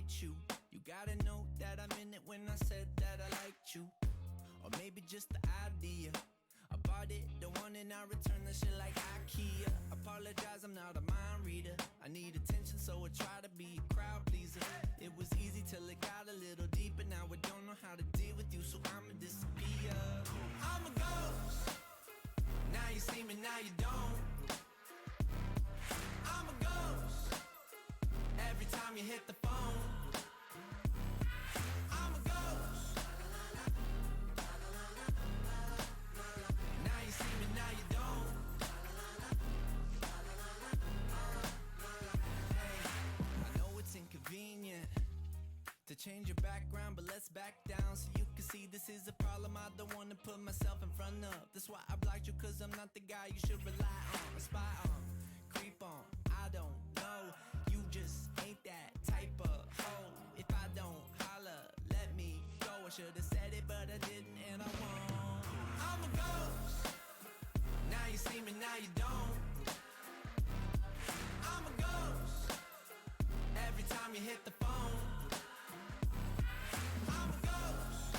hate you. You gotta know that I meant it when I said that I liked you. Or maybe just the idea. I bought it, the one and I return the shit like IKEA. Apologize, I'm not a mind reader. I need attention, so I try to be a crowd pleaser. It was easy till it got a little deeper. Now I don't know how to deal with you, so I'ma disappear. I'm a ghost. Now you see me, now you don't. I'm a ghost. Every time you hit the phone. I'm a ghost. Now you see me, now you don't. Hey, I know it's inconvenient to change your background, but let's back down so you can see this is a problem I don't want to put myself in front of. That's why I blocked you, cause I'm not the guy you should rely on, spy on, creep on. I don't know, you just ain't that type of hoe. If I don't holler, let me go. I should've said it, but I didn't, and I won't. I'm a ghost. Now you see me, now you don't. I'm a ghost. Every time you hit the phone. I'm a ghost.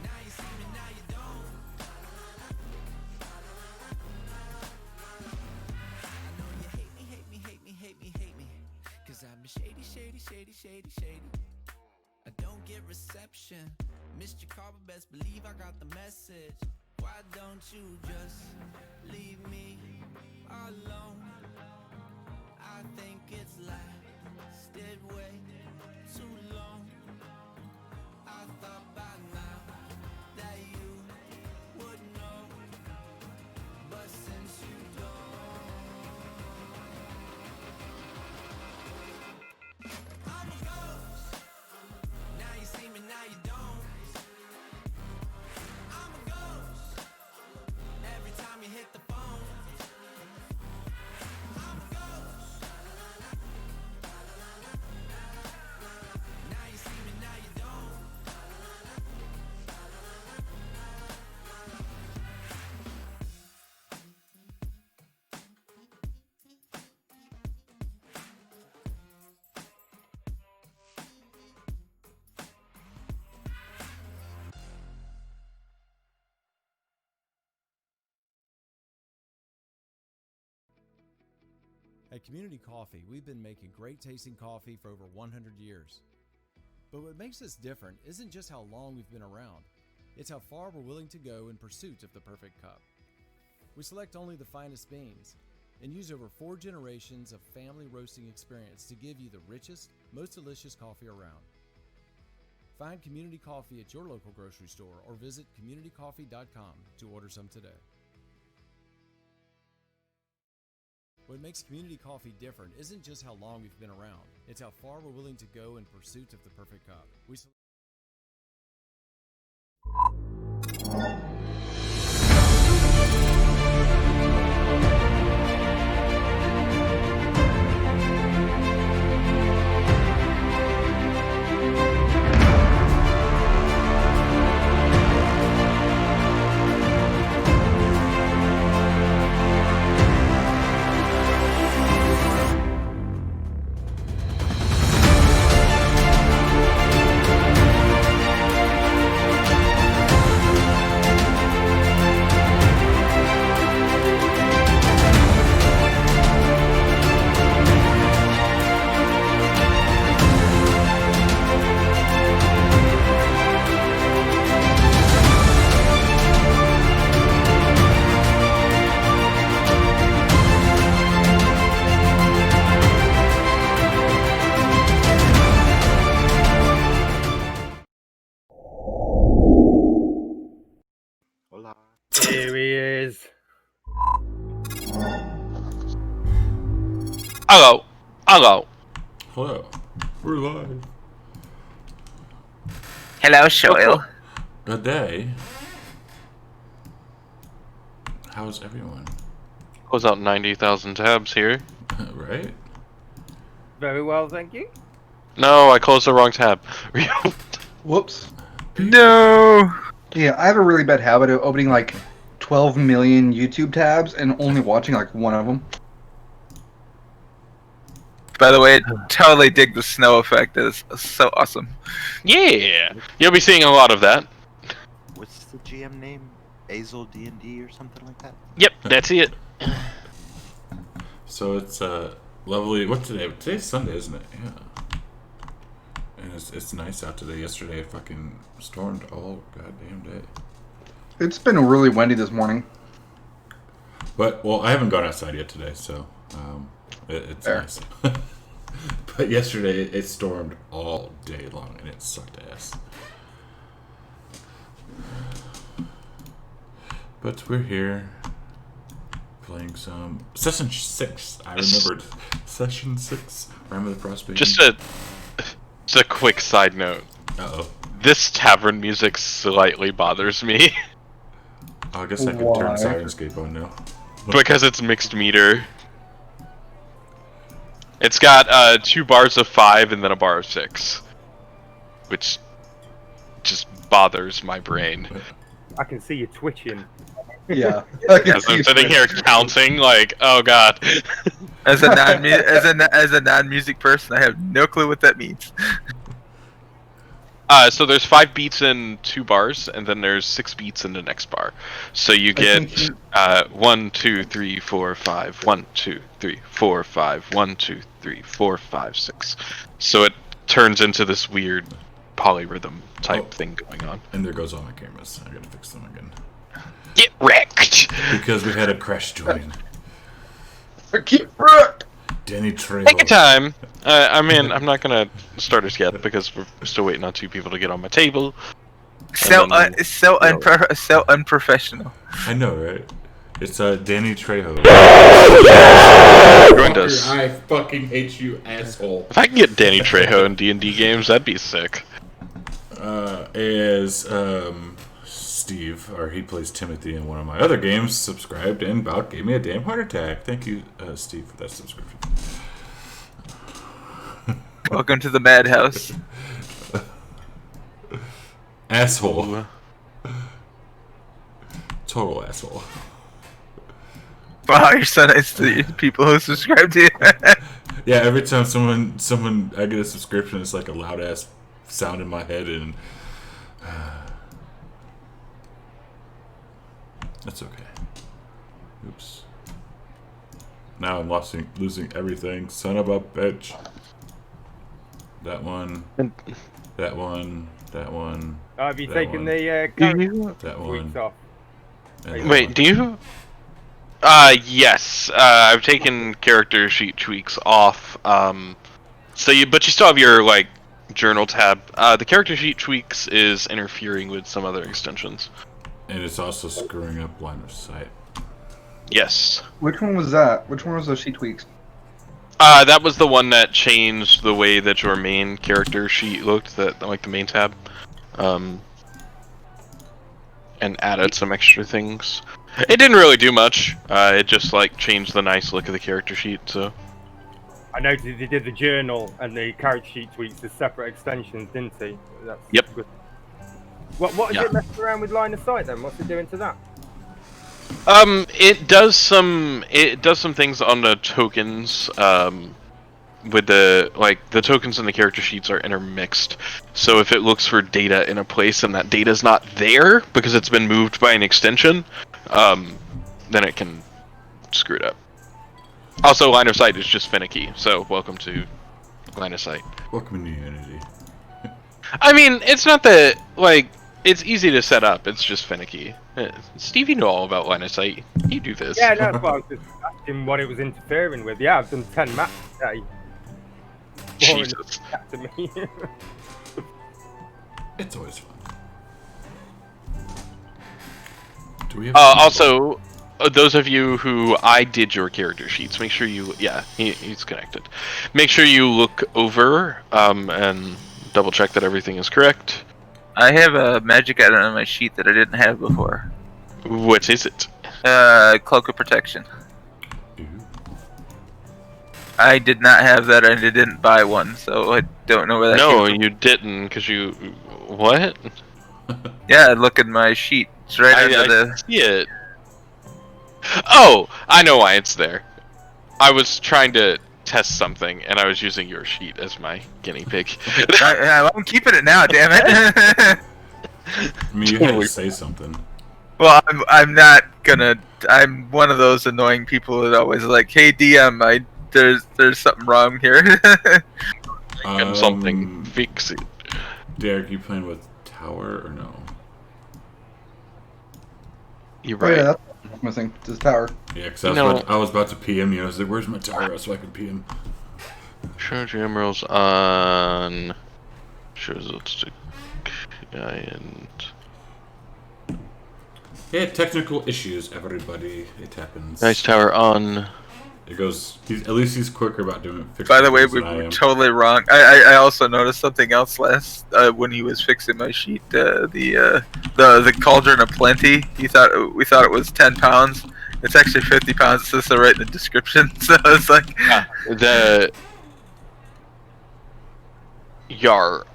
Now you see me, now you don't. I know you hate me, hate me, hate me, hate me, hate me. Cause I'm shady, shady, shady, shady, shady. I don't get reception. Missed your call, but best believe I got the message. Why don't you just leave me alone? I think it's lasted way too long. I thought by now that you would know, but since you don't, I'm a ghost. Now you see me, now you don't. I'm a ghost. Every time you hit the phone. I'm a ghost. Now you see me, now you don't. At Community Coffee, we've been making great tasting coffee for over 100 years. But what makes us different isn't just how long we've been around, it's how far we're willing to go in pursuit of the perfect cup. We select only the finest beans and use over 4 generations of family roasting experience to give you the richest, most delicious coffee around. Find Community Coffee at your local grocery store or visit communitycoffee.com to order some today. What makes Community Coffee different isn't just how long we've been around, it's how far we're willing to go in pursuit of the perfect cup. Here he is. Hello. Hello. Hello. We're live. Hello, Shoil. Good day. How's everyone? Close out 90,000 tabs here. Right? Very well, thank you. No, I closed the wrong tab. Whoops. No. Yeah, I have a really bad habit of opening like 12 million YouTube tabs and only watching like one of them. By the way, totally dig the snow effect. It's so awesome. Yeah, you'll be seeing a lot of that. What's the GM name? Azel D&D or something like that? Yep, that's it. So it's lovely. What's today? Today's Sunday, isn't it? Yeah. And it's nice out today. Yesterday it fucking stormed all goddamn day. It's been really windy this morning. But well, I haven't gone outside yet today, so it's Fair. nice. But yesterday it stormed all day long, and it sucked ass. But we're here playing some session 6. I remembered session 6. Rime of the Frostmaiden. Just a quick side note. Uh-oh. This tavern music slightly bothers me Oh, I guess I can Why? turn Sirenscape on now. because it's mixed meter. It's got 2 bars of 5 and then a bar of 6, which just bothers my brain. I can see you twitching. Yeah. I can As see I'm you sitting here switching. counting, like, oh god. As a non-music person, I have no clue what that means. So there's 5 beats in 2 bars, and then there's 6 beats in the next bar. So you get think you- 1, 2, 3, 4, 5. 1, 2, 3, 4, 5. 1, 2, 3, 4, 5, 6. So it turns into this weird polyrhythm type thing going on. And there goes all my cameras. I gotta fix them again. Get wrecked! Because we had a crash join. Keep right. Danny Trejo. Take your time. I mean, I'm not gonna start us yet because we're still waiting on 2 people to get on my table. So then- so unprofessional. I know, right? It's Danny Trejo. Joined us. I fucking hate you, asshole. If I can get Danny Trejo in D&D games, that'd be sick. Is Steve, or he plays Timothy in one of my other games, subscribed and about gave me a damn heart attack. Thank you, Steve, for that subscription. Welcome to the madhouse. Asshole. Total asshole. Wow, you're so nice to the people who subscribe to you. Yeah, every time someone I get a subscription, it's like a loud ass sound in my head, and that's okay. Oops. Now I'm losing everything. Son of a bitch. That one. That one. That one. Have you That taken one. the That one. weeks off? and that Wait, one. do you? Yes. I've taken character sheet tweaks off. But you still have your like journal tab. The character sheet tweaks is interfering with some other extensions. And it's also screwing up line of sight. Yes. Which one was that? Which one was those sheet tweaks? That was the one that changed the way that your main character sheet looked. That like the main tab. And added some extra things. It didn't really do much. It just like changed the nice look of the character sheet. So. I noticed he did the journal and the character sheet tweaks as separate extensions, didn't he? That's Yep. good. What is Yeah. it messing around with line of sight then? What's it doing to that? It does some things on the tokens. With the tokens and the character sheets are intermixed. So if it looks for data in a place and that data's not there because it's been moved by an extension, then it can screw it up. Also, line of sight is just finicky. So welcome to line of sight. Welcome to Unity. I mean, it's not that like it's easy to set up. It's just finicky. Steve, you know all about line of sight. You do this. Yeah, no, that's why I was just asking what it was interfering with. Yeah, I've done 10 maps today. Boring Jesus. to me. It's always fun. Do we have Also, those of you who I did your character sheets, make sure you, he's connected. Make sure you look over and double check that everything is correct. I have a magic item on my sheet that I didn't have before. What is it? Cloak of Protection. Ooh. I did not have that, and I didn't buy one, so I don't know where that No, came from. you didn't, because you... What? Yeah, look at my sheet. It's right under I the... see it. Oh! I know why it's there. I was trying to test something, and I was using your sheet as my guinea pig. I'm keeping it now. Damn it. I mean, you had Totally. to say something. Well, I'm not gonna. I'm one of those annoying people that always like, "Hey DM, there's something wrong here." And something, fix it. Derek, you playing with Tower or no? You're Oh, right. yeah, that's what's missing. Just tower. Yeah, because No. I was about to PM you. I was like, where's my Tower so I can PM? Show GM rules on. Shows let's do giant. Yeah, technical issues, everybody. It happens. Nice tower on. It goes. At least he's quicker about doing it. By the way, we than I were am. totally wrong. I also noticed something else last when he was fixing my sheet. The cauldron of plenty. We thought it was 10 pounds. It's actually 50 pounds. It says so right in the description. So it's like The Yar.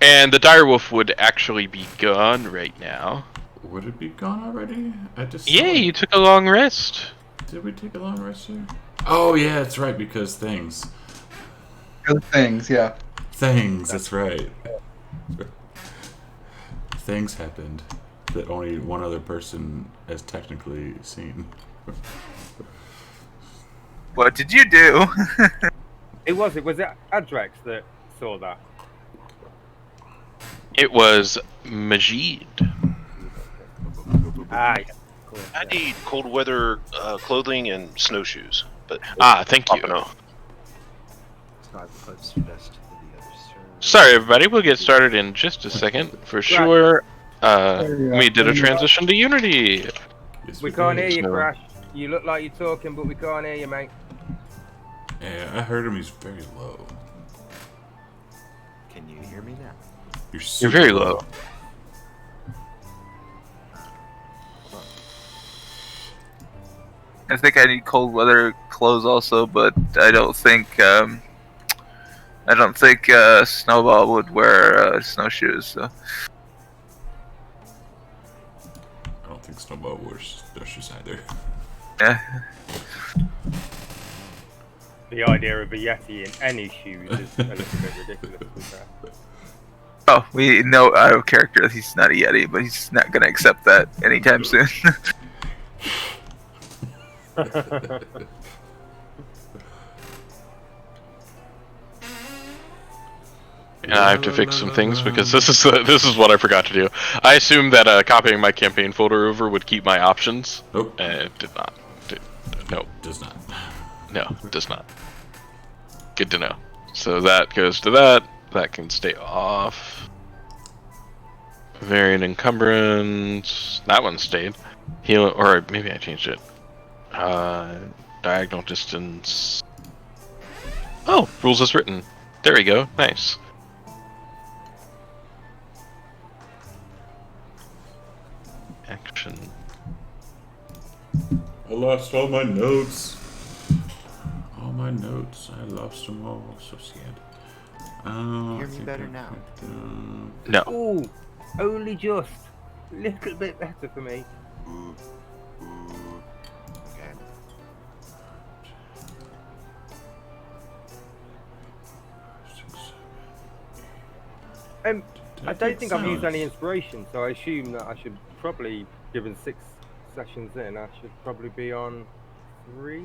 And the direwolf would actually be gone right now. Would it be gone already? I just. Yeah, saw it. you took a long rest. Did we take a long rest here? Oh yeah, that's right. Because things. Good things, yeah. Things. That's right. Things happened that only one other person has technically seen. what did you do? Was it Adrex that saw that? It was Majid. Ah, yeah. Cool. I need cold weather clothing and snowshoes. But Thank you. know. So I've posted us to the other server. Sorry, everybody. We'll get started in just a second for sure. We did a transition to Unity. Yes, We can't hear did. you, So- Crash. You look like you're talking, but we can't hear you, mate. Yeah, I heard him. He's very low. Can you hear me now? You're You're very low. I think I need cold weather clothes also, but I don't think Snowball would wear snowshoes. So I don't think Snowball wears snowshoes either. yeah. The idea of a Yeti in any shoes is a little bit ridiculous. To be fair. Oh, we know out of character that he's not a Yeti, but he's not gonna accept that anytime soon. And I have to fix some things because this is what I forgot to do. I assumed that copying my campaign folder over would keep my options. Nope. It did not. No, Does not. no, it does not. Good to know. So that goes to that. That can stay off. Variant encumbrance. That one stayed. Heal, or maybe I changed it. Diagonal distance. Oh, rules as written. There we go. Nice. Action. I lost all my notes. All my notes. I lost them all. So sad. Hear me better now. No. Ooh, only just a little bit better for me. Ooh. Ooh. Okay. I don't think I've used any inspiration, so I assume that I should probably, given 6 sessions in, I should probably be on 3.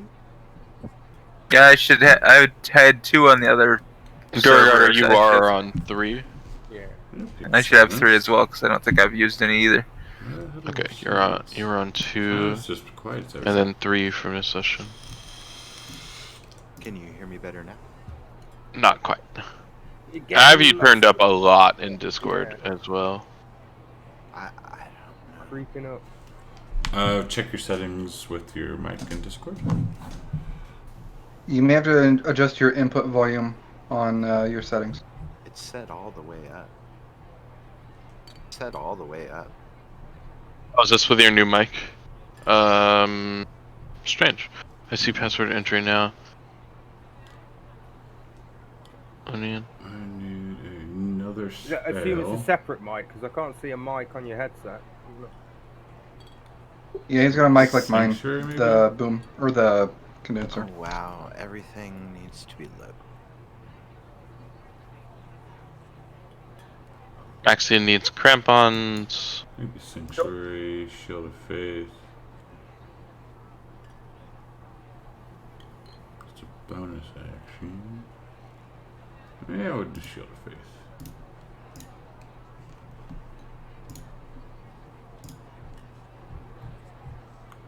Yeah, I had 2 on the other. Durgar, servers. you are on 3. Yeah. I should have 3 as well because I don't think I've used any either. Okay, you're on 2, It's just quiet. and then 3 from this session. Can you hear me better now? Not quite. You I get have you lots turned up a lot in Discord Yeah. as well. I don't know. creeping up. Check your settings with your mic in Discord. You may have to adjust your input volume on your settings. It's set all the way up. Set all the way up. Oh, is this with your new mic? Strange. I see password entry now. Onion. I need another spell. I assume it's a separate mic because I can't see a mic on your headset. Yeah, he's got a mic like mine. Sanctuary, maybe? The boom or the condenser. Oh wow, everything needs to be lit. Axion needs crampons. Maybe Sanctuary, Shield of Faith. It's a bonus action. Yeah, I would do Shield of Faith.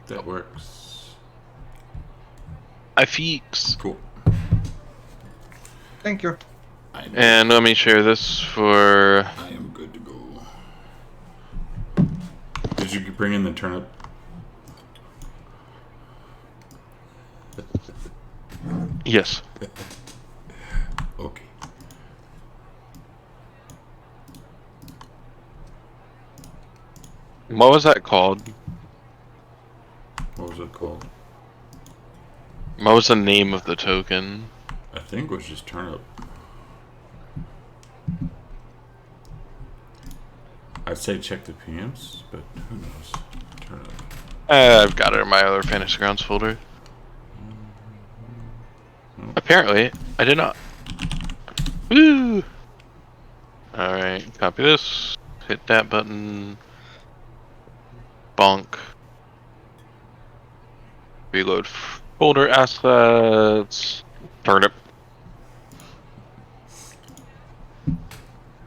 That works. I fix. Cool. Thank you. And let me share this for. I am good to go. Did you bring in the turnip? Yes. Okay. What was that called? What was it called? What was the name of the token? I think it was just turnip. I'd say check the PMs, but who knows? Turnip. I've got it in my other Fantasy Grounds folder. Apparently, I did not. Woo! Alright, copy this. Hit that button. Bonk. Reload folder assets. Turnip.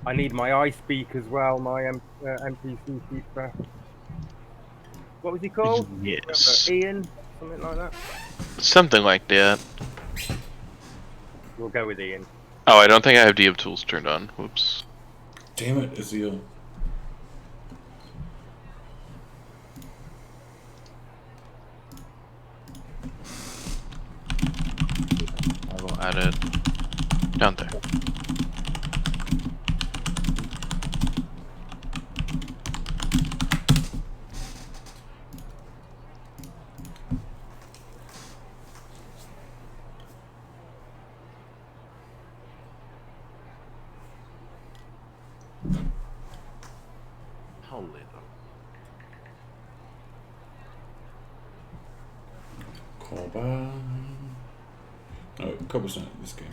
I need my ice beak as well, my NPC keeper. What was he called? Yes. Ian? Something like that? Something like that. We'll go with Ian. Oh, I don't think I have DM tools turned on. Whoops. Damn it, Azil. I will add it down there. Holy Call by. Oh, a couple cent this game.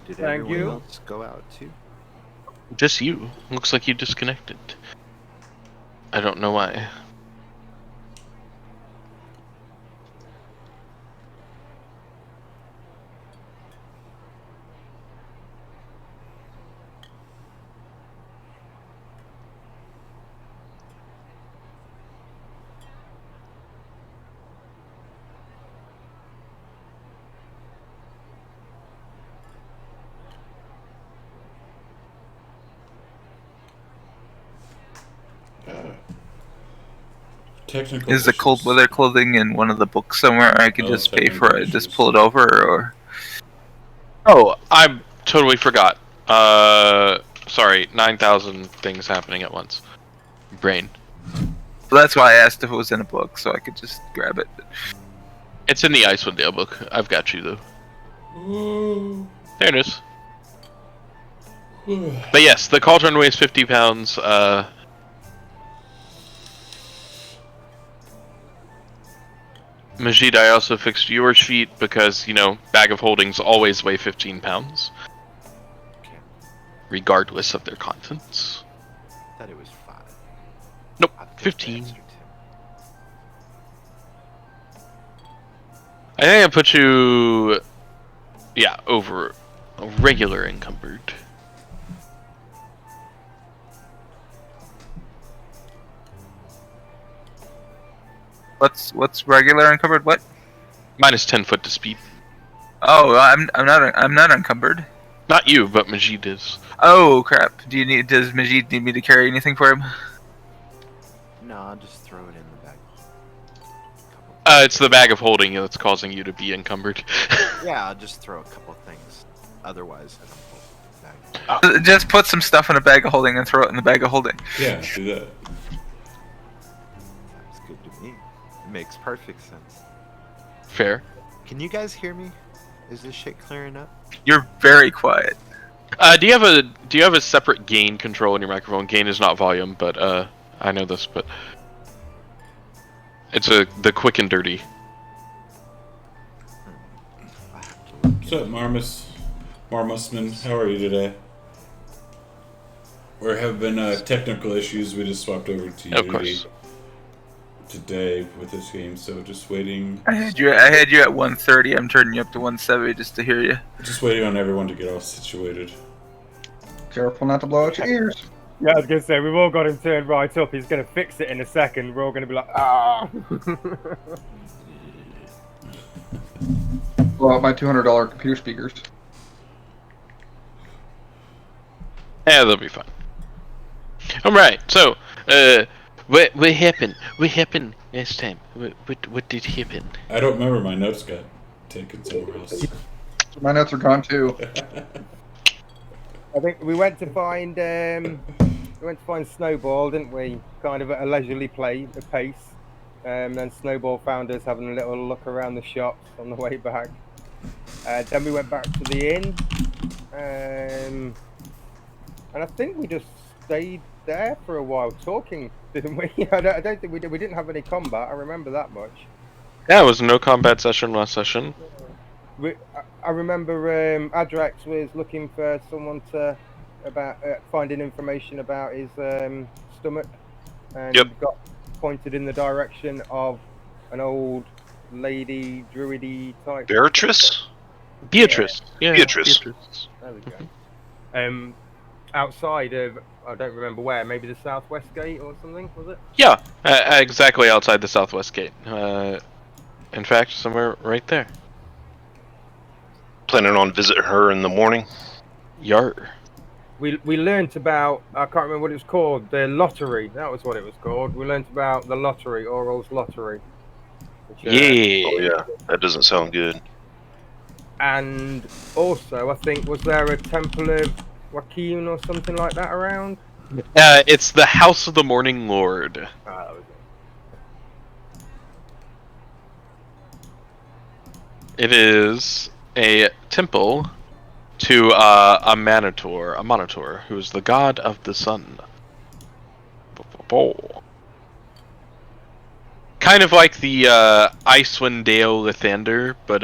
Did Thank everyone you. else go out too? Just you. Looks like you disconnected. I don't know why. Technical Is the cold issues. weather clothing in one of the books somewhere? I can Oh, just pay technical for it. Just issues. pull it over, or Oh, I totally forgot. Sorry, 9,000 things happening at once. Brain. that's why I asked if it was in a book, so I could just grab it. It's in the Icewind Dale book. I've got you though. Ooh. There it is. But yes, the cauldron weighs 50 pounds. Majid, I also fixed your sheet because, you know, bag of holdings always weigh 15 pounds. Okay. Regardless of their contents. Thought it was 5. Nope, I think 15. the extra 2. I think I put you... Yeah, over a regular encumbered. What's regular encumbered? What? Minus 10 foot to speed. Oh, I'm not encumbered. Not you, but Majid is. Oh crap! Does Majid need me to carry anything for him? No, I'll just throw it in the bag. Couple It's the bag of holding that's causing you to be encumbered. Yeah, I'll just throw a couple things. Otherwise, I don't pull the bag. Just put some stuff in a bag of holding and throw it in the bag of holding. Yeah, do that. Sounds good to me. It makes perfect sense. Fair. Can you guys hear me? Is this shit clearing up? You're very quiet. Do you have a separate gain control in your microphone? Gain is not volume, but I know this, but It's the quick and dirty. What's up, Marmusman? How are you today? There have been technical issues. We just swapped over to Unity Of course. today with this game, so just waiting. I had you at 130. I'm turning you up to 170 just to hear you. Just waiting on everyone to get all situated. Careful not to blow out your ears. Yeah, I was going to say, we've all got him turned right up. He's going to fix it in a second. We're all going to be like, ah! Blow out my $200 computer speakers. Yeah, they'll be fine. Alright, so, what happened? What happened last time? What did happen? I don't remember. My notes got taken somewhere else. My notes are gone too. I think we went to find Snowball, didn't we? Kind of at a leisurely pace. Then Snowball found us having a little look around the shops on the way back. Then we went back to the inn, and I think we just stayed there for a while talking, didn't we? I don't think we did. We didn't have any combat. I remember that much. Yeah, it was no combat session last session. I remember Adrax was looking for someone about finding information about his stomach, and got pointed in the direction of an old lady druidy type. Beatrice? Beatrice. Yeah. Beatrice. There we go. Outside of, I don't remember where, maybe the southwest gate or something, was it? Yeah, exactly outside the southwest gate. In fact, somewhere right there. Planning on visiting her in the morning? Yar. We learnt about, I can't remember what it was called, the lottery. That was what it was called. We learnt about the lottery, Oral's lottery. Which, Yeah. Oh yeah, that doesn't sound good. And also, I think, was there a Temple of Joaquin or something like that around? It's the House of the Morning Lord. Ah, that was it. It is a temple to a monitor, who is the god of the sun. Kind of like the Icewind Dale Lathander, but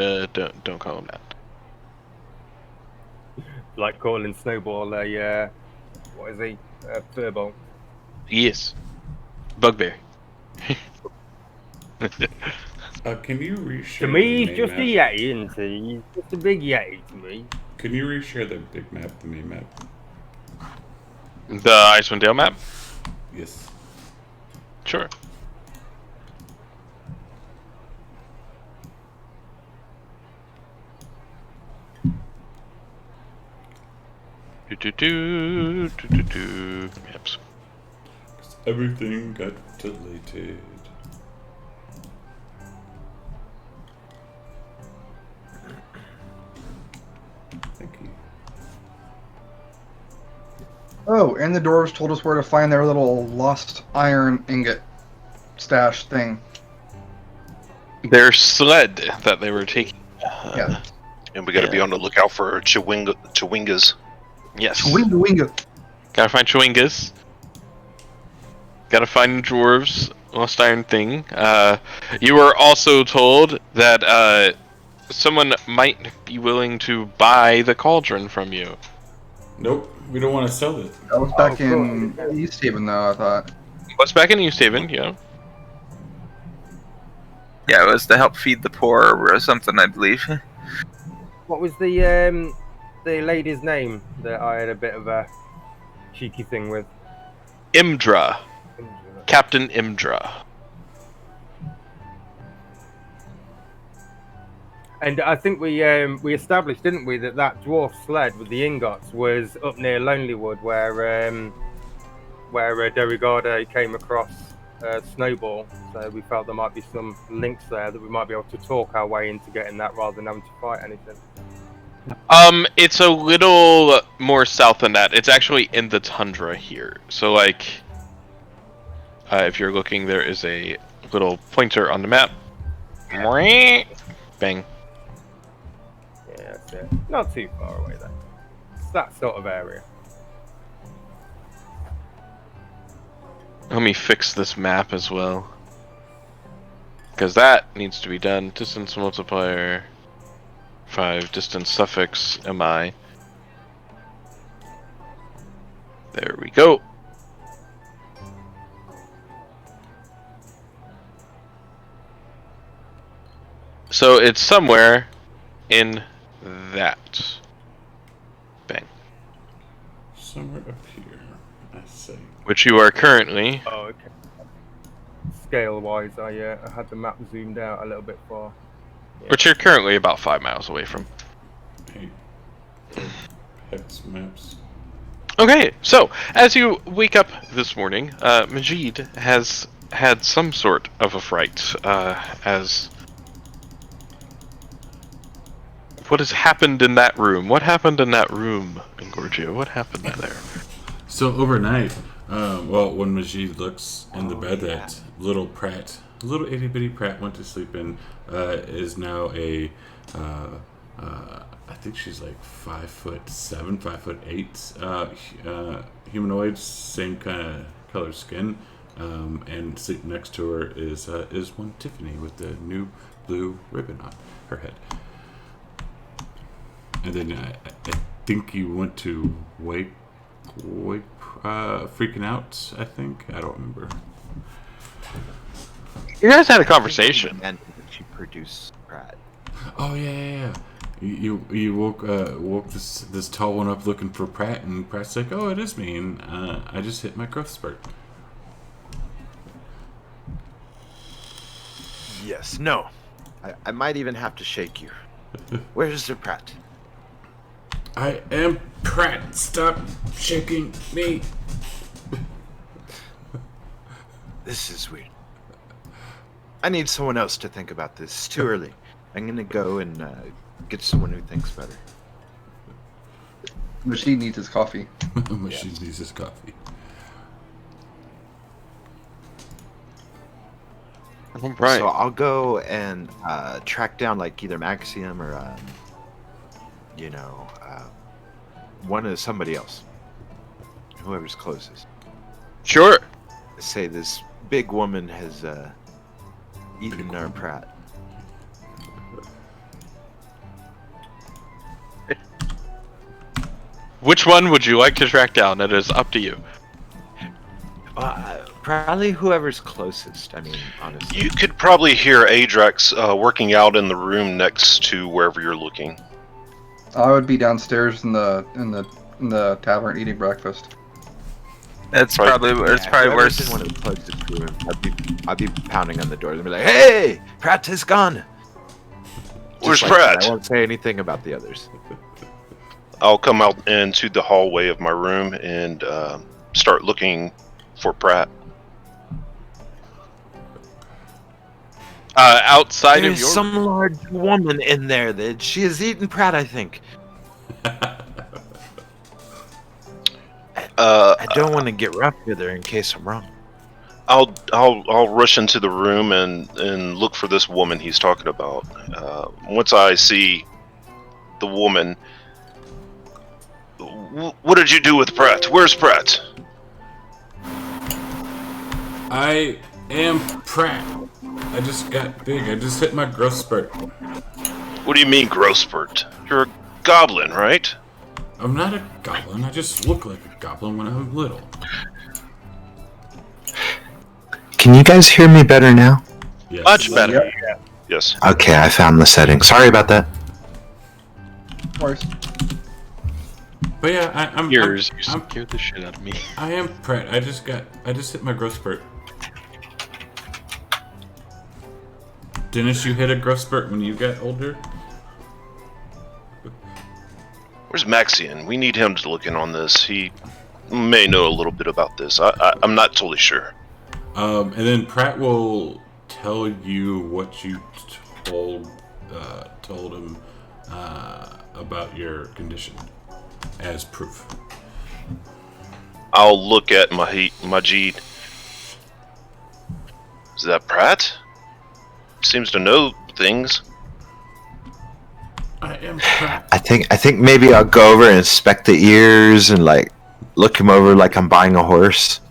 don't call him that. Like calling Snowball a, what is he? A furball. Yes. Bugbear. Can you reshare? To me, the he's just main a map? yeti, isn't he? He's just a big yeti to me. Can you reshare the big map, the main map? The Icewind Dale map? Yes. Sure. Maps. Everything got deleted. Thank you. Oh, and the dwarves told us where to find their little lost iron ingot stash thing. Their sled that they were taking. Yeah. And we got to be on the lookout for chewingas. Yes. Winga winga. Gotta find chewingas. Gotta find dwarves. Lost iron thing. You were also told that someone might be willing to buy the cauldron from you. Nope, we don't want to sell it. That was back in East Haven, though, I thought. What's back in East Haven? Yeah. Yeah, it was to help feed the poor or something, I believe. What was the lady's name that I had a bit of a cheeky thing with? Imdra. Captain Imdra. And I think we established, didn't we, that dwarf sled with the ingots was up near Lonelywood, where Derrigade came across Snowball. So we felt there might be some links there that we might be able to talk our way into getting that rather than having to fight anything. It's a little more south than that. It's actually in the tundra here. So, like, if you're looking, there is a little pointer on the map. Bang. Yeah, that's it. Not too far away then. It's that sort of area. Let me fix this map as well. because that needs to be done. Distance multiplier 5, distance suffix mi. There we go. So it's somewhere in that. Bang. Somewhere up here, I see. Which you are currently. Oh, okay. Scale-wise, I had the map zoomed out a little bit far. Which you're currently about 5 miles away from. Hey. Hex maps. Okay, so as you wake up this morning, Majid has had some sort of a fright. As what has happened in that room? What happened in that room, Ingorgio? What happened there? So overnight, when Majid looks in the bed that little itty bitty Pratt went to sleep in, is now a, I think she's like 5'7", 5'8", humanoid, same kind of color skin, and sleeping next to her is one Tiffany with the new blue ribbon on her head. And then I think you went to wake, freaking out. I think I don't remember. You guys had a conversation. And she produced Pratt. Oh yeah. You woke this tall one up looking for Pratt, and Pratt's like, "Oh, it is me," and I just hit my growth spurt. Yes. No. I might even have to shake you. Where's the Pratt? I am Pratt. Stop shaking me. This is weird. I need someone else to think about this. It's too early. I'm gonna go and get someone who thinks better. Machine needs his coffee. Machine needs his coffee. Right. So I'll go and track down like either Maxium or somebody else, whoever's closest. Sure. Say this big woman has eaten our Pratt. Which one would you like to track down? It is up to you. Probably whoever's closest. I mean, honestly. You could probably hear Adrax working out in the room next to wherever you're looking. I would be downstairs in the tavern eating breakfast. It's probably worse. In one of the closest rooms, I'd be pounding on the door and be like, "Hey, Pratt is gone." Where's Just Pratt? I won't say anything about the others. I'll come out into the hallway of my room and start looking for Pratt. Outside of There's your some large woman in there that she has eaten Pratt, I think. I don't want to get rough with her in case I'm wrong. I'll rush into the room and look for this woman he's talking about. Once I see the woman, what did you do with Pratt? Where's Pratt? I am Pratt. I just got big. I just hit my growth spurt. What do you mean, growth spurt? You're a goblin, right? I'm not a goblin. I just look like a goblin when I'm little. Can you guys hear me better now? Yes. Much better. Yes. Okay, I found the setting. Sorry about that. Of course. But yeah, I'm ears. You scared the shit out of me. I am Pratt. I just hit my growth spurt. Didn't you hit a growth spurt when you got older? Where's Maxian? We need him to look in on this. He may know a little bit about this. I'm not totally sure. And then Pratt will tell you what you told him about your condition as proof. I'll look at Majid. Is that Pratt? Seems to know things. I am Pratt. I think maybe I'll go over and inspect the ears and like look him over like I'm buying a horse.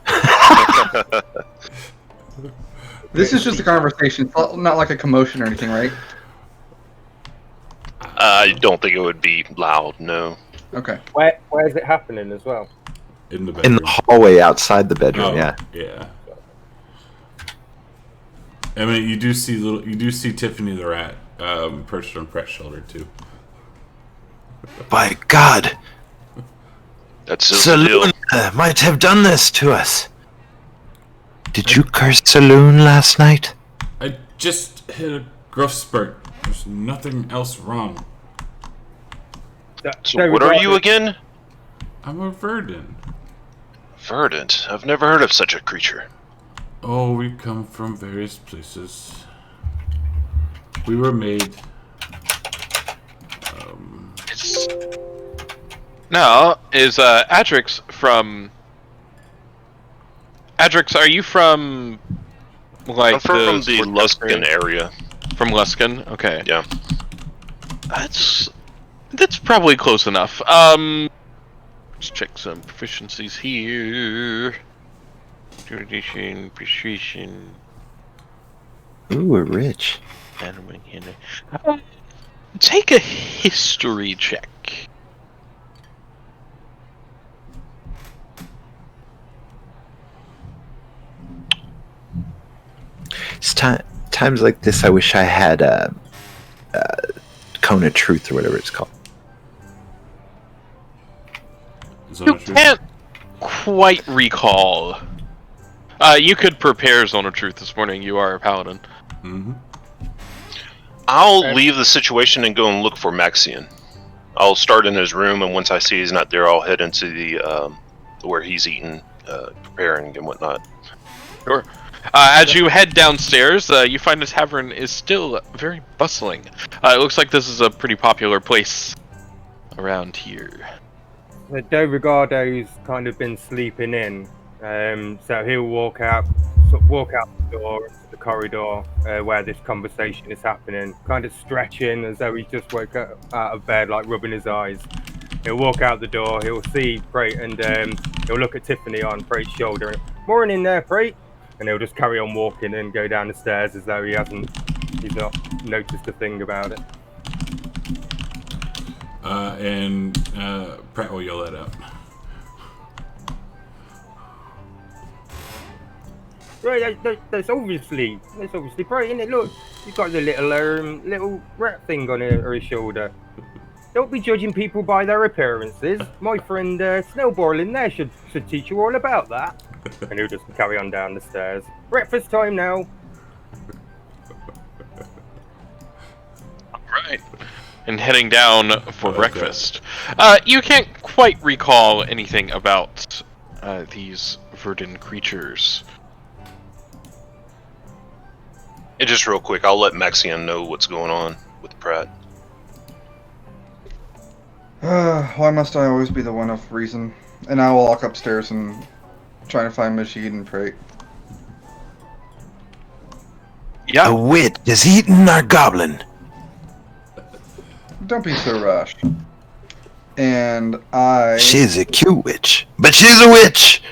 This is just a conversation. It's not like a commotion or anything, right? I don't think it would be loud. No. Okay. Where is it happening as well? In the In bedroom. the hallway outside the bedroom, Oh, yeah. Yeah. I mean, you do see Tiffany the rat perched on Pratt's shoulder too. By God, That's still the deal. Saloon might have done this to us. Did you curse Saloon last night? I just hit a growth spurt. There's nothing else wrong. So what are you again? I'm a Verdant. Verdant. I've never heard of such a creature. Oh, we come from various places. We were made. Now, is Adrix from... Adrix, are you from... like I'm from the Luskin area. From Luskin? Okay. Yeah. That's probably close enough. Let's check some proficiencies here. Tradition, persuasion, Ooh, we're rich. animal handling. Take a history check. It's times like this, I wish I had a Cone of Truth or whatever it's called. You can't quite recall. You could prepare Zone of Truth this morning. You are a paladin. Mm-hmm. I'll leave the situation and go and look for Maxian. I'll start in his room, and once I see he's not there, I'll head into the where he's eating, preparing and whatnot. Sure. As you head downstairs, you find the tavern is still very bustling. It looks like this is a pretty popular place around here. Rigardo's kind of been sleeping in, so he'll walk out the door into the corridor where this conversation is happening, kind of stretching as though he's just woke up out of bed, like rubbing his eyes. He'll walk out the door, he'll see Prate, and he'll look at Tiffany on Prate's shoulder. And, "Morning there, Prate," and he'll just carry on walking and go down the stairs as though he's not noticed a thing about it. And Pratt will yell that out. Right, that's obviously Prate, isn't it? Look, he's got the little rat thing on his shoulder. Don't be judging people by their appearances. My friend Snowball in there should teach you all about that. And he'll just carry on down the stairs. Breakfast time now. Right. And heading down for breakfast. You can't quite recall anything about these verdant creatures. And just real quick, I'll let Maxian know what's going on with Pratt. Why must I always be the one of reason? And I will walk upstairs and try to find Majid and Prate. Yeah. A wit has eaten our goblin. Don't be so rushed. And I... She's a cute witch, but she's a witch.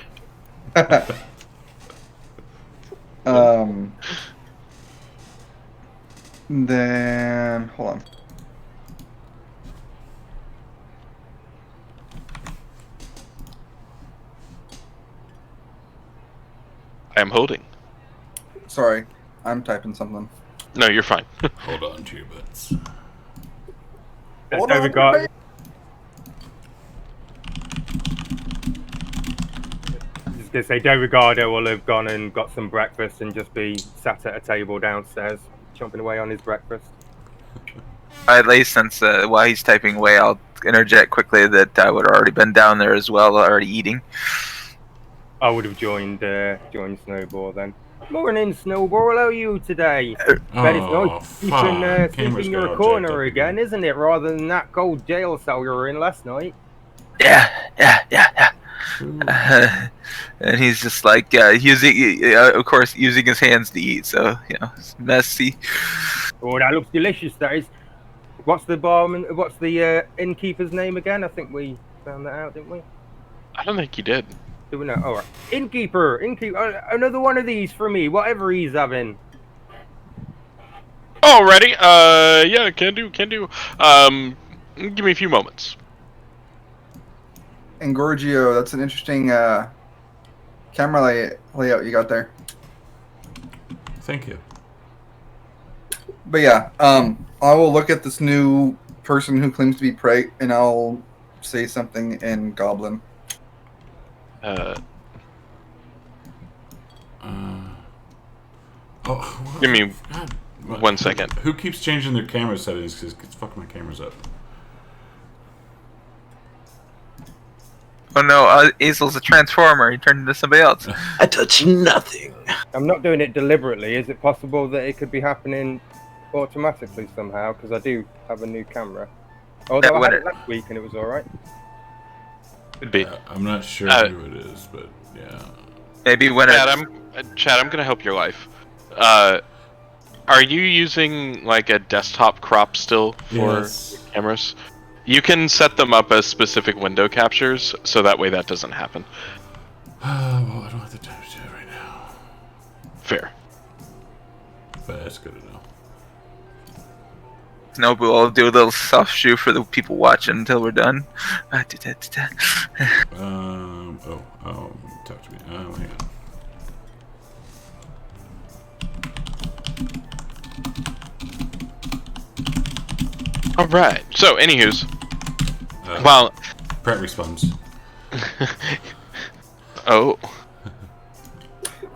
Then... hold on. I am holding. Sorry, I'm typing something. No, you're fine. Hold on to your butts. Hold on, Rigardo. Just gonna say, Rigardo will have gone and got some breakfast and just be sat at a table downstairs, chomping away on his breakfast. At least since while he's typing away, I'll interject quickly that I would have already been down there as well, already eating. I would have joined Snowball then. Morning, Snowball. How are you today? Bet it's nice you can sleep in your corner again, isn't it? Rather than that cold jail cell you were in last night. Yeah. And he's just like of course, using his hands to eat. So it's messy. Oh, that looks delicious. That is. What's the innkeeper's name again? I think we found that out, didn't we? I don't think you did. Do we know? All right. Innkeeper, another one of these for me, whatever he's having. Alrighty. Yeah, can do. Give me a few moments. And Gorgio, that's an interesting camera layout you got there. Thank you. But yeah, I will look at this new person who claims to be Prey, and I'll say something in Goblin. Give me God, 1 second. Who keeps changing their camera settings? Because it's fucking my cameras up. Oh no, Azel's a transformer. He turned into somebody else. I touch nothing. I'm not doing it deliberately. Is it possible that it could be happening automatically somehow? Because I do have a new camera. Although I had it last week and it was alright. Could be. I'm not sure who it is, but yeah. Maybe when Chad, I'm gonna help your life. Are you using like a desktop crop still for cameras? You can set them up as specific window captures, so that way that doesn't happen. Well, I don't have the time to do it right now. Fair. But that's good to know. No, but I'll do a little soft shoe for the people watching until we're done. Talk to me. Hang on. Alright, so anywho's. Well, Pratt responds. Oh.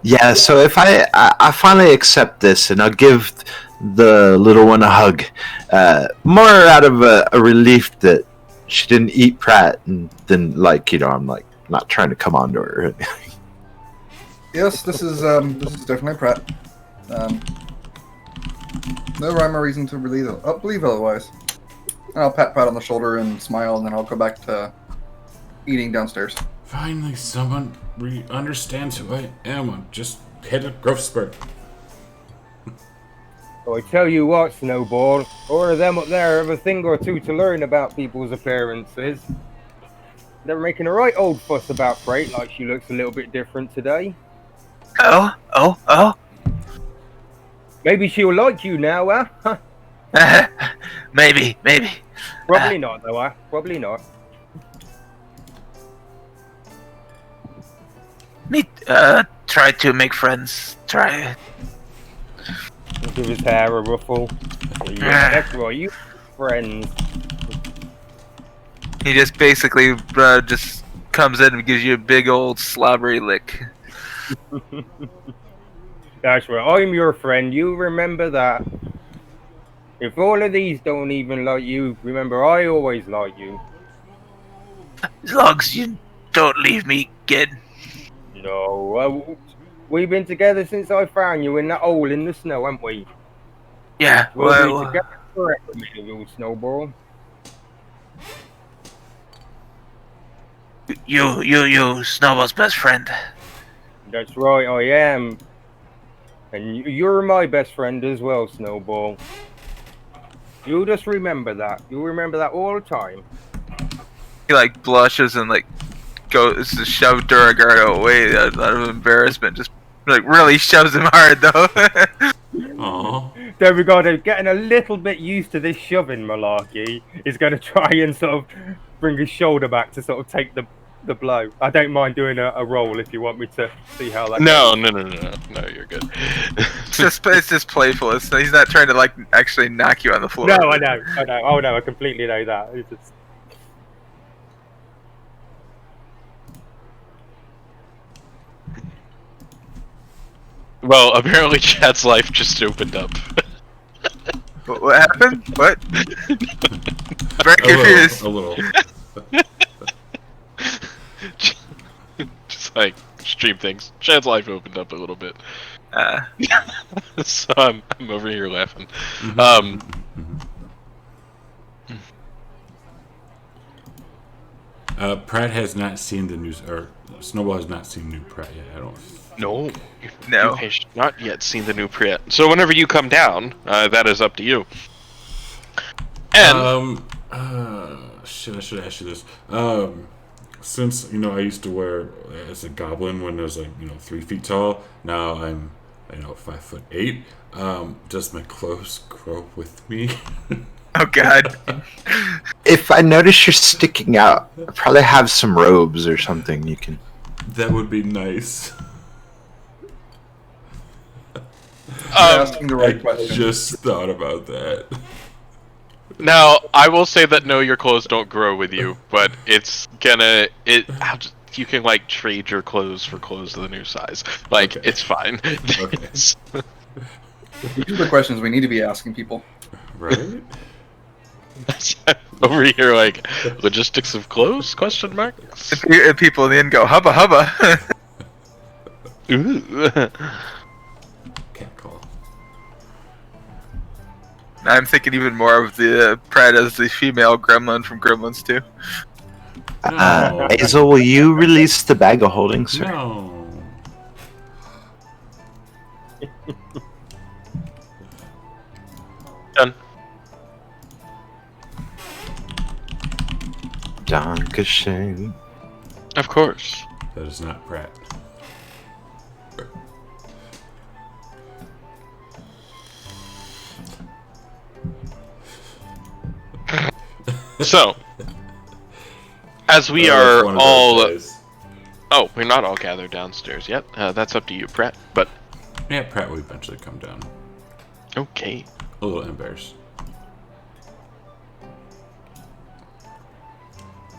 Yeah, so if I finally accept this, and I'll give the little one a hug, more out of a relief that she didn't eat Pratt, and then I'm like not trying to come on to her. Yes, this is definitely Pratt. No rhyme or reason to believe otherwise. And I'll pat Pratt on the shoulder and smile, and then I'll go back to eating downstairs. Finally, someone understands who I am. I'm just hit a growth spurt. So I tell you what, Snowball, all of them up there have a thing or two to learn about people's appearances. They're making a right old fuss about Freight, like she looks a little bit different today. Oh. Maybe she'll like you now, huh? Maybe. Probably not, though, huh? Probably not. Me, try to make friends. Try. Give his hair a ruffle. Yeah, that's right, you friends. He just basically just comes in and gives you a big old slobbery lick. That's right, I'm your friend, you remember that. If all of these don't even like you, remember I always like you. As long as you don't leave me, kid. No, we've been together since I found you in that hole in the snow, haven't we? Yeah, We'll be together forever, little Snowball. You, Snowball's best friend. That's right, I am. And you're my best friend as well, Snowball. You just remember that. You remember that all the time. He blushes and goes to shove Duragardo away out of embarrassment. Just really shoves him hard though. Aww. There we go. They're getting a little bit used to this shoving malarkey. He's going to try and sort of bring his shoulder back to sort of take the blow. I don't mind doing a roll if you want me to see how that No, goes. no, you're good. It's just playful. He's not trying to actually knock you on the floor. No, I know. Oh no, I completely know that. It's just... Well, apparently Chad's life just opened up. What happened? What? Very confused. A little. Just stream things. Chad's life opened up a little bit. So I'm over here laughing. Pratt has not seen the news, or Snowball has not seen new Pratt yet. I don't. No. You have not yet seen the new Priet. So whenever you come down, that is up to you. And shit, I should ask you this. since I used to wear as a goblin when I was 3 feet tall. Now I'm 5'8". Does my clothes grow with me? Oh God! If I notice you're sticking out, I probably have some robes or something you can. That would be nice. You're asking the right I question. just thought about that. Now, I will say that no, your clothes don't grow with you, but you can like trade your clothes for clothes of the new size. Like, Okay. it's fine. Okay. These are the questions we need to be asking people. Right? Over here, like, logistics of clothes? Question mark. And people in the end go hubba hubba. Ooh. Cat call. I'm thinking even more of the Pratt as the female gremlin from Gremlins 2. No. Hazel, will you release the bag of holding, sir? No. Done. Dankeschön. Of course. That is not Pratt. So, as we That's are one of those all... days. Oh, we're not all gathered downstairs yet. That's up to you, Pratt. But, Yeah, Pratt will eventually come down. okay. A little embarrassed.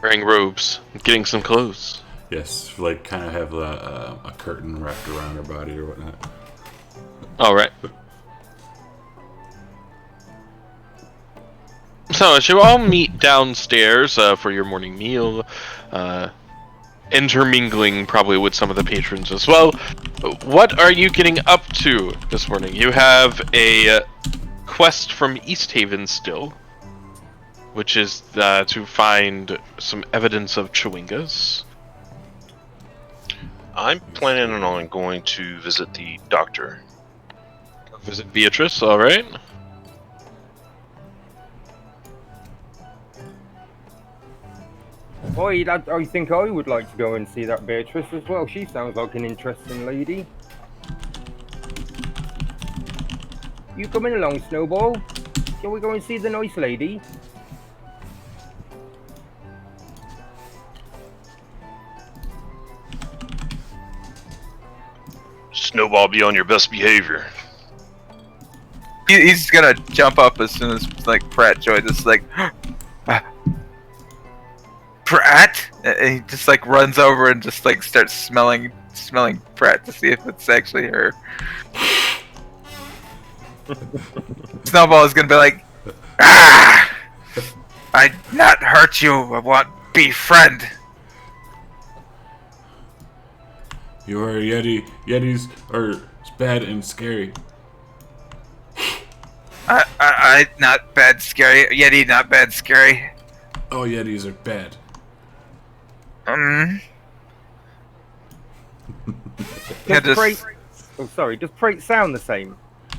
Wearing robes. Getting some clothes. Yes, kind of have a curtain wrapped around her body or whatnot. Alright. So, as you all meet downstairs for your morning meal, intermingling probably with some of the patrons as well, what are you getting up to this morning? You have a quest from East Haven still, which is to find some evidence of Chewingas. I'm planning on going to visit the doctor. Visit Beatrice, alright? I think I would like to go and see that Beatrice as well. She sounds like an interesting lady. You coming along, Snowball? Shall we go and see the nice lady? Snowball, be on your best behavior. He's gonna jump up as soon as Pratt joins us. Pratt, and he just runs over and just starts smelling Pratt to see if it's actually her. Snowball is gonna be like, "Ah, I'd not hurt you. I want befriend." You are a Yeti. Yetis are bad and scary. I not bad scary. Yeti not bad scary. Oh, Yetis are bad. Yeah, Does Prate sound the same?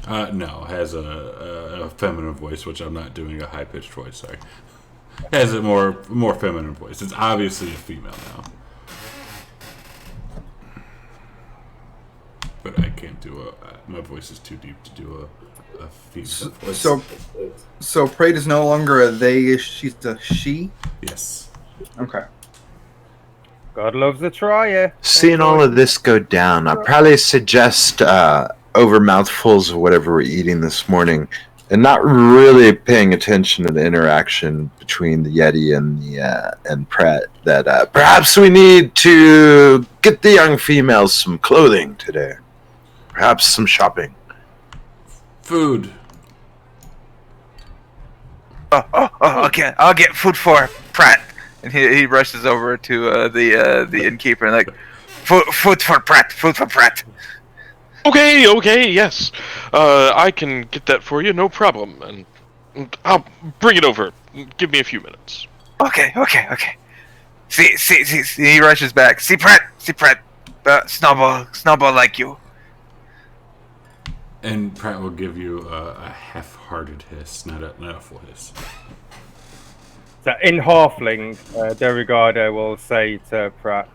No, has a feminine voice, which I'm not doing a high pitched voice. Sorry, has a more feminine voice. It's obviously a female now, but I can't do my voice is too deep to do a female voice. So Prate is no longer a they. She's a she. Yes. Okay. God loves a trier. Seeing all of this go down, I'd probably suggest over mouthfuls of whatever we're eating this morning and not really paying attention to the interaction between the Yeti and Pratt, that perhaps we need to get the young females some clothing today. Perhaps some shopping. Food. Okay. I'll get food for Pratt. And he rushes over to the innkeeper and food for Pratt. Food for Pratt. Okay, yes. I can get that for you, no problem. And I'll bring it over. Give me a few minutes. Okay. See, he rushes back. See Pratt. Snowball like you. And Pratt will give you a half-hearted hiss, not a full hiss. So in Halfling, Derrigado will say to Pratt,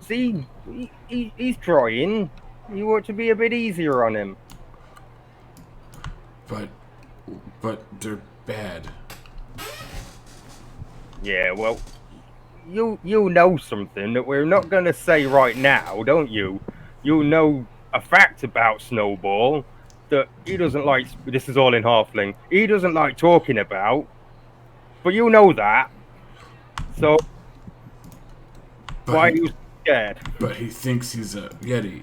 "See, he's trying. You ought to be a bit easier on him." But they're bad. Yeah, well, you know something that we're not going to say right now, don't you? You know a fact about Snowball that he doesn't like. This is all in Halfling. He doesn't like talking about, but you know that. So why are you scared? But he thinks he's a Yeti.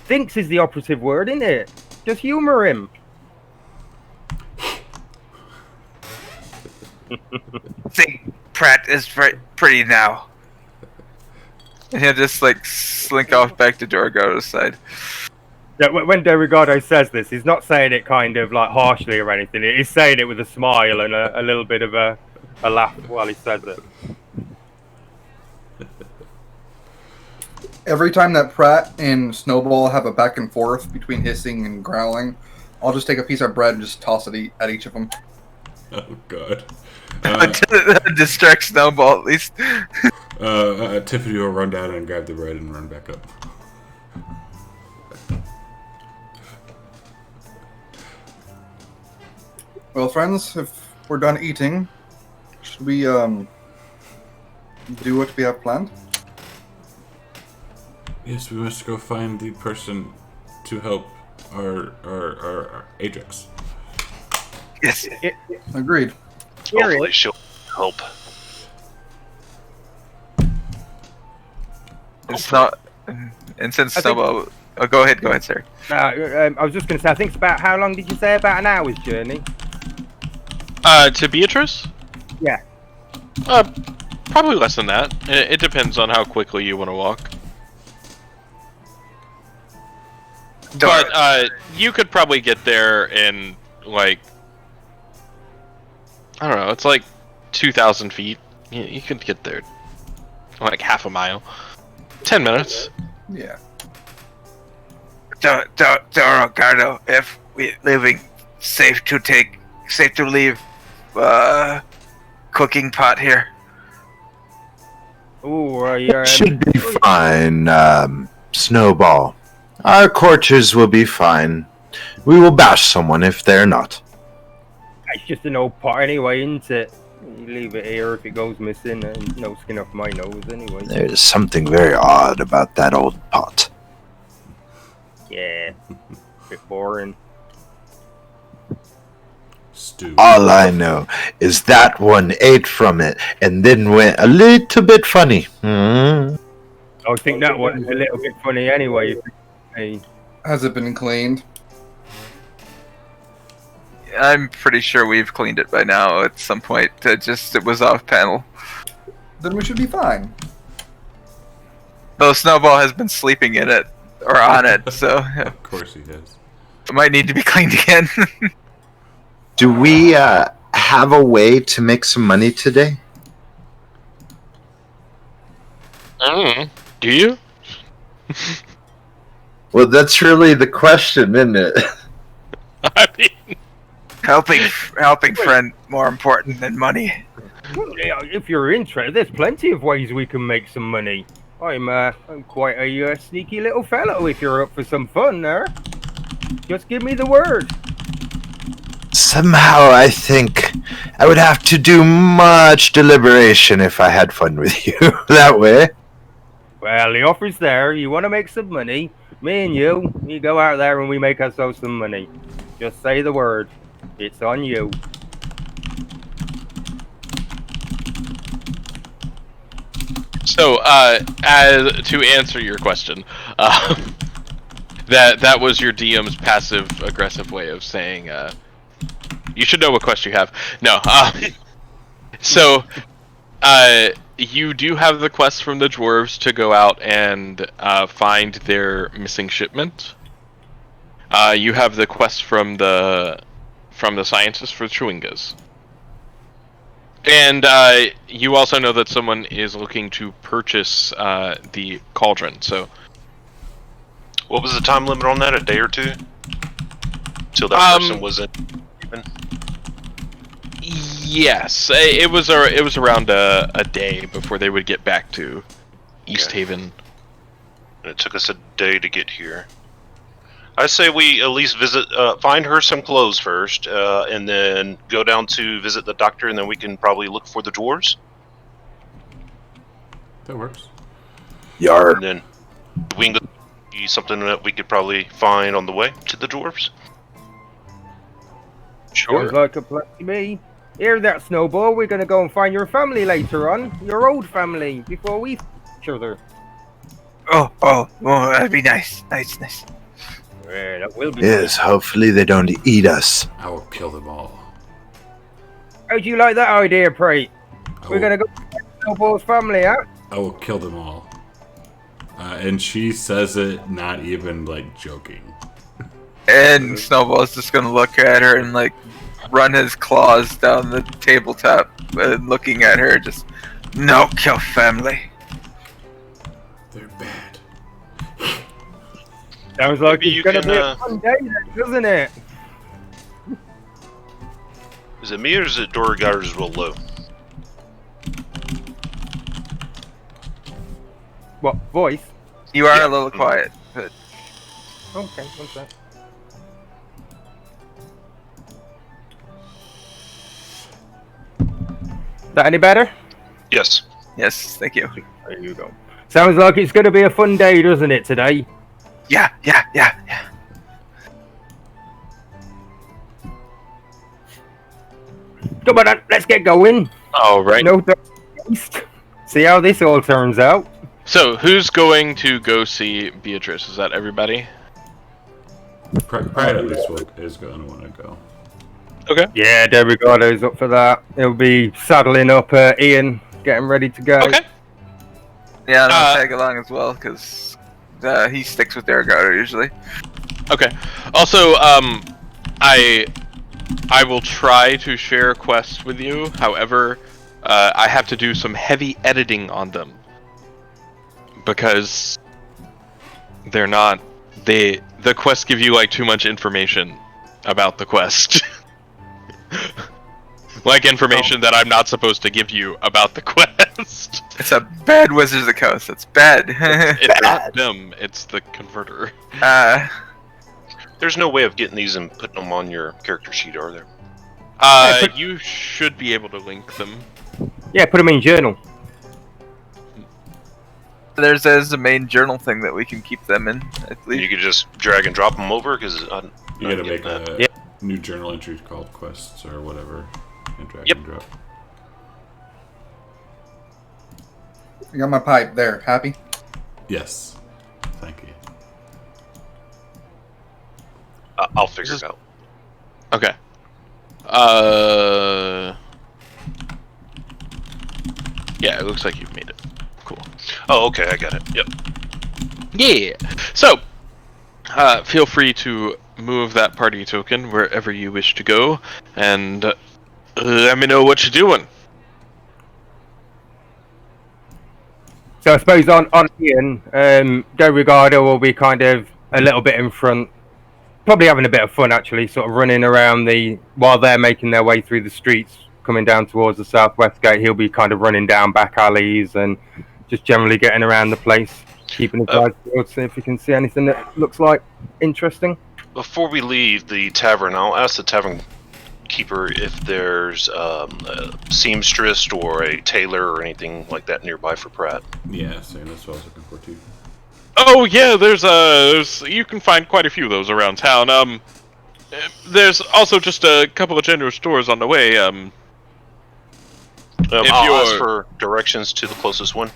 Thinks is the operative word, isn't it? Just humor him. Think Pratt is pretty now. And he'll just like slink off back to Dorgo's side. Yeah, when Derrigado says this, he's not saying it kind of like harshly or anything. He's saying it with a smile and a little bit of a laugh while he says it. Every time that Pratt and Snowball have a back and forth between hissing and growling, I'll just take a piece of bread and just toss it at each of them. Oh god. Distract Snowball at least. Tiffany will run down and grab the bread and run back up. Well, friends, if we're done eating, should we do what we have planned? Yes, we must go find the person to help our Ajax. Yes. Agreed. Hopefully she'll help. It's not. And since Snowball. Oh, go ahead, sir. I was just going to say, I think it's about, how long did you say? About an hour's journey? To Beatrice? Yeah. Probably less than that. It depends on how quickly you want to walk. But you could probably get there in like, I don't know, it's like 2,000 feet. You could get there like half a mile. 10 minutes. Yeah. Dorgodo, if we're leaving, safe to leave cooking pot here. Ooh, yeah. Should be fine, Snowball. Our courtiers will be fine. We will bash someone if they're not. It's just an old pot anyway, isn't it? You leave it here if it goes missing, and no skin off my nose anyway. There's something very odd about that old pot. Yeah, bit boring. Stew. All I know is that one ate from it and then went a little bit funny. I think that one's a little bit funny anyway. Hey. Has it been cleaned? I'm pretty sure we've cleaned it by now at some point. It was off panel. Then we should be fine. Though Snowball has been sleeping in it, or on it, so... Of course he has. It might need to be cleaned again. Do we have a way to make some money today? I don't know. Do you? Well, that's really the question, isn't it? I mean... Helping friend more important than money. Well, yeah, if you're interested, there's plenty of ways we can make some money. I'm quite a sneaky little fellow if you're up for some fun there. Just give me the word. Somehow I think I would have to do much deliberation if I had fun with you that way. Well, the offer's there. You want to make some money? Me and you go out there and we make ourselves some money. Just say the word. It's on you. So, as to answer your question, that was your DM's passive aggressive way of saying, you should know what quest you have. No, so, you do have the quest from the dwarves to go out and find their missing shipment. You have the quest from the scientists for Chewingas. And you also know that someone is looking to purchase the cauldron, so... What was the time limit on that? A day or two? Till that person was in? Yes, it was around a day before they would get back to East Haven. And it took us a day to get here. I say we at least find her some clothes first, and then go down to visit the doctor, and then we can probably look for the dwarves. That works. Yar. And then we can go something that we could probably find on the way to the dwarves. Sounds like a plan to me. Hear that, Snowball? We're gonna go and find your family later on. Your old family, before we each other. Oh, that'd be nice. Nice. Yeah, that will be. Yes, hopefully they don't eat us. I will kill them all. How'd you like that idea, Pray? We're will- gonna go find Snowball's family, huh? I will kill them all. And she says it not even like joking. And Snowball's just gonna look at her and like run his claws down the tabletop and looking at her, just no kill family. They're bad. Sounds like Maybe it's you gonna can, be a fun day, then, doesn't it? Is it me or is it Dorigator's real low? What voice? You are a little quiet, but Okay, one sec. That any better? Yes. yes, thank you. There you go. Sounds like it's gonna be a fun day, doesn't it, today? Yeah. Come on, then, let's get going. All right. No waste. See how this all turns out. So, who's going to go see Beatrice? Is that everybody? Pride at least is going to want to go. Okay. Yeah, Derigado's up for that. He'll be saddling up Ian, getting ready to go. Okay. Yeah, and I'll tag along as well because he sticks with Derigato usually. Okay. Also, I will try to share quests with you. However, I have to do some heavy editing on them because they're not. The quests give you like too much information about the quest. Like information that I'm not supposed to give you about the quest. It's a bad Wizards of the Coast. It's bad. It's not them, it's the converter. There's no way of getting these and putting them on your character sheet, are there? You should be able to link them. Yeah, put them in journal. There's a main journal thing that we can keep them in. At You least. could just drag and drop them over, because You gotta make a new journal entry called quests or whatever, and drag and drop. I got my pipe there. Happy? Yes. Thank you. I'll figure it out. Okay. Yeah, it looks like you've made it. Cool. Oh, okay, I got it. Yep. Yeah. So, feel free to move that party token wherever you wish to go, and let me know what you're doing. So I suppose on Ian, Derigardo will be kind of a little bit in front, probably having a bit of fun actually, sort of running around while they're making their way through the streets, coming down towards the southwest gate. He'll be kind of running down back alleys and just generally getting around the place, keeping his eyes peeled, see if he can see anything that looks like interesting. Before we leave the tavern, I'll ask the tavern keeper if there's a seamstress or a tailor or anything like that nearby for Pratt. Yeah, same. That's what I was looking for too. Oh yeah, there's you can find quite a few of those around town. There's also just a couple of general stores on the way. I'll ask for directions to the closest one.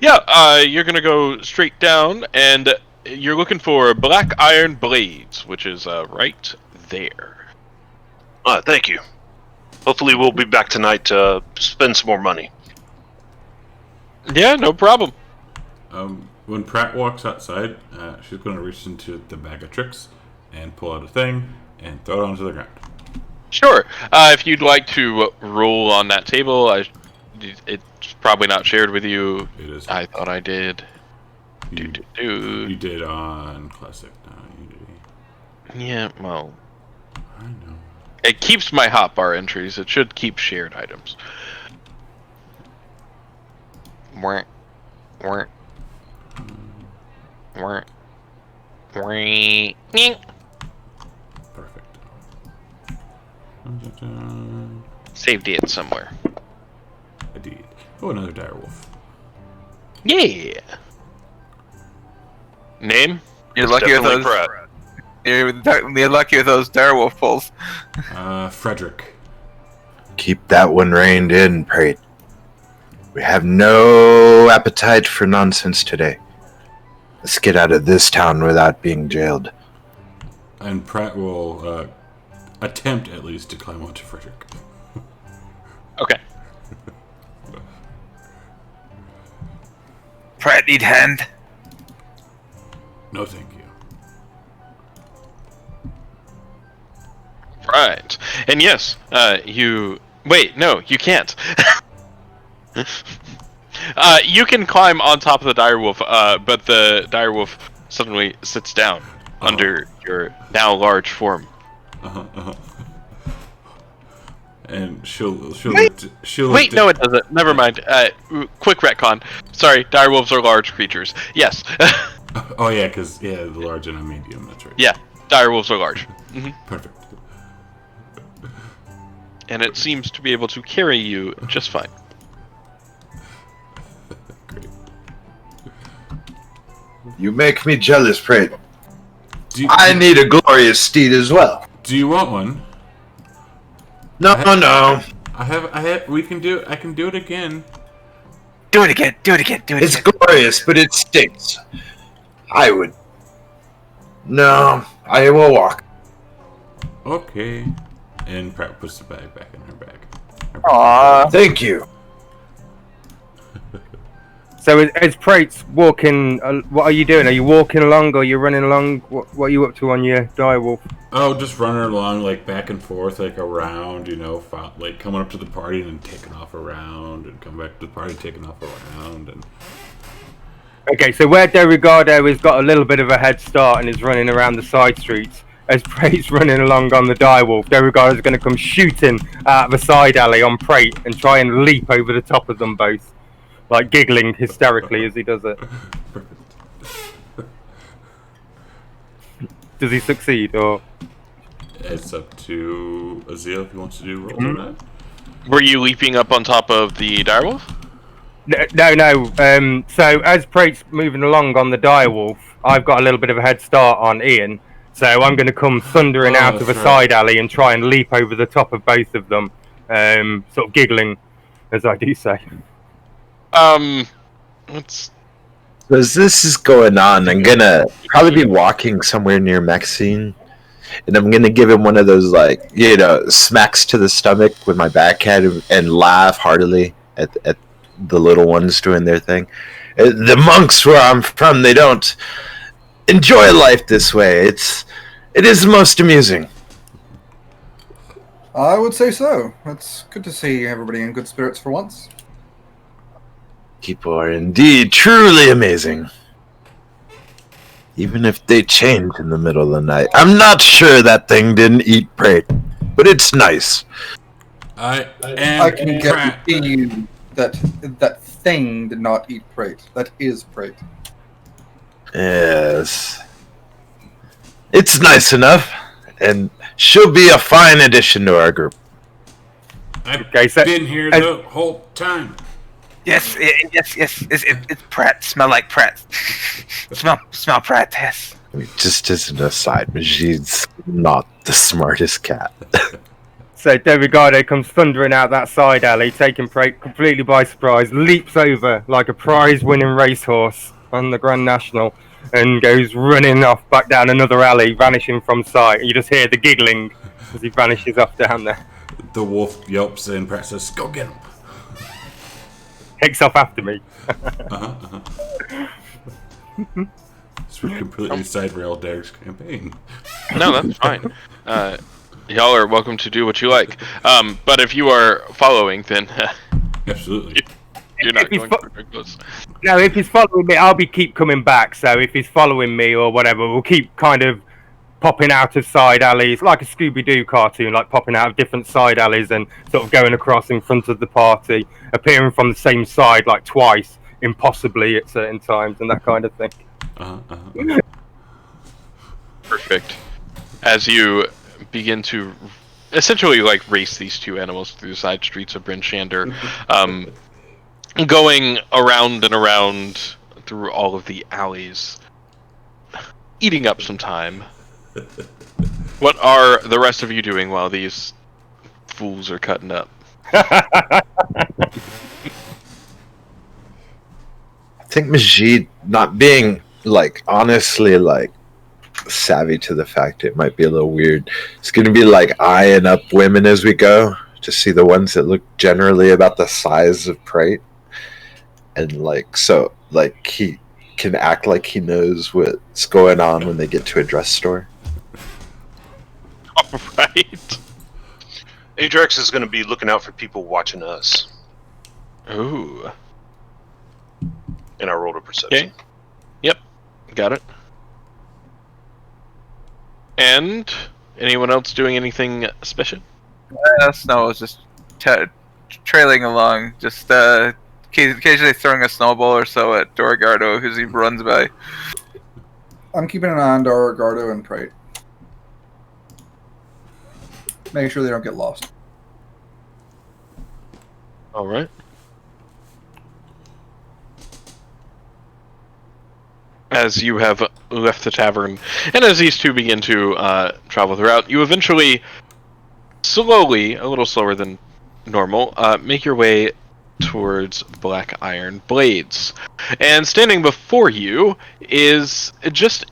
Yeah, you're gonna go straight down, and you're looking for Black Iron Blades, which is right there. Thank you. Hopefully we'll be back tonight to spend some more money. Yeah, no problem. When Pratt walks outside, she's going to reach into the bag of tricks and pull out a thing and throw it onto the ground. Sure. If you'd like to roll on that table, it's probably not shared with you. It is. I thought I did. You did on Classic. No, you did. Yeah, well. I know. It keeps my hotbar entries. It should keep shared items. Wah, wah, wah, wah. Perfect. Saved it somewhere. I did. Oh, another direwolf. Yeah. Name? You're lucky with Definitely those. Pratt. You're lucky with those direwolf pulls. Frederick. Keep that one reined in, Prate. We have no appetite for nonsense today. Let's get out of this town without being jailed. And Pratt will attempt, at least, to climb onto Frederick. Okay. Pratt need hand. No, thank you. Right. And yes, you... Wait, no, you can't. You can climb on top of the direwolf, but the direwolf suddenly sits down under your now large form. And she'll Wait, look no, it doesn't. Never mind. Quick retcon. Sorry, direwolves are large creatures. Yes. Oh yeah, because the large and a medium. That's right. Yeah, direwolves are large. Perfect. And it seems to be able to carry you just fine. Great. You make me jealous, Prate. I need a glorious steed as well. Do you want one? No. I have. We can do it. I can do it again. Do it again. It's glorious, but it stinks. I would. No, I will walk. Okay. And Pratt puts the bag back in her bag. Aww. Thank you. So as Prate's walking, what are you doing? Are you walking along or are you running along? What are you up to on your direwolf? Oh, just running along, like, back and forth, like, around, like, coming up to the party and then taking off around, and come back to the party, taking off around, and... Okay, so where De Rigardo has got a little bit of a head start and is running around the side streets, as Prate's running along on the direwolf, De Rigardo is going to come shooting out of a side alley on Prate and try and leap over the top of them both, like giggling hysterically as he does it. Does he succeed, or...? It's up to Azil if he wants to do rolls or not. Were you leaping up on top of the direwolf? No. So as Prate's moving along on the direwolf, I've got a little bit of a head start on Ian. So I'm going to come thundering out of a side alley and try and leap over the top of both of them, sort of giggling, as I do say. Let's... As this is going on, I'm gonna probably be walking somewhere near Maxine, and I'm gonna give him one of those, like, smacks to the stomach with my backhand and laugh heartily at the little ones doing their thing. The monks where I'm from, they don't enjoy life this way. It is most amusing. I would say so. It's good to see everybody in good spirits for once. People are indeed truly amazing. Even if they change in the middle of the night. I'm not sure that thing didn't eat Prate, but it's nice. I can guarantee you that thing did not eat Prate. That is Prate. Yes. It's nice enough, and she'll be a fine addition to our group. I've been here the whole time. Yes. It's Pratt. Smell like Pratt. smell Pratt. Yes. Just as an aside, she's not the smartest cat. So De Rigardo comes thundering out that side alley, taking Prate completely by surprise, leaps over like a prize-winning racehorse on the Grand National, and goes running off back down another alley, vanishing from sight. You just hear the giggling as he vanishes off down there. The wolf yelps and Pratt says, "Go get him." Takes off after me. So we completely side-railed Derek's campaign. No, that's fine. Y'all are welcome to do what you like. But if you are following, then absolutely, you're not going very close. No, if he's following me, I'll keep coming back. So if he's following me or whatever, we'll keep kind of popping out of side alleys, like a Scooby-Doo cartoon, like popping out of different side alleys and sort of going across in front of the party, appearing from the same side like twice, impossibly at certain times, and that kind of thing. Perfect. As you begin to essentially like race these two animals through the side streets of Bryn Shander, going around and around through all of the alleys, eating up some time. What are the rest of you doing while these fools are cutting up? I think Majid, not being like honestly like savvy to the fact it might be a little weird, it's gonna be like eyeing up women as we go to see the ones that look generally about the size of Prate, and like so like he can act like he knows what's going on when they get to a dress store. All right. Ajax is going to be looking out for people watching us. Ooh. And I rolled a perception. Okay. Yep. Got it. And anyone else doing anything special? Snow was just trailing along, just occasionally throwing a snowball or so at Dorogardo as he runs by. I'm keeping an eye on Dorogardo and Prate. Make sure they don't get lost. All right. As you have left the tavern, and as these two begin to travel throughout, you eventually, slowly, a little slower than normal, make your way towards Black Iron Blades. And standing before you is just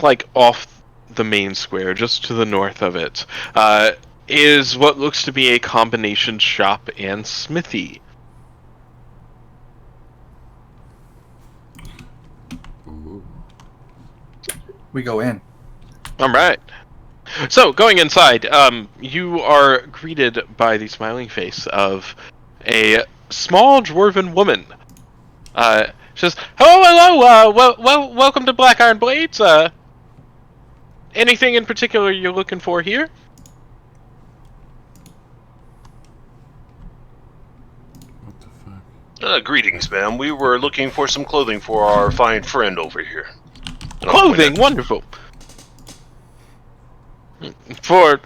like off the main square, just to the north of it, is what looks to be a combination shop and smithy. We go in. All right. So, going inside, you are greeted by the smiling face of a small dwarven woman. She says, hello, welcome to Black Iron Blades. Anything in particular you're looking for here? What the fuck? Greetings, ma'am. We were looking for some clothing for our fine friend over here. Clothing, wonderful. For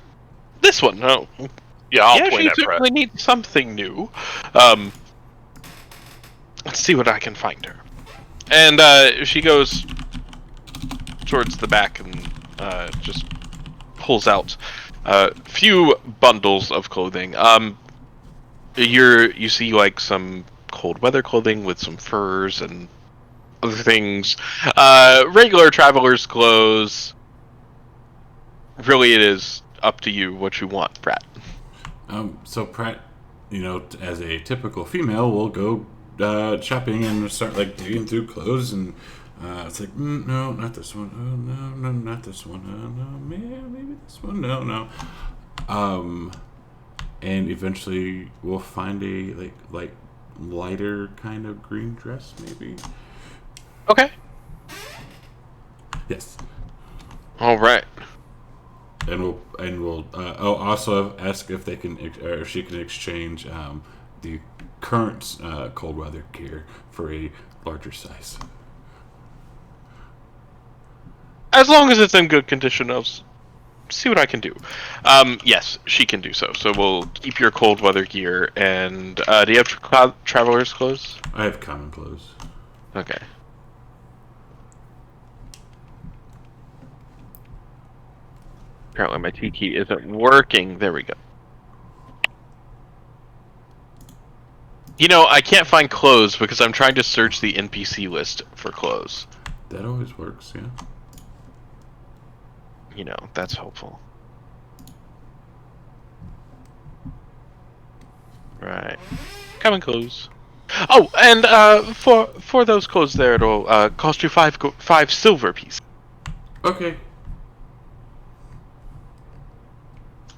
this one, no. Yeah, I'll Yeah, point she at Pratt. certainly needs something new. Let's see what I can find her. And she goes towards the back and just pulls out a few bundles of clothing. You see like some cold weather clothing with some furs and other things. Regular traveler's clothes. Really, it is up to you what you want, Pratt. So Pratt, as a typical female, will go shopping and start like digging through clothes, and it's like, no, not this one. Oh, no, not this one. No, maybe this one. No. And eventually we'll find a like lighter kind of green dress, maybe. Okay. Yes. All right. And we'll also ask if they can or if she can exchange the current cold weather gear for a larger size. As long as it's in good condition, I'll see what I can do. Yes, she can do so. So we'll keep your cold weather gear. And do you have traveler's clothes? I have common clothes. Okay. Apparently my T key isn't working. There we go. I can't find clothes because I'm trying to search the NPC list for clothes. That always works, yeah. That's helpful. Right. Common clothes. Oh, and for those clothes there, it'll cost you five silver pieces. Okay.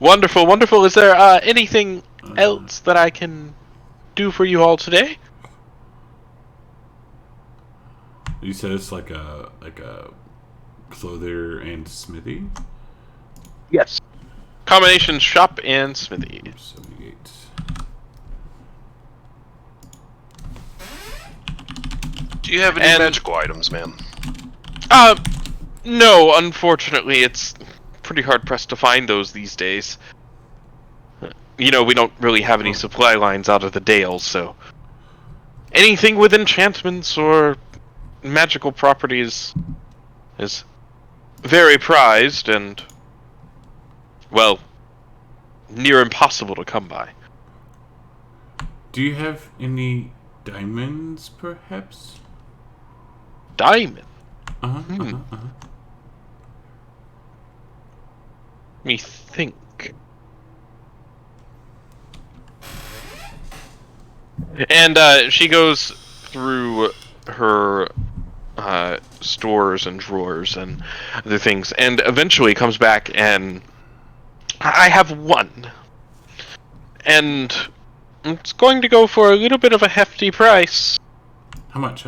Wonderful, wonderful. Is there anything else that I can do for you all today? You said it's like a clothier and smithy. Yes. Combination shop and smithy. 78. Do you have any magical items, ma'am? No, unfortunately, it's pretty hard pressed to find those these days. We don't really have any supply lines out of the Dales, so anything with enchantments or magical properties is very prized and, well, near impossible to come by. Do you have any diamonds, perhaps? Diamond? Uh-huh. Let me think. And she goes through her stores and drawers and other things, and eventually comes back and I have one. And it's going to go for a little bit of a hefty price. How much?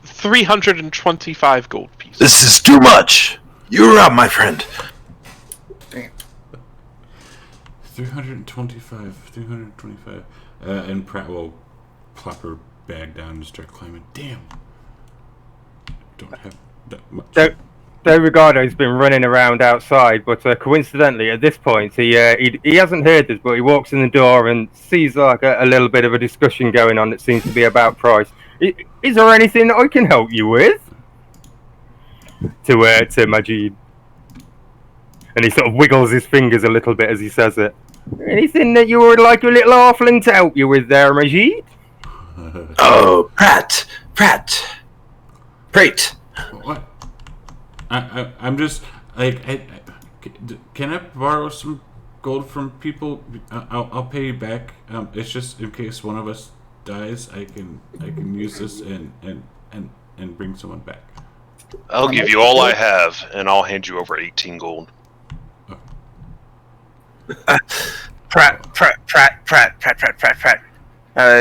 325 gold pieces. This is too much. You're up, my friend. 325. And Pratt will plop her bag down and start climbing. Damn. Don't have that much. Ricardo's been running around outside, but coincidentally, at this point, he hasn't heard this, but he walks in the door and sees like a little bit of a discussion going on that seems to be about price. Is there anything that I can help you with? To Majid. And he sort of wiggles his fingers a little bit as he says it. Anything that you would like your little halfling to help you with there, Majid? Oh, Pratt. What? I'm just like can I borrow some gold from people? I'll pay you back. It's just in case one of us dies, I can use this and bring someone back. I'll give you all I have, and I'll hand you over 18 gold. Pratt.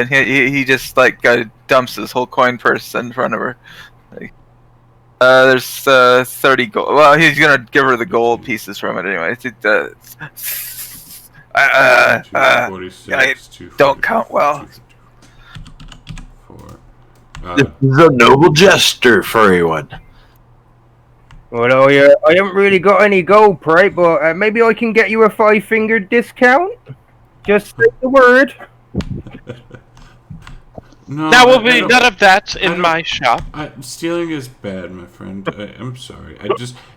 He just like dumps his whole coin purse in front of her. Like, there's 30 gold. Well, he's gonna give her the gold pieces from it anyway. Don't count well. This is a noble gesture for everyone. Well, I haven't really got any gold, Pray, but maybe I can get you a 5-fingered discount. Just say the word. No, There will be none of that in my shop. Stealing is bad, my friend. I'm sorry.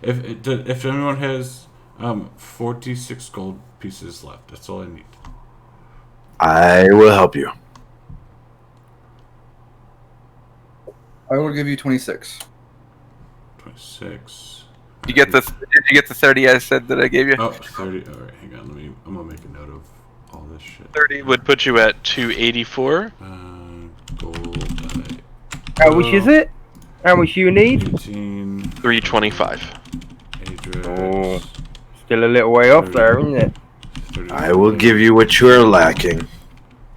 If anyone has 46 gold pieces left, that's all I need. I will help you. I will give you 26. 26. Did you get the 30 I said that I gave you? Oh, 30. All right, hang on. I'm gonna make a note of all this shit. 30 would put you at 284. Gold. How much is it? How much you need? 18. 325. Adrix, Oh, still a little way off there, isn't it? 30. I will give you what you are lacking.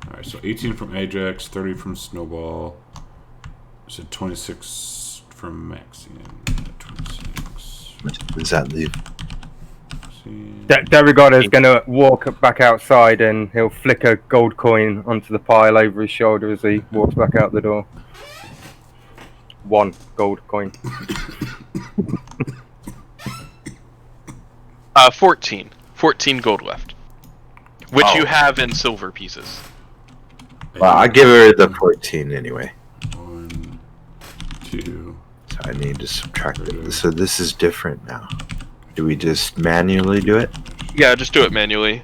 All right, so 18 from Ajax, 30 from Snowball. So 26 from Maxian. 26. What does that leave? Derigoda's going to walk back outside and he'll flick a gold coin onto the pile over his shoulder as he walks back out the door. 1 gold coin. 14 gold left, which you have in silver pieces. Well, I give her the 14 anyway. 1, 2. So I need to subtract it. So this is different now. Do we just manually do it? Yeah, just do it manually.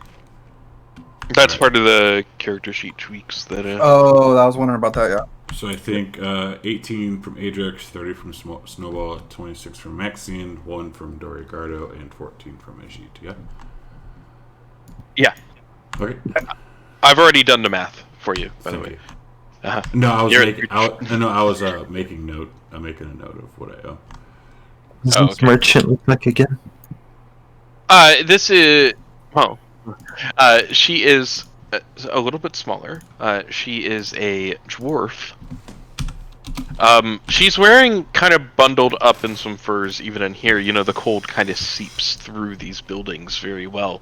That's part of the character sheet tweaks that. Oh, I was wondering about that. Yeah. So I think 18 from Ajax, 30 from Snowball, 26 from Maxian, 1 from Dorigardo, and 14 from Ajit. Yeah. Yeah. Okay. I've already done the math for you, by the way. No, I was making note. I'm making a note of what I owe. What does this merchant look like again? This is she is a little bit smaller. She is a dwarf. She's wearing kind of bundled up in some furs even in here. You know, the cold kind of seeps through these buildings very well.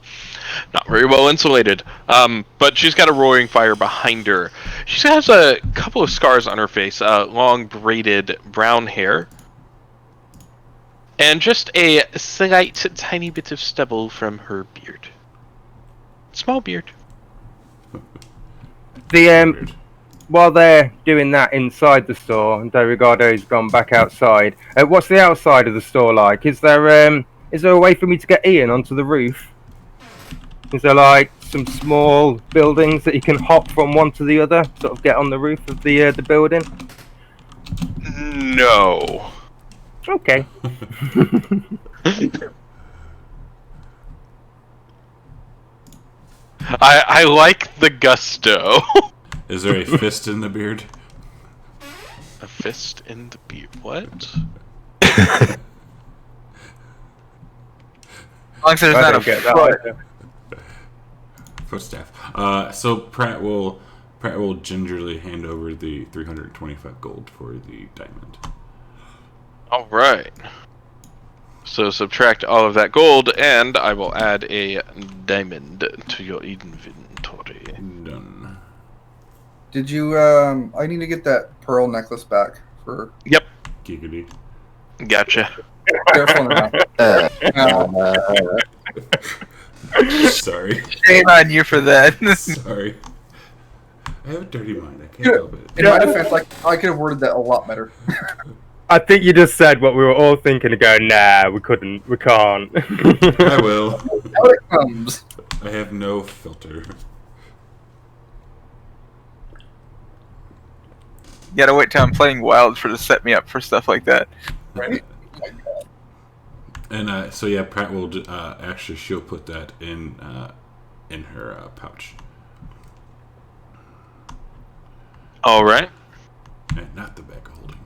Not very well insulated. But she's got a roaring fire behind her. She has a couple of scars on her face, long braided brown hair. And just a slight tiny bit of stubble from her beard. Small beard. While they're doing that inside the store, and Derigado's gone back outside, what's the outside of the store like? Is there a way for me to get Ian onto the roof? Is there like some small buildings that you can hop from one to the other, sort of get on the roof of the building? No. Okay. I like the gusto. Is there a fist in the beard? A fist in the beard? What? As long as there's not a foot. Footstaff. So Pratt will gingerly hand over the 325 gold for the diamond. All right. So subtract all of that gold, and I will add a diamond to your inventory. Done. Did you? I need to get that pearl necklace back for. Yep. Giggity. Gotcha. Careful now. Sorry. Shame on you for that. Sorry. I have a dirty mind. I can't help it. In my defense, I could have worded that a lot better. I think you just said what we were all thinking to go, nah, we couldn't, we can't. I will. How it comes. I have no filter. You gotta wait till I'm playing Wild for to set me up for stuff like that. Right. And so yeah, Pratt will actually she'll put that in her pouch. All right. And not the bag of holding.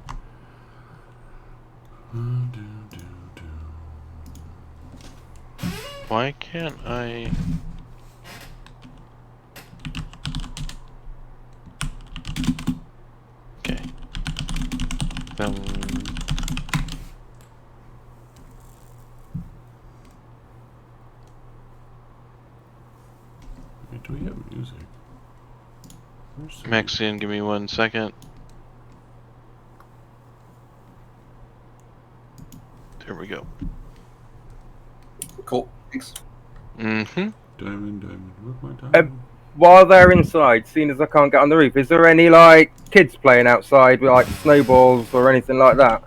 Why can't I? Okay. Do we have music? Maxian, give me 1 second. There we go. Cool. Thanks. Mm-hmm. Diamond, where's my diamond? While they're inside, seeing as I can't get on the roof, is there any like kids playing outside with like snowballs or anything like that?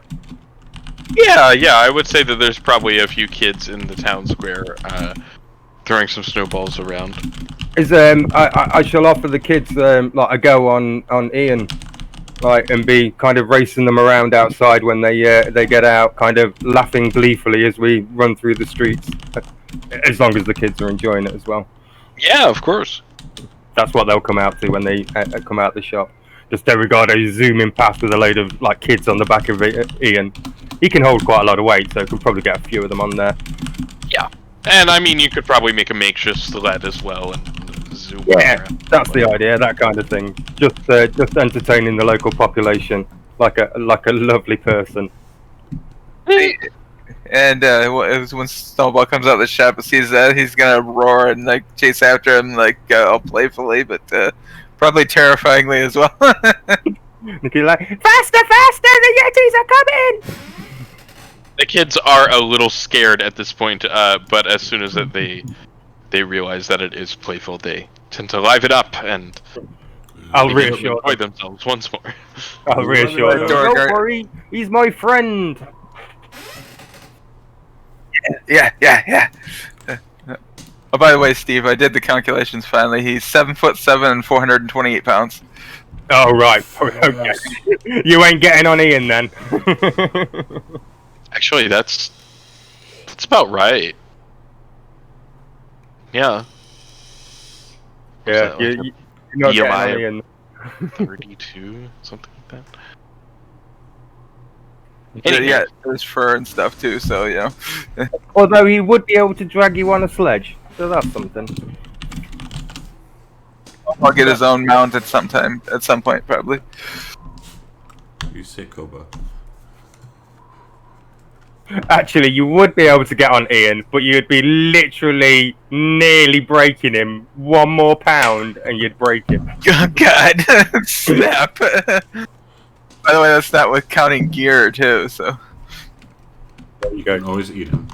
Yeah, I would say that there's probably a few kids in the town square throwing some snowballs around. Is I shall offer the kids like a go on Ian, like, and be kind of racing them around outside when they get out, kind of laughing gleefully as we run through the streets, as long as the kids are enjoying it as well. Yeah, of course. That's what they'll come out to when they come out the shop. Just Derigato zooming past with a load of like kids on the back of Ian. He can hold quite a lot of weight, so can probably get a few of them on there. Yeah, and I mean you could probably make a makeshift sled as well and zoom. Yeah, around. that's the idea. That kind of thing. Just entertaining the local population like a lovely person. And when Snowball comes out of the shop and sees that, he's gonna roar and like chase after him, like all playfully, but probably terrifyingly as well. Nicky like, faster, the Yetis are coming! The kids are a little scared at this point, but as soon as they realize that it is playful, they tend to liven it up and I'll reassure enjoy themselves once more. I'll reassure them. Don't worry, he's my friend. Yeah. Oh, by the way, Steve, I did the calculations finally. He's 7'7" and 428 pounds. Oh right, okay. You ain't getting on Ian then. Actually, that's about right. Yeah. Yeah, you're not getting on Ian. 32, something like that. Yeah, there's fur and stuff too, so you know. Although he would be able to drag you on a sledge, so that's something. I'll get his own mount at some point, probably. You say Koba. Actually, you would be able to get on Ian, but you'd be literally nearly breaking him. One more pound, and you'd break him. Oh, God. Snap. By the way, that's not with counting gear, too, so. There You can always eat him.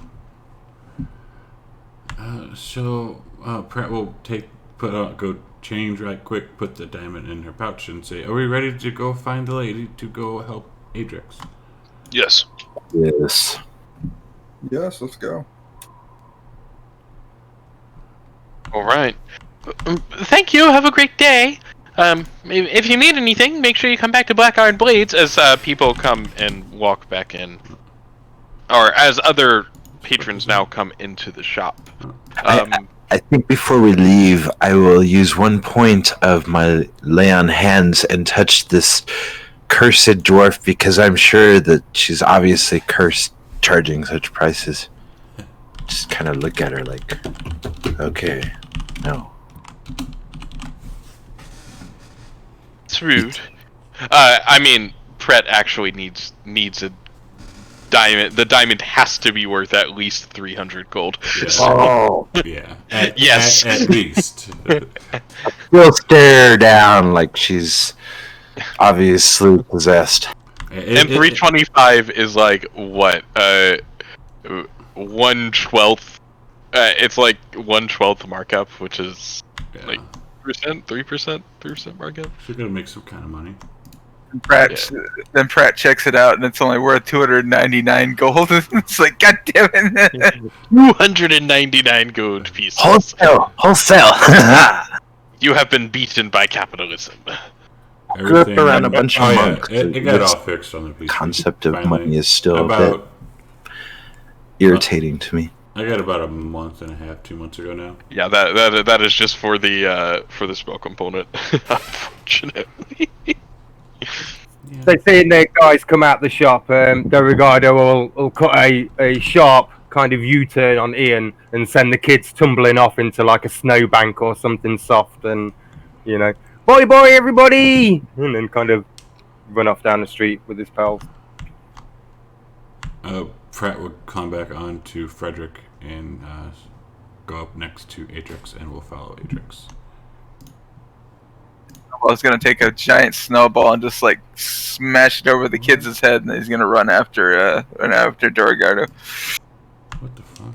Pratt will go change right quick, put the diamond in her pouch, and say, "Are we ready to go find the lady to go help Adrix?" Yes. Yes. Yes, let's go. All right. Thank you. Have a great day. If you need anything, make sure you come back to Black Iron Blades as people come and walk back in, or as other patrons now come into the shop. I think before we leave, I will use 1 point of my lay on hands and touch this cursed dwarf because I'm sure that she's obviously cursed charging such prices. Just kind of look at her like, okay, no. It's rude. I mean, Pret actually needs a diamond. The diamond has to be worth at least 300 gold. Yeah. Oh, Yeah. Yes. At least. we'll stare her down like she's obviously possessed. And 325 is like what? 1/12. It's like 1/12 markup, which is like 3% markup. She's gonna make some kind of money. Then Pratt checks it out, and it's only worth 299 gold. It's like, God damn it! 299 gold pieces. Wholesale. You have been beaten by capitalism. Grew up around a bunch of monks. It got all fixed on the piece. Concept of Finally. money is still a bit irritating to me. I got about a month and a half, 2 months ago now. Yeah, that is just for the spell component. Unfortunately. Yeah. So seeing their guys come out the shop, Derrigado will cut a sharp kind of U-turn on Ian and send the kids tumbling off into like a snowbank or something soft, and boy everybody, and then kind of run off down the street with his pals. Pratt will come back on to Frederick and go up next to Atrix, and we'll follow Atrix. I was gonna take a giant snowball and just like smash it over the kid's head, and he's gonna run after Dorigardo. What the fuck?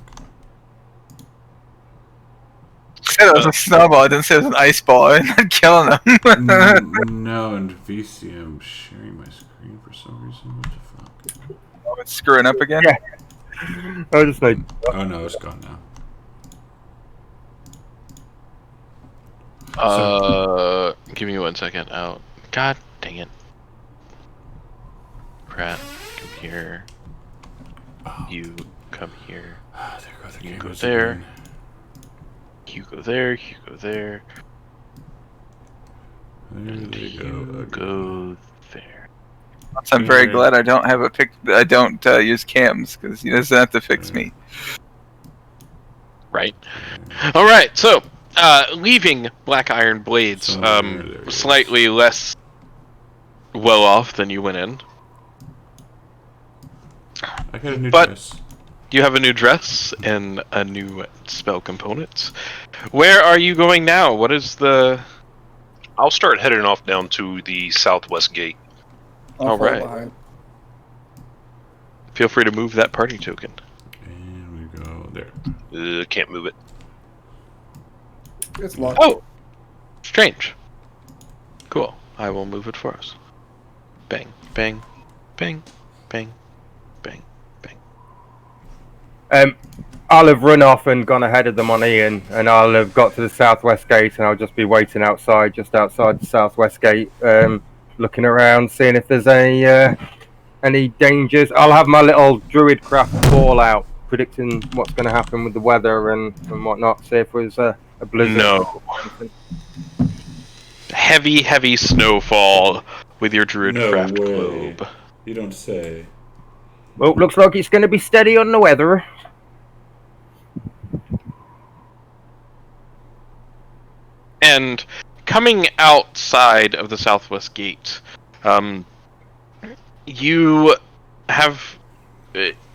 I said it was a snowball. I didn't say it was an ice ball. I'm not killing him. No, and VC, I'm sharing my screen for some reason. What the fuck? Oh, it's screwing up again. Yeah. I just like. Oh no, it's gone now. Give me 1 second. Oh, God dang it. Pratt, come here. Oh. You come here. There go the You go cameras there. again. You go there. You go there. There And they you go. go there. I'm very glad I don't have I don't use cams, because he doesn't have to fix me. Right. All right. So, leaving Black Iron Blades, Somewhere slightly less well off than you went in. I got a new But- dress. You have a new dress and a new spell component. Where are you going now? What is the... I'll start heading off down to the southwest gate. I'll All follow right. behind. Feel free to move that party token. And we go there. Can't move it. It's locked. Oh! Strange. Cool. I will move it for us. Bang, bang, bang, bang, bang, bang. I'll have run off and gone ahead of them on Ian, and I'll have got to the southwest gate, and I'll just be waiting outside, just outside the southwest gate, looking around, seeing if there's any dangers. I'll have my little druidcraft ball out, predicting what's going to happen with the weather and whatnot. See if there's a blizzard. No. Heavy snowfall with your druidcraft No way. globe. You don't say. Well, looks like it's going to be steady on the weather. And coming outside of the southwest gate, you have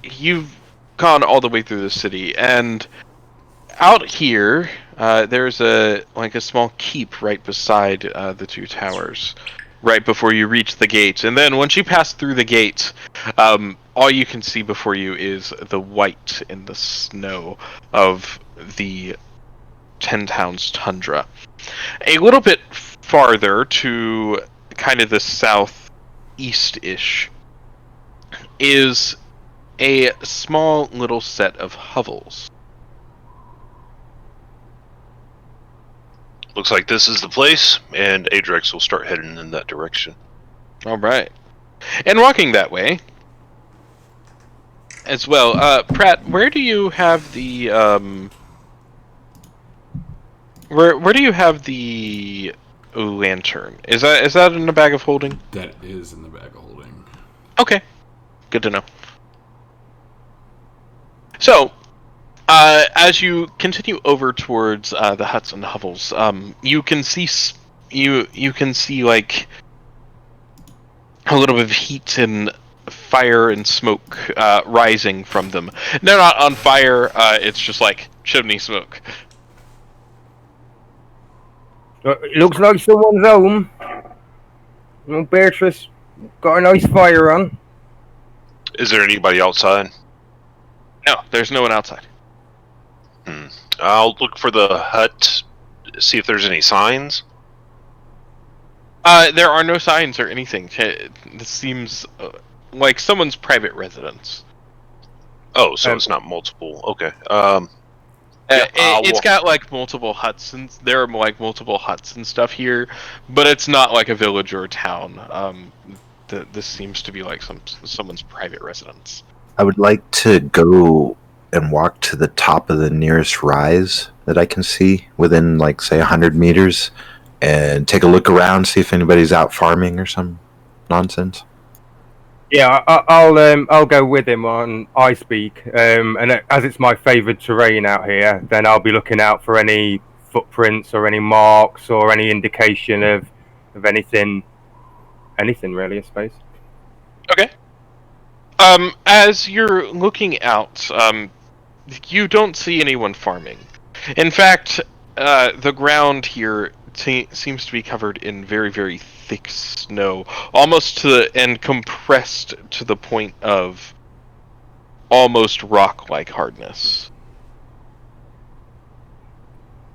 you've gone all the way through the city, and out here there's a small keep right beside the two towers, right before you reach the gate. And then once you pass through the gate, all you can see before you is the white in the snow of the 10 Towns tundra. A little bit farther to kind of the southeast-ish is a small little set of hovels. Looks like this is the place, and Adrex will start heading in that direction. All right. And walking that way as well, Pratt, where do you have the where do you have the lantern? Is that in the bag of holding? That is in the bag of holding. Okay. Good to know. So, as you continue over towards the huts and hovels, you can see you can see like a little bit of heat and fire and smoke rising from them. They're not on fire. It's just like chimney smoke. It looks like someone's home. Well, Beatrice got a nice fire on. Is there anybody outside? No, there's no one outside. I'll look for the hut, see if there's any signs. There are no signs or anything. This seems like someone's private residence. Oh, so it's not multiple. Okay. It's got like multiple huts, and there are like multiple huts and stuff here, but it's not like a village or a town. This seems to be like someone's private residence. I would like to go and walk to the top of the nearest rise that I can see within, like, say, 100 meters, and take a look around, see if anybody's out farming or some nonsense. Yeah, I'll go with him on I Speak, and as it's my favoured terrain out here, then I'll be looking out for any footprints or any marks or any indication of anything really, I suppose. Okay. As you're looking out, you don't see anyone farming. In fact, the ground here seems to be covered in very, very thick snow, almost and compressed to the point of almost rock-like hardness.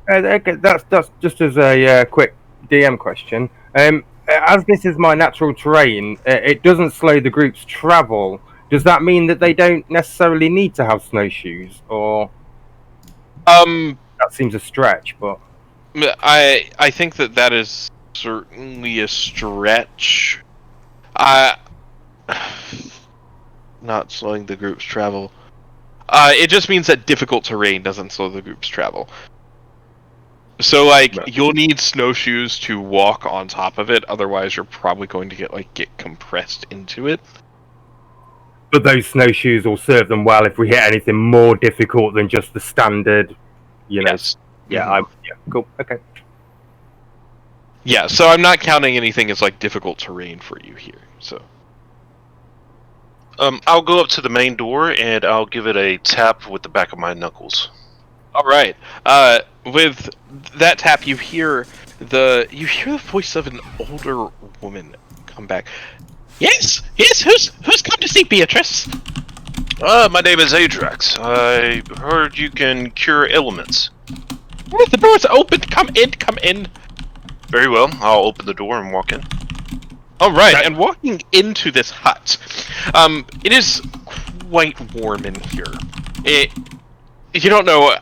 That's just as a quick DM question. As this is my natural terrain, it doesn't slow the group's travel. Does that mean that they don't necessarily need to have snowshoes, or? That seems a stretch, but I think that is certainly a stretch. Not slowing the group's travel. It just means that difficult terrain doesn't slow the group's travel. So, you'll need snowshoes to walk on top of it, otherwise you're probably going to get compressed into it. But those snowshoes will serve them well if we hit anything more difficult than just the standard, Yes. Yeah, cool, okay. Yeah, so I'm not counting anything as, difficult terrain for you here, so... I'll go up to the main door, and I'll give it a tap with the back of my knuckles. Alright, with that tap, you hear the voice of an older woman come back. Yes, who's come to see Beatrice? My name is Adrex. I heard you can cure ailments. The door's open, come in. Very well, I'll open the door and walk in. Alright, and walking into this hut, it is quite warm in here. You don't know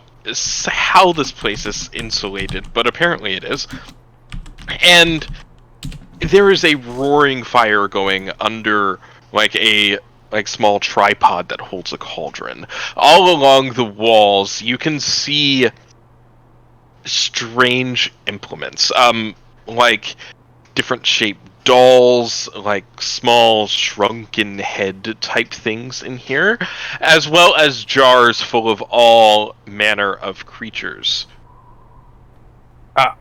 how this place is insulated, but apparently it is. And there is a roaring fire going under a small tripod that holds a cauldron. All along the walls, you can see strange implements, like different shaped dolls, like small shrunken head type things in here, as well as jars full of all manner of creatures.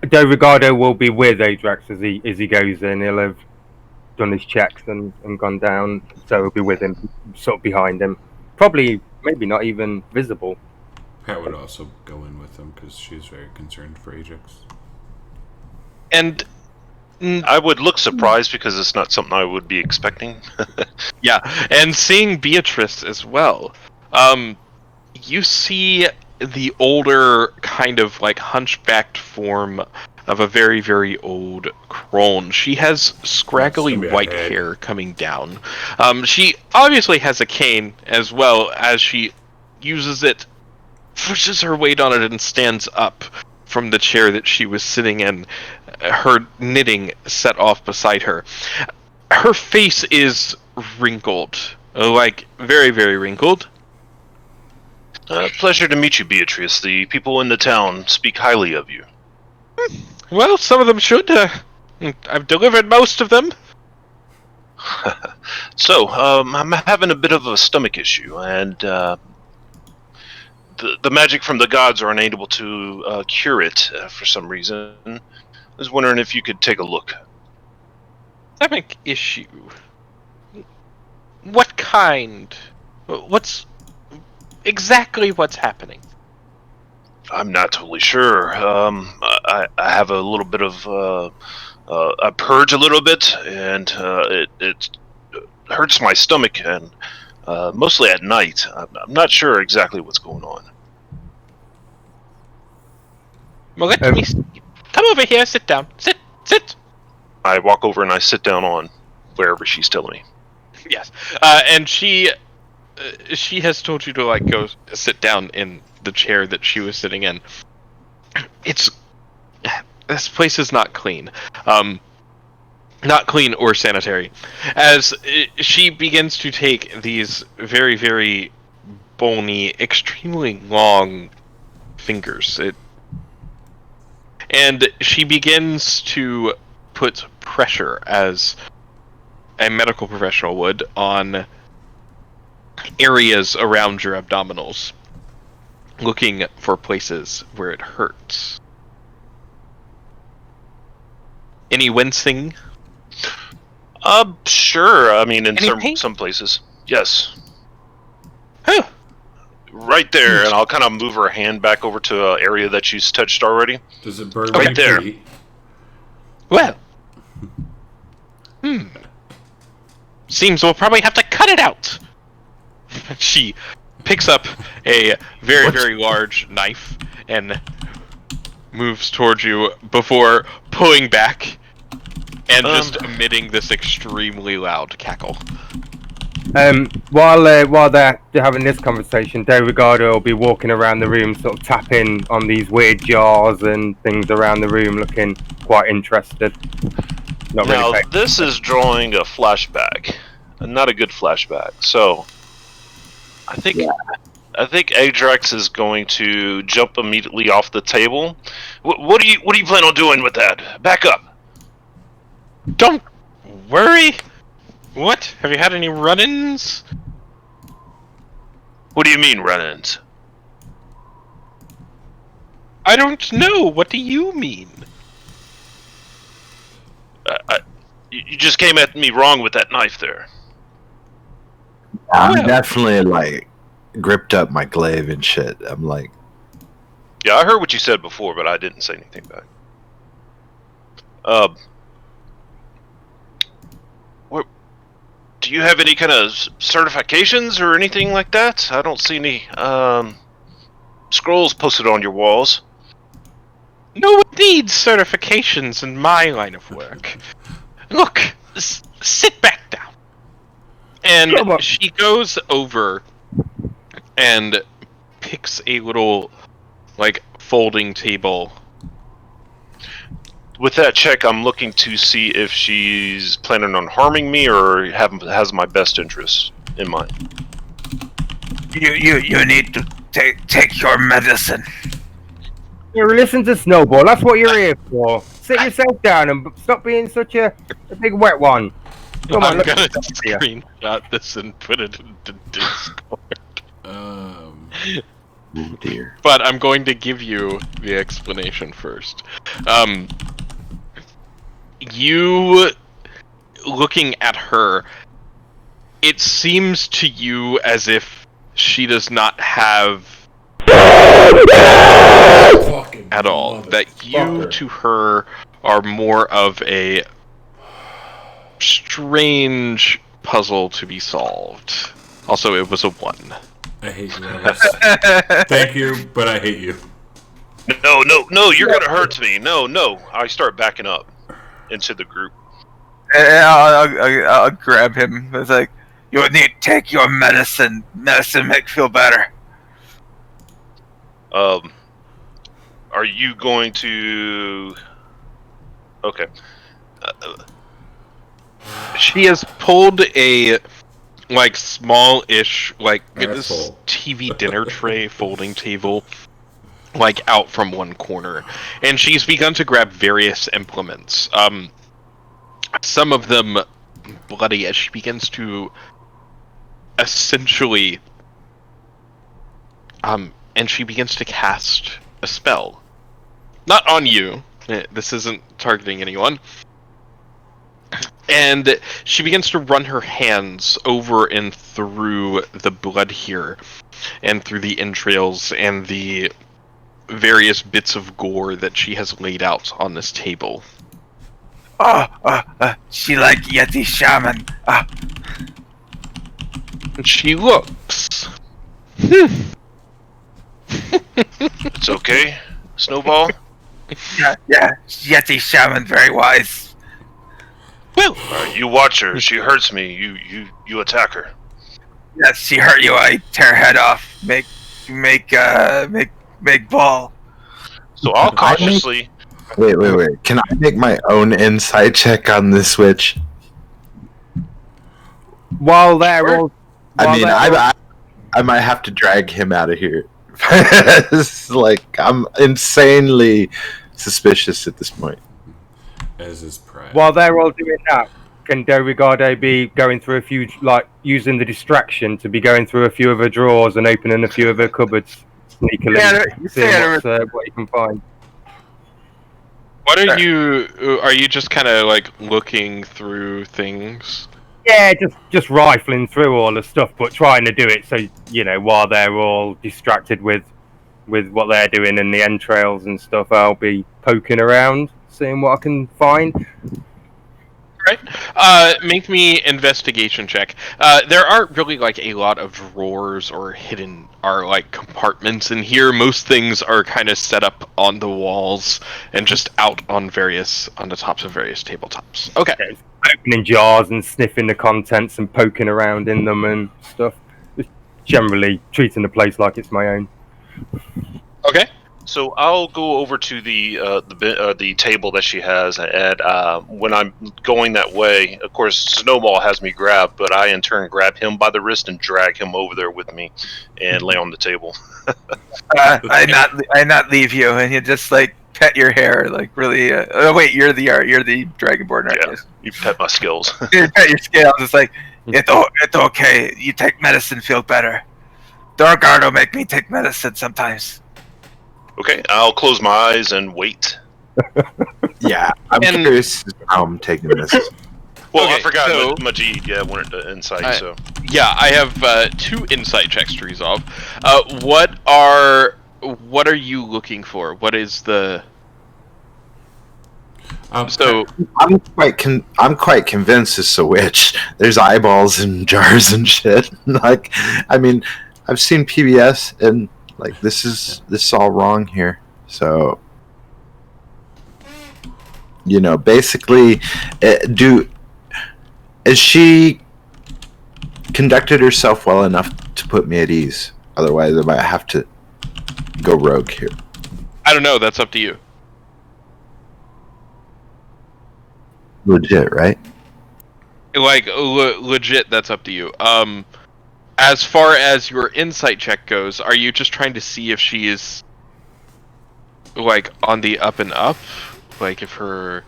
Dorigardo will be with Adrax as he goes in. He'll have done his checks and gone down. So he'll be with him, sort of behind him. Probably, maybe not even visible. Pat would also go in with them because she's very concerned for Ajax. And I would look surprised because it's not something I would be expecting. Yeah, and seeing Beatrice as well. You see the older, kind of like hunchbacked form of a very, very old crone. She has scraggly white hair coming down. She obviously has a cane as well, as she uses it, pushes her weight on it, and stands up from the chair that she was sitting in, her knitting set off beside her. Her face is wrinkled, like very, very wrinkled. Pleasure to meet you, Beatrice. The people in the town speak highly of you. Well, some of them should. I've delivered most of them. So, I'm having a bit of a stomach issue, and the magic from the gods are unable to cure it for some reason. I was wondering if you could take a look. Stomach issue? What kind? What's happening? I'm not totally sure. I have a little bit of I purge a little bit, and it hurts my stomach, and mostly at night. I'm not sure exactly what's going on. Well, let me see. Come over here. Sit down. Sit. I walk over and I sit down on wherever she's telling me. Yes, and she has told you to like go sit down in the chair that she was sitting in. This place is not clean. Not clean or sanitary. As she begins to take these very, very bony, extremely long fingers, and she begins to put pressure, as a medical professional would, on areas around your abdominals, looking for places where it hurts. Any wincing? Sure. I mean, in Any some places, yes. Huh. Right there, and I'll kind of move her hand back over to an area that she's touched already. Does it burn Right like there. Pete? Well. Seems we'll probably have to cut it out. She picks up a very, very large knife and moves towards you before pulling back and just emitting this extremely loud cackle. While they're having this conversation, De Rigardo will be walking around the room, sort of tapping on these weird jars and things around the room, looking quite interested. Not Now, really. this is drawing a flashback, not a good flashback. So, I think Ajax is going to jump immediately off the table. What do you plan on doing with that? Back up. Don't worry. What? Have you had any run-ins? What do you mean run-ins? I don't know. What do you mean? You just came at me wrong with that knife there. I'm definitely like gripped up my glaive and shit. I'm like, Yeah, I heard what you said before, but I didn't say anything back. Do you have any kind of certifications or anything like that? I don't see any scrolls posted on your walls. No one needs certifications in my line of work. Look, sit back down. And she goes over and picks a little, like, folding table. With that check, I'm looking to see if she's planning on harming me or has my best interests in mind. You need to take your medicine. You listen to Snowball. That's what you're here for. Sit yourself down and stop being such a big wet one. Come on, I'm look gonna at that here. screenshot this and put it into Discord. oh dear. But I'm going to give you the explanation first. You looking at her, it seems to you as if she does not have at all. That you to her are more of a strange puzzle to be solved. Also, it was a 1. I hate you, Ellis. Thank you, but I hate you. No, you're gonna hurt me. No. I start backing up into the group. And I'll grab him. It's like, you need to take your medicine. Medicine make you feel better. Are you going to... Okay. She has pulled a small-ish this Asshole. TV dinner tray folding table out from one corner, and she's begun to grab various implements. Some of them bloody as she begins to essentially and she begins to cast a spell. Not on you. This isn't targeting anyone. And she begins to run her hands over and through the blood here, and through the entrails and the various bits of gore that she has laid out on this table. She like Yeti shaman. And she looks. It's okay, Snowball? Yeah, Yeti shaman, very wise. Well, You watch her. She hurts me. You attack her. Yes, she hurt you. I tear head off. Make ball. So I'll cautiously... Wait. Can I make my own insight check on this switch? While they're all... I might have to drag him out of here. I'm insanely suspicious at this point. As is pride. While they're all doing that, can Dorigardo be going through a few, using the distraction to be going through a few of her drawers and opening a few of her cupboards sneakily, seeing what he can find? What are you just kind of looking through things? Yeah, just rifling through all the stuff, but trying to do it so, while they're all distracted with what they're doing in the entrails and stuff, I'll be poking around, seeing what I can find. Right. Make me investigation check. There aren't really a lot of drawers or hidden compartments in here. Most things are kind of set up on the walls and just out on the tops of various tabletops. Okay. Opening jars and sniffing the contents and poking around in them and stuff. Just generally treating the place like it's my own. Okay. So I'll go over to the table that she has, and when I'm going that way, of course, Snowball has me grabbed, but I in turn grab him by the wrist and drag him over there with me, and lay on the table. I not leave you, and you just pet your hair, really. Oh wait, you're the Dragonborn, right? Yeah, you pet my skills. You pet your scales. It's it's okay. You take medicine, feel better. Dorigardo make me take medicine sometimes. Okay, I'll close my eyes and wait. Yeah, I'm curious how I'm taking this. Well, Okay, I forgot so- Majid, wanted to insight, so... Yeah, I have 2 insight checks to resolve. What are you looking for? What is the... So I'm quite convinced it's a witch. There's eyeballs in jars and shit. I've seen PBS and this is all wrong here. So basically, is she conducted herself well enough to put me at ease? Otherwise, I might have to go rogue here. I don't know. That's up to you. Legit, right? Legit. That's up to you. As far as your insight check goes, are you just trying to see if she is on the up and up? If her...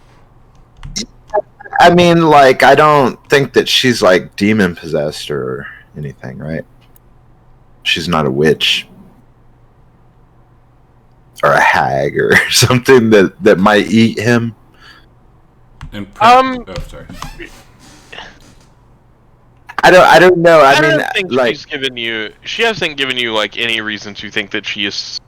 I don't think that she's demon possessed or anything, right? She's not a witch or a hag or something that might eat him. And sorry. I don't know. I mean, don't think like, she hasn't given you like any reason to think that she is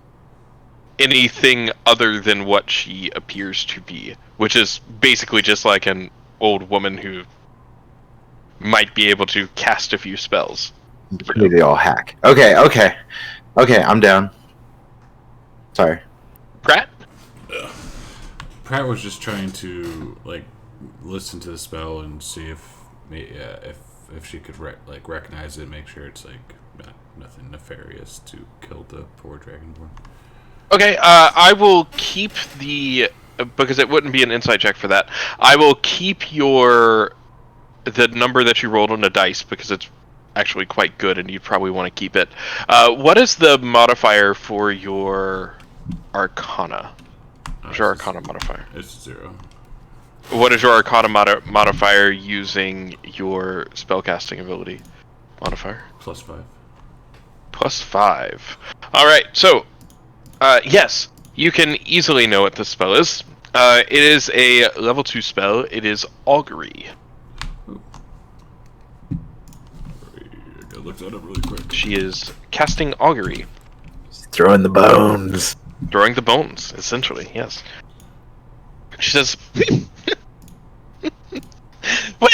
anything other than what she appears to be, which is basically just like an old woman who might be able to cast a few spells. maybe they all hack. Okay. I'm down. Sorry. Pratt? Pratt was just trying to like listen to the spell and see if she could recognize it, make sure it's like nothing nefarious to kill the poor dragonborn. Okay, I will keep because it wouldn't be an insight check for that. I will keep the number that you rolled on the dice because it's actually quite good and you'd probably want to keep it. What is the modifier for your Arcana? What's your Arcana modifier? It's 0. What is your Arcana modifier using your spellcasting ability modifier? +5. +5. Alright, so, yes, you can easily know what this spell is. It is a level 2 spell. It is Augury. I gotta look that up really quick. She is casting Augury. Throwing the bones. Throwing the bones, essentially, yes. She says, well,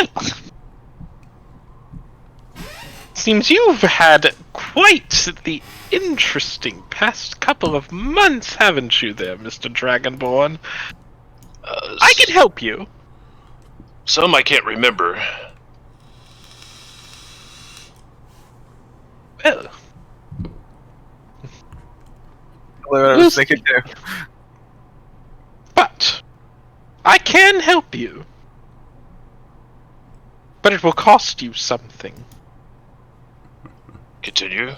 seems you've had quite the interesting past couple of months, haven't you there, Mr. Dragonborn? I can help you. Some I can't remember. Well, What I was thinking too. but I can help you. But it will cost you something. Continue.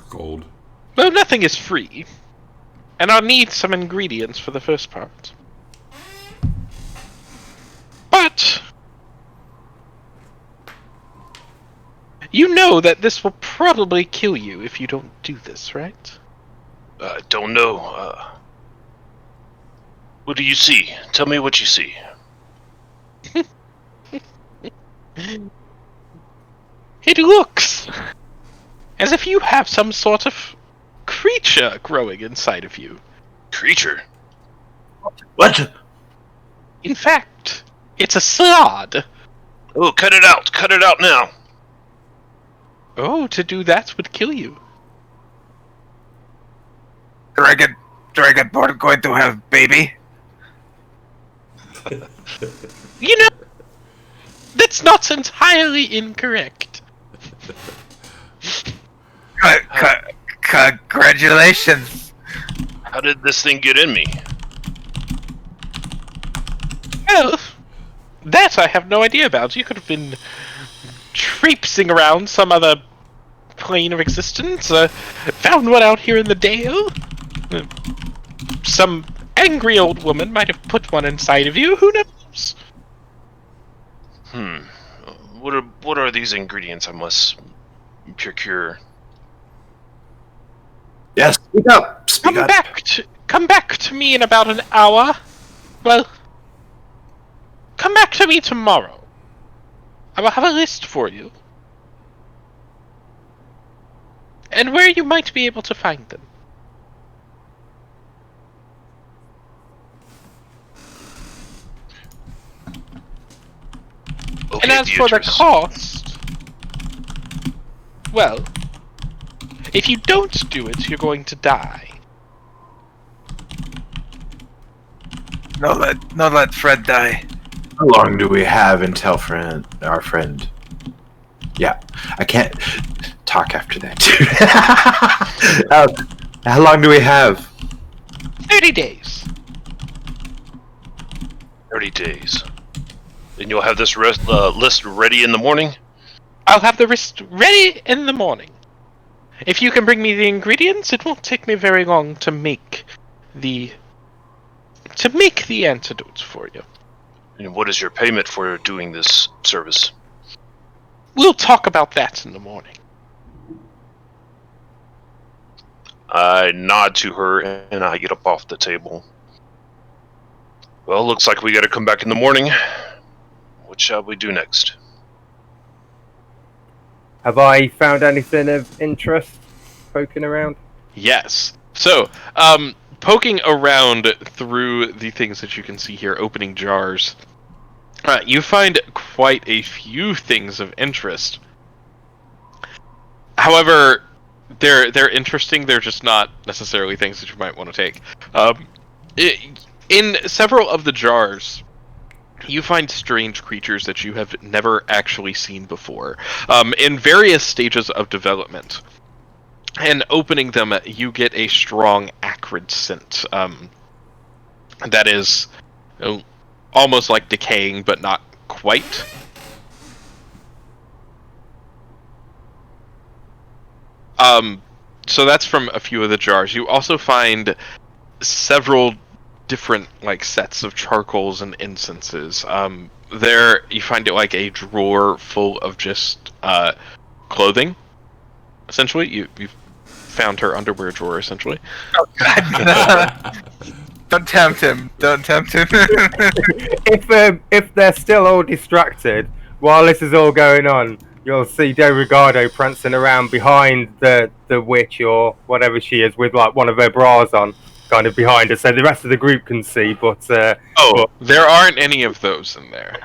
Gold. Well, nothing is free. And I'll need some ingredients for the first part. But you know that this will probably kill you if you don't do this, right? I don't know. What do you see? Tell me what you see. It looks as if you have some sort of creature growing inside of you. Creature? What? In fact, it's a slod. Oh, cut it out! Cut it out now! Oh, to do that would kill you. Dragonborn going to have baby? You know, that's not entirely incorrect. Congratulations! How did this thing get in me? Well, that I have no idea about. You could have been traipsing around some other plane of existence, found one out here in the Dale. Some angry old woman might have put one inside of you, who knows? What are these ingredients I must procure? Yes, speak up. Speak up. Come back to me in about an hour. Well, come back to me tomorrow. I will have a list for you. And where you might be able to find them. Okay, And as for the cost, well, if you don't do it, you're going to die. No, let Fred die. How long do we have until our friend? Yeah, I can't talk after that, dude. How long do we have? 30 days. 30 days. And you'll have this list ready in the morning? I'll have the list ready in the morning. If you can bring me the ingredients, it won't take me very long to make the antidote for you. And what is your payment for doing this service? We'll talk about that in the morning. I nod to her and I get up off the table. Well, looks like we gotta come back in the morning. What shall we do next? Have I found anything of interest poking around? Yes. So, poking around through the things that you can see here, opening jars, you find quite a few things of interest. However, they're interesting. They're just not necessarily things that you might want to take. In several of the jars, you find strange creatures that you have never actually seen before, in various stages of development. And opening them, you get a strong, acrid scent that is almost like decaying, but not quite. So that's from a few of the jars. You also find several different sets of charcoals and incenses. There you find it like a drawer full of just clothing. Essentially, you found her underwear drawer. Essentially. Oh God! Don't tempt him. Don't tempt him. If they're still all distracted while this is all going on, you'll see De Rigardo prancing around behind the witch or whatever she is with like one of her bras on, kind of behind her, so the rest of the group can see. But there aren't any of those in there.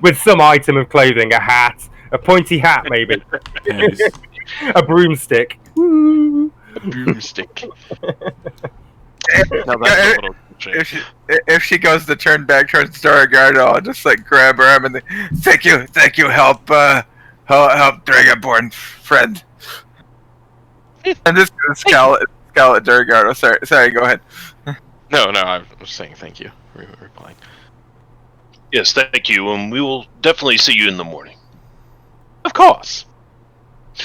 With some item of clothing, a hat, a pointy hat, maybe, a broomstick. A broomstick. No, that's a little if she goes to turn back towards Dorigardo, I'll just grab her arm and thank you, help Dragonborn friend. I'm just gonna scowl at Dorigardo. Sorry, go ahead. No, I was saying thank you. Replying. Yes, thank you, and we will definitely see you in the morning. Of course.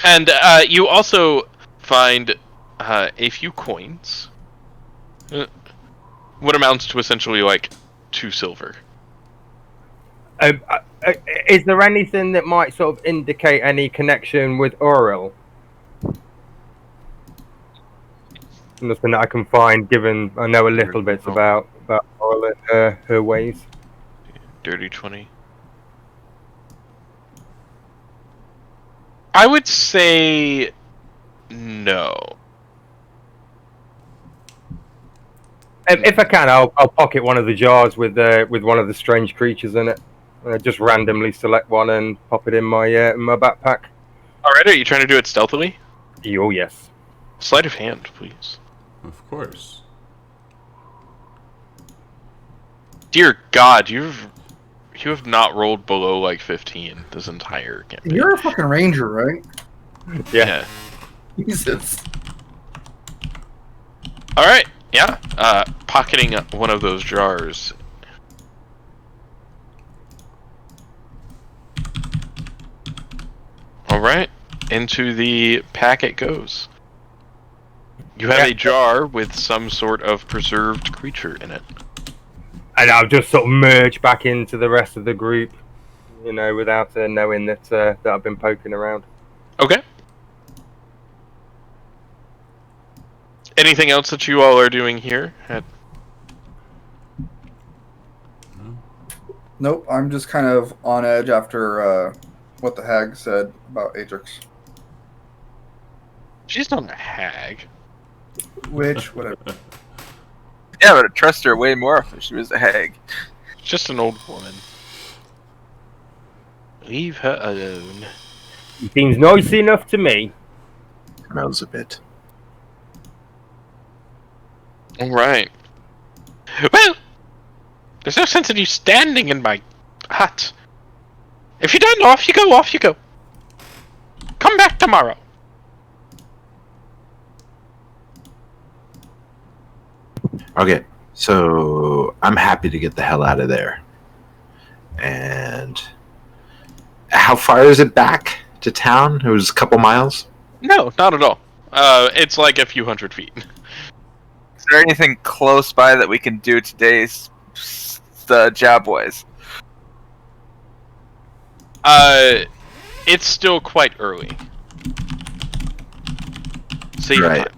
And you also find a few coins. What amounts to essentially 2 silver. Is there anything that might sort of indicate any connection with Auril? Nothing that I can find, given I know a little bit about Auril and her ways. Dirty 20. I would say no. If I can, I'll pocket one of the jars with one of the strange creatures in it. Just randomly select one and pop it in my backpack. Alright, are you trying to do it stealthily? Oh, yes. Sleight of hand, please. Of course. Dear God, you have not rolled below 15 this entire campaign. You're a fucking ranger, right? Yeah. Jesus. Alright, yeah. Pocketing one of those jars. Alright, into the pack it goes. You have a jar with some sort of preserved creature in it. And I'll just sort of merge back into the rest of the group, without knowing that I've been poking around. Okay. Anything else that you all are doing here? Nope, I'm just kind of on edge after what the hag said about Atrix. She's not a hag. Which, whatever. Yeah, but I trust her way more if she was a hag. Just an old woman. Leave her alone. He seems noisy enough to me. Smells a bit. Alright. Well, there's no sense in you standing in my hut. If you're done, off you go. Come back tomorrow. Okay, so I'm happy to get the hell out of there. And how far is it back to town? It was a couple miles? No, not at all. It's a few hundred feet. Is there anything close by that we can do today's the job-wise? It's still quite early. So you're Right. fine.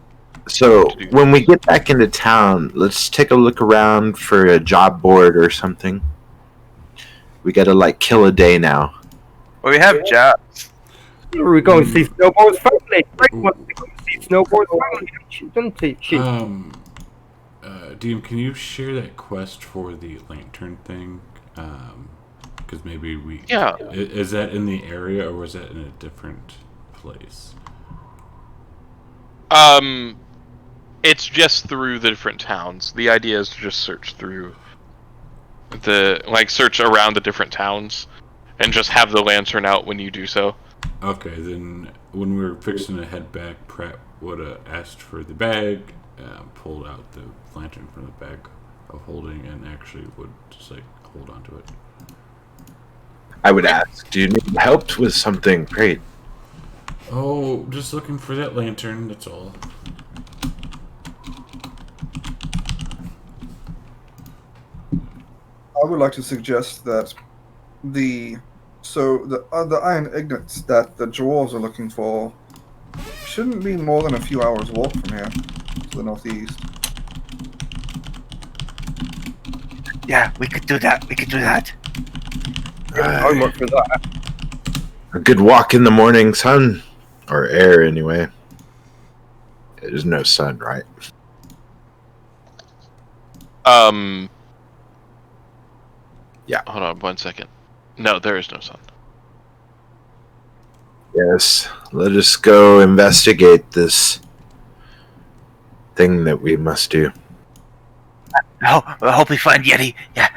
So when we get back into town, let's take a look around for a job board or something. We gotta kill a day now. Well, we have jobs. We're going to see Snowball's family. Greg wants to go see Snowball's family, doesn't she? DM, can you share that quest for the lantern thing? Because maybe we... Yeah. Is that in the area, or was that in a different place? It's just through the different towns. The idea is to just search through search around the different towns, and just have the lantern out when you do so. Okay, then when we were fixing to head back, Pratt would have asked for the bag, pulled out the lantern from the bag of holding, and actually would just hold on to it. I would ask, do you need help with something? Great. Oh, just looking for that lantern, that's all. I would like to suggest that the iron ingots that the dwarves are looking for shouldn't be more than a few hours walk from here to the northeast. Yeah, we could do that. I'm up for that. A good walk in the morning sun, or air anyway. There's no sun, right? Yeah. Hold on 1 second. No, there is no sun. Yes. Let us go investigate this thing that we must do. I hope we find Yeti. Yeah.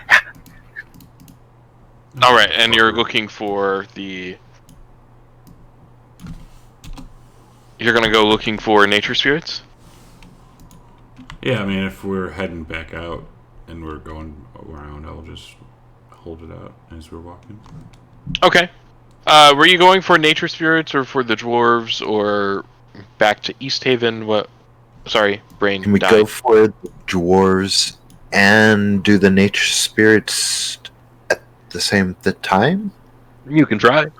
All right, and you're looking for the. You're gonna go looking for nature spirits? Yeah, I mean, if we're heading back out and we're going around, I'll just hold it out as we're walking. Okay. Were you going for nature spirits or for the dwarves or back to East Haven? What? Sorry, brain Can we died. go for the dwarves and do the nature spirits at the time? You can try. And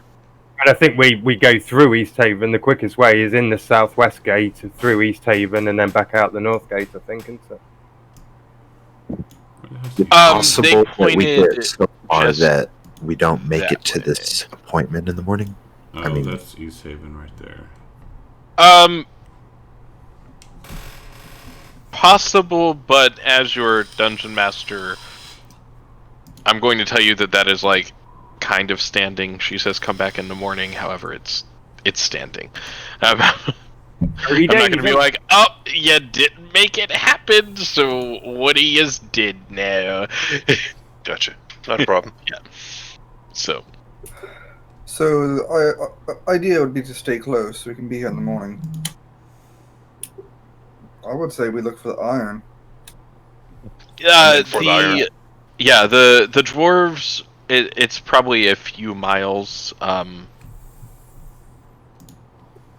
I think we go through East Haven. The quickest way is in the southwest gate through East Haven and then back out the north gate, I think, isn't it? Is it possible they that we pointed get so far just that we don't make it to that this appointment in the morning? Oh, I mean, that's East Haven right there. Possible, but as your dungeon master, I'm going to tell you that is kind of standing. She says come back in the morning, however it's standing. I'm not gonna be like, oh, you didn't make it happen, so what he just did now. Gotcha. Not a problem. Yeah. So the idea would be to stay close so we can be here in the morning. I would say we look for the iron. For the iron. Yeah, the dwarves. It's probably a few miles.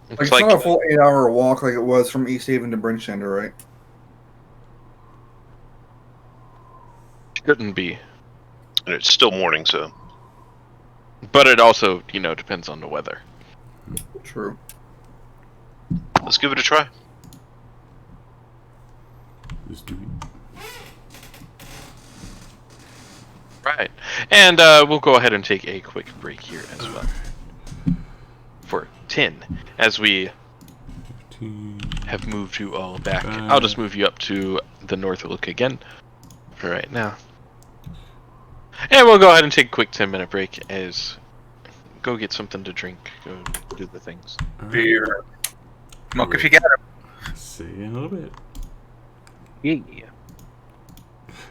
It's not a full 8-hour walk like it was from East Haven to Brinchender, right? Shouldn't be. And it's still morning, so. But it also, depends on the weather. True. Let's give it a try. Let's do it. Right. And we'll go ahead and take a quick break here as well. For 10, as we 15. have moved you all back. I'll just move you up to the north look again for right now. And we'll go ahead and take a quick 10-minute break as go get something to drink, go do the things. Beer. Smoke if you got it. See you in a little bit. Yeah.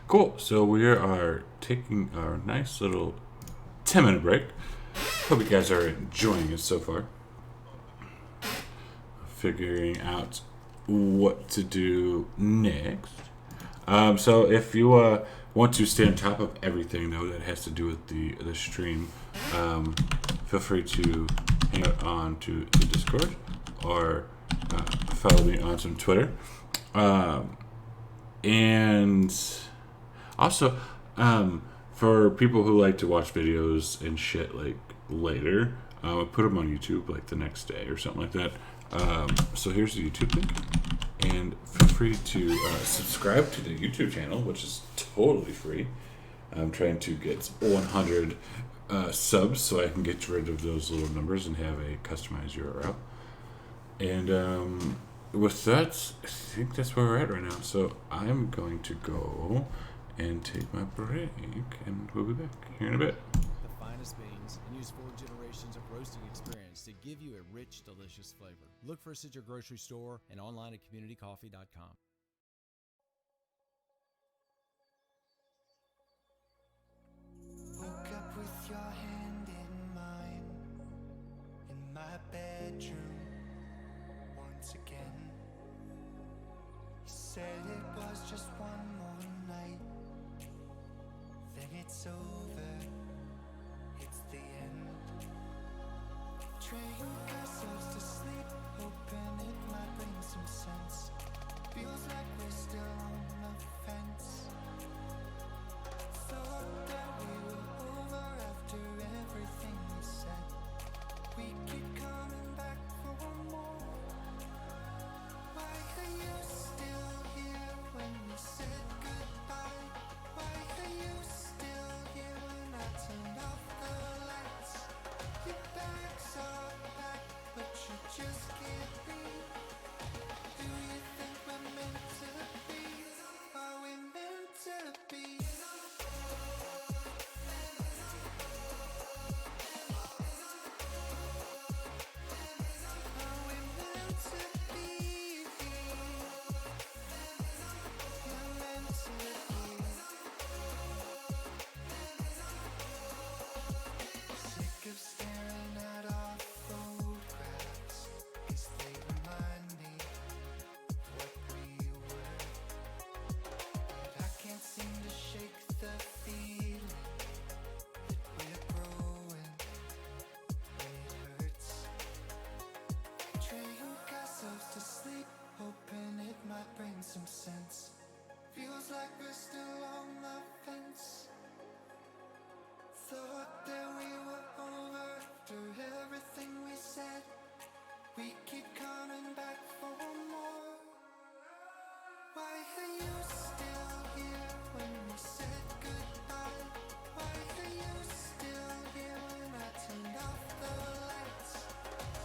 Cool. So we are taking our nice little 10-minute break. Hope you guys are enjoying it so far. Figuring out what to do next. So if you want to stay on top of everything though that has to do with the stream, feel free to hang out on to the Discord or follow me on some Twitter. And also, for people who like to watch videos and shit later, I put them on YouTube the next day or something like that. So here's the YouTube link, and feel free to subscribe to the YouTube channel, which is totally free. I'm trying to get 100 subs so I can get rid of those little numbers and have a customized URL. And with that, I think that's where we're at right now. So I'm going to go and take my break, and we'll be back here in a bit. The finest beans and use 4 generations of roasting experience to give you a rich, delicious flavor. Look for us at your grocery store and online at communitycoffee.com. Woke up with your hand in mine, in my bedroom, once again. You said it was just one more night, then it's over, it's the end. Betraying ourselves to sleep, hoping it might bring some sense. Feels like we're still on the fence. Thought that we were over after everything we said. We keep coming back for more. Why are you still here when we said goodbye? Why are you still here when I turned off the lights? Your bags are packed, but you just can't leave. Do you think we're meant to be? Are we meant to be? Sick of staring at our photographs, 'cause they remind me of what we were. But I can't seem to shake the feeling that we're growing when it hurts. Betraying ourselves to sleep, hoping it might bring some sense. Feels like we're still on the fence. Thought that we were over after everything we said. We keep coming back for more. Why are you still here when we said goodbye? Why are you still here when I turned off the lights?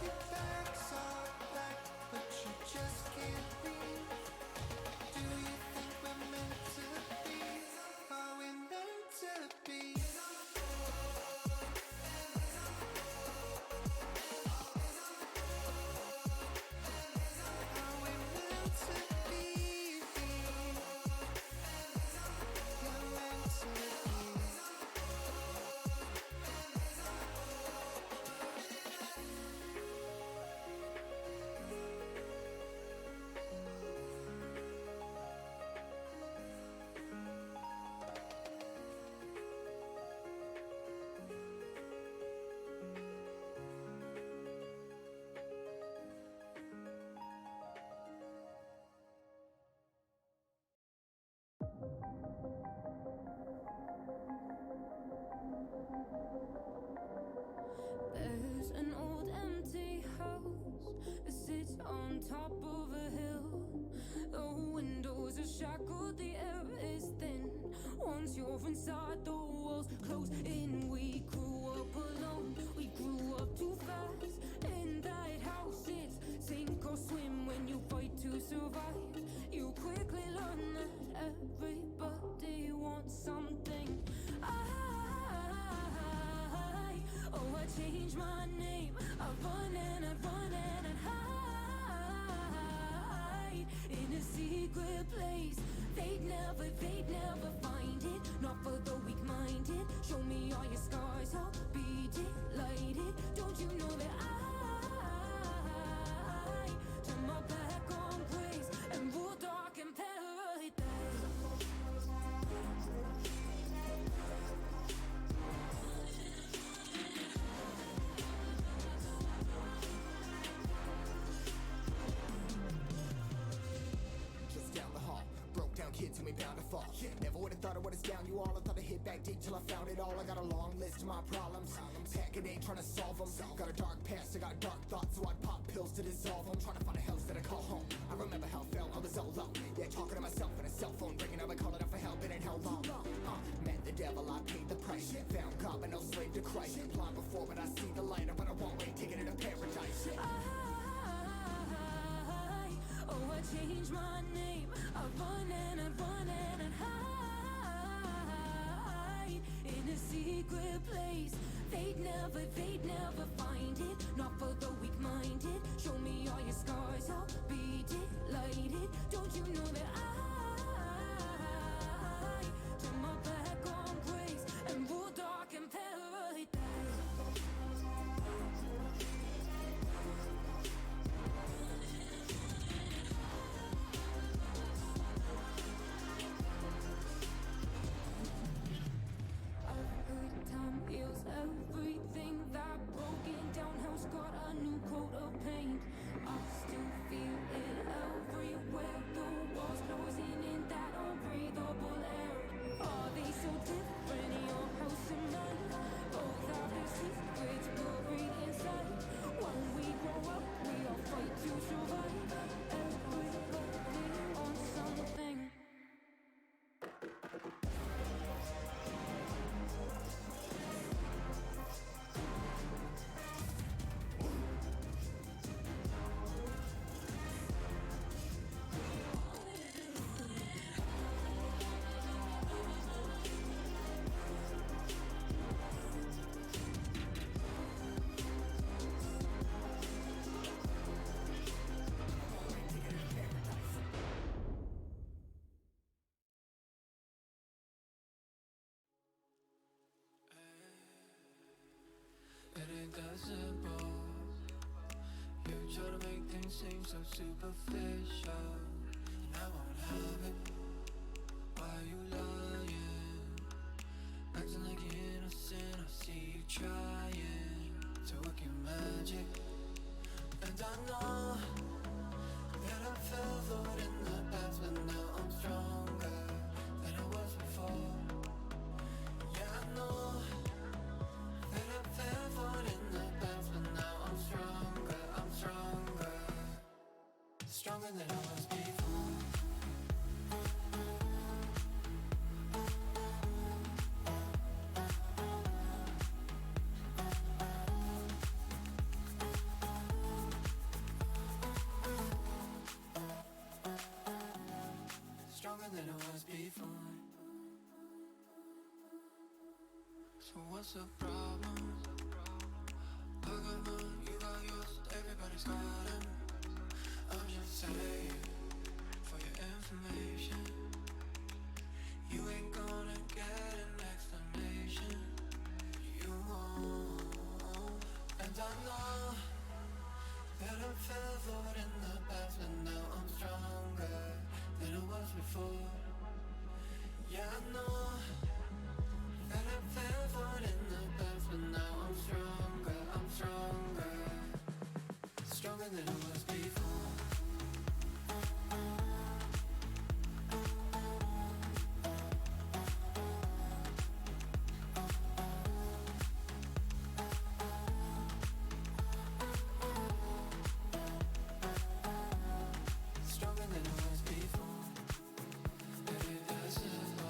Your bags are packed, but you just can't leave. Do you think we're meant to be? Are we meant to be? Are we meant to be? You're meant to be. There's an old empty house that sits on top of a hill. The windows are shackled, the air is thin. Once you're inside, the walls close in. We grew up alone, we grew up too fast. In that house, it's sink or swim when you fight to survive. You quickly learn that everybody wants something. I changed my name. I run and I run and I hide in a secret place. They'd never find it. Not for the weak-minded. Show me all your scars, I'll be delighted. Don't you know that I turn my back on grace and rule dark in paradise? Kid to me bound to fall. Never would have thought I would have down you all. I thought I hit back deep till I found it all. I got a long list of my problems. Pack it ain't trying to solve them. Got a dark past, I got dark thoughts, so I pop pills to dissolve them. Trying to find a house that I call home. I remember how I felt, I was alone. Yeah, talking to myself in a cell phone, ringing up, I call it out for help, it ain't held long. Met the devil, I paid the price. Found God, but no slave to Christ. right. Blind before, but I see the light. I'm on a one-way ticket into paradise. Oh, I changed my name. I run and I run and I hide in a secret place. They'd never find it. Not for the weak-minded. Show me all your scars, I'll be delighted. Don't you know that I turn my back on grace and rule dark in paradise? Time heals everything. That broken down house got a new coat of paint. I still feel it everywhere. The walls closing in that unbreathable air. Are they so different, your house and mine? Both have their secrets buried inside. When we grow up, we all fight to survive. Everybody on something. It ain't that simple. You try to make things seem so superficial, and I won't have it. Why are you lying? Acting like you're innocent. I see you trying to work your magic, and I know that I fell for it in the past, but now I'm stronger than I was before. Yeah, I know that I fell for it in the past, but now I'm stronger. I'm stronger, stronger than I was before. Stronger than I was before. So what's the problem? I got mine, you got yours, everybody's got them. I'm just saying, for your information, you ain't gonna get an explanation. You won't. And I know that I fell for it in the past, but now I'm stronger than I was before. Yeah, I know that I fell for it in the past, but now I'm stronger. I'm stronger, stronger than I was before. Stronger than I was before. It ain't that simple.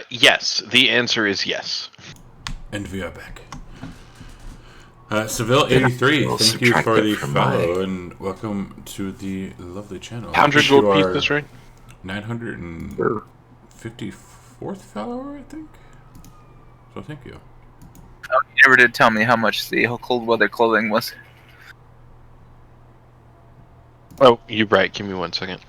Yes. The answer is yes. And we are back. Seville83, We'll thank you subtract for it the from follow and welcome to the lovely channel. 100 You gold are pieces, right? 954th follower, I think. So thank you. Oh, you never did tell me how much the cold weather clothing was. Oh, you're right. Give me 1 second.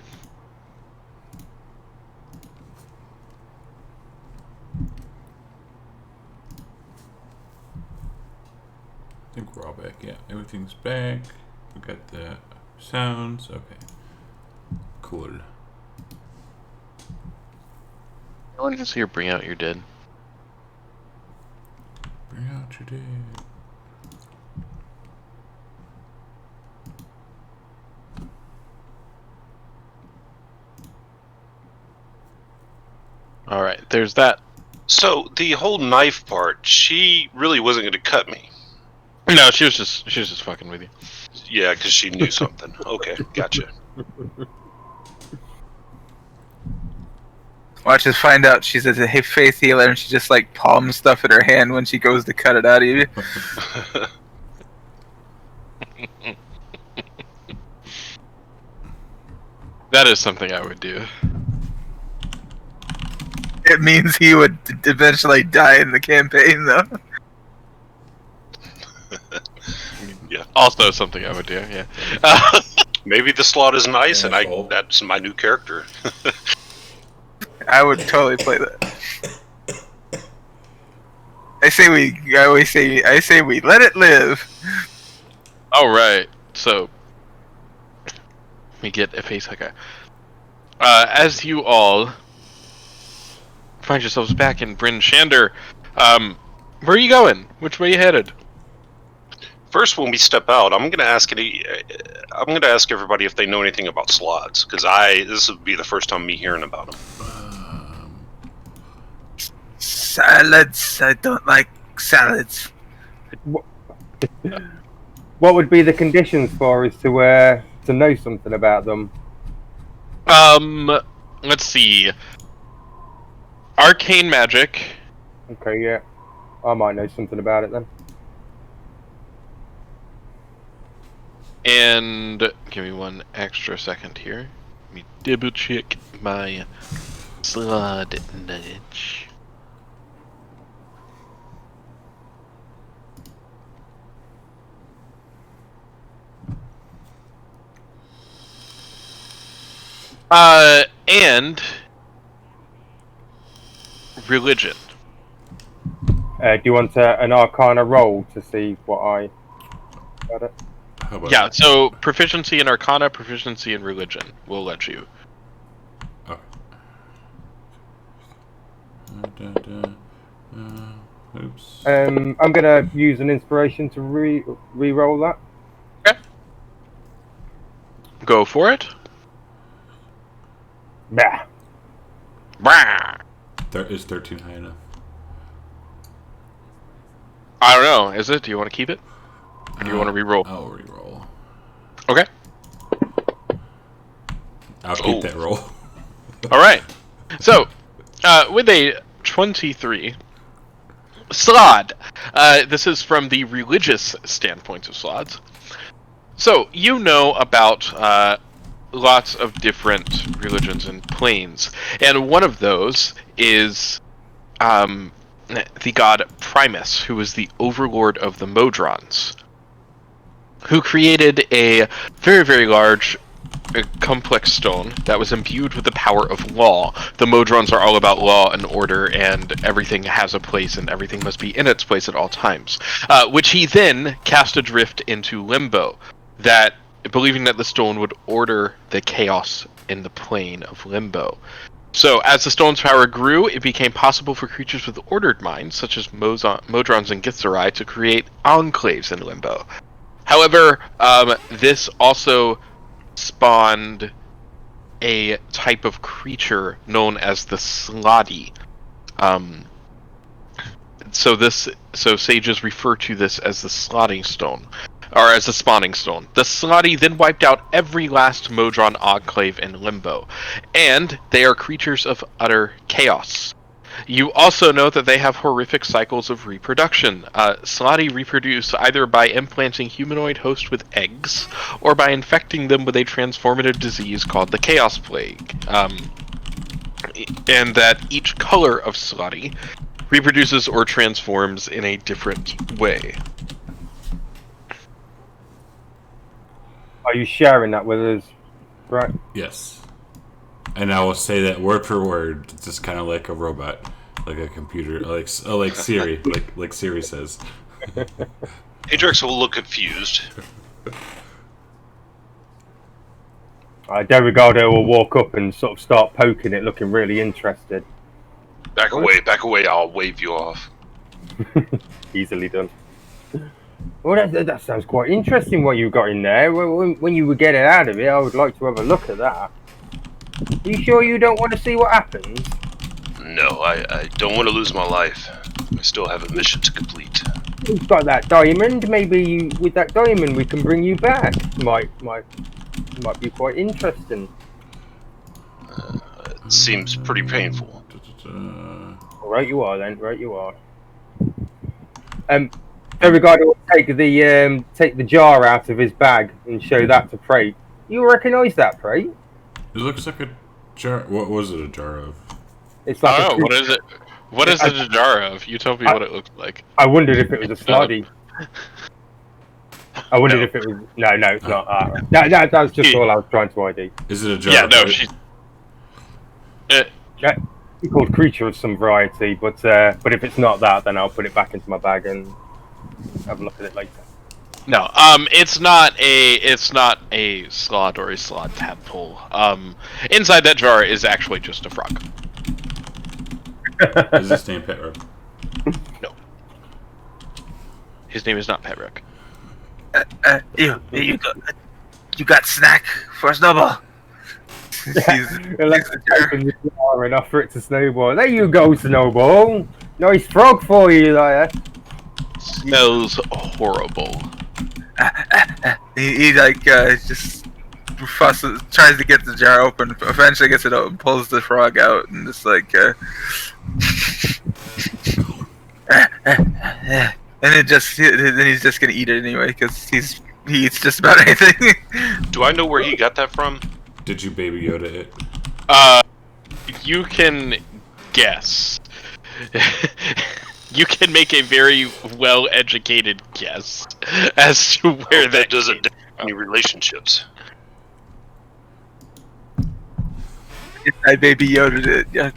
I think we're all back. Yeah, everything's back. We got the sounds. Okay. Cool. I want to just hear "Bring Out Your Dead." Bring out your dead. All right, there's that. So the whole knife part, she really wasn't going to cut me. No, she was just fucking with you. Yeah, because she knew something. Okay, gotcha. Watch us find out she's a faith healer and she just like palms stuff in her hand when she goes to cut it out of you. That is something I would do. It means he would eventually die in the campaign, though. Yeah. Also something I would do. Yeah. Maybe the slot is nice, Yeah, and cool. that's my new character. I would totally play that. I say we let it live. All right. So we get a face hugger. As you all find yourselves back in Bryn Shander, where are you going? Which way are you headed? First, when we step out, I'm gonna ask everybody if they know anything about slots, because this would be the first time me hearing about them. Salads. I don't like salads. What would be the conditions for us to know something about them? Let's see. Arcane magic. Okay, yeah. I might know something about it then. And give me one extra second here. Let me double check my slot knowledge. And religion. Do you want an Arcana roll to see what I got it? How about Yeah, so proficiency in Arcana, proficiency in religion. We'll let you. Okay. Oops. I'm gonna use an inspiration to re-roll that. Okay. Go for it. Bah. Brah. Is 13 high enough? I don't know. Is it? Do you want to keep it? Or do you want to re-roll? I'll re-roll. Okay. I'll keep that roll. All right. So, with a 23, Slod. This is from the religious standpoint of Slods. So, you know about lots of different religions and planes, and one of those is the god Primus, who is the overlord of the Modrons, who created a very, very large, complex stone that was imbued with the power of law. The Modrons are all about law and order, and everything has a place, and everything must be in its place at all times. Which he then cast adrift into Limbo, that believing that the stone would order the chaos in the plane of Limbo. So, as the stone's power grew, it became possible for creatures with ordered minds, such as Modrons and Githzerai, to create enclaves in Limbo. However, this also spawned a type of creature known as the Slotty. So sages refer to this as the Slotting Stone, or as the Spawning Stone. The Slotty then wiped out every last Modron enclave in Limbo, and they are creatures of utter chaos. You also know that they have horrific cycles of reproduction. Slotty reproduce either by implanting humanoid hosts with eggs, or by infecting them with a transformative disease called the Chaos Plague. And that each color of Slotty reproduces or transforms in a different way. Are you sharing that with us, right? Yes. And I will say that word for word, just kind of like a robot, like a computer, like Siri, like Siri says. Ajax will look confused. Derigardo will walk up and sort of start poking it, looking really interested. Back away, I'll wave you off. Easily done. Well, that sounds quite interesting what you got in there. When you would get it out of it, I would like to have a look at that. Are you sure you don't want to see what happens? No, I don't want to lose my life. I still have a mission to complete. You've got that diamond. Maybe with that diamond we can bring you back. Might be quite interesting. It seems pretty painful. Right, you are then. Right, you are. Beauregard will take the jar out of his bag and show that to Prate. You recognise that, Prate? It looks like a jar. What was it a jar of? It's like Oh, what is it? What is it a jar of? You tell me what it looks like. I wondered if it was a slotty. I wondered if it was. No, it's not. That was just all I was trying to ID. Is it a jar? Yeah, of no, it? she. It's called creature of some variety, but if it's not that, then I'll put it back into my bag and have a look at it later. No, it's not a slot or a slot tadpole. Inside that jar is actually just a frog. Is his name Petrock? No. His name is not Petrock. You got snack for Snowball? Let's open the jar and offer it to Snowball. There you go, Snowball. Nice frog for you there. Smells horrible. He just fusses, tries to get the jar open. Eventually gets it open, pulls the frog out, and just and then he's just gonna eat it anyway because he eats just about anything. Do I know where he got that from? Did you Baby Yoda it? You can guess. You can make a very well-educated guess as to where that doesn't have any relationships. I Baby Yoda it. Yeah.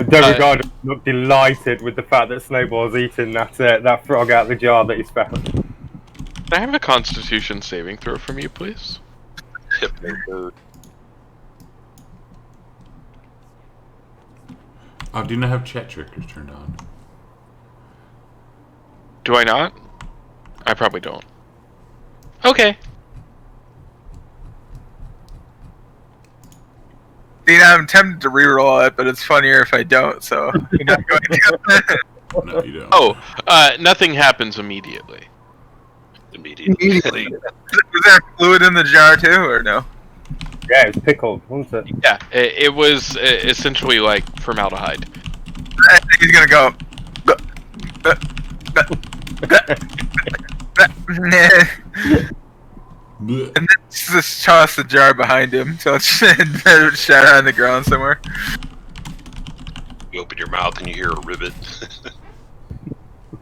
Beauregard looked delighted with the fact that Snowball's eating that frog out of the jar that he's found. Can I have a Constitution saving throw from you, please? Oh, do you not have chat triggers turned on? Do I not? I probably don't. Okay. I'm tempted to reroll it, but it's funnier if I don't. So you're not going to. No, you don't. Oh, nothing happens immediately. Immediately. Was there fluid in the jar too, or no? Yeah, it's pickled, wasn't it? Yeah, it was essentially like formaldehyde. I think he's gonna go. And then just toss the jar behind him so it's shatter on the ground somewhere. You open your mouth and you hear a rivet.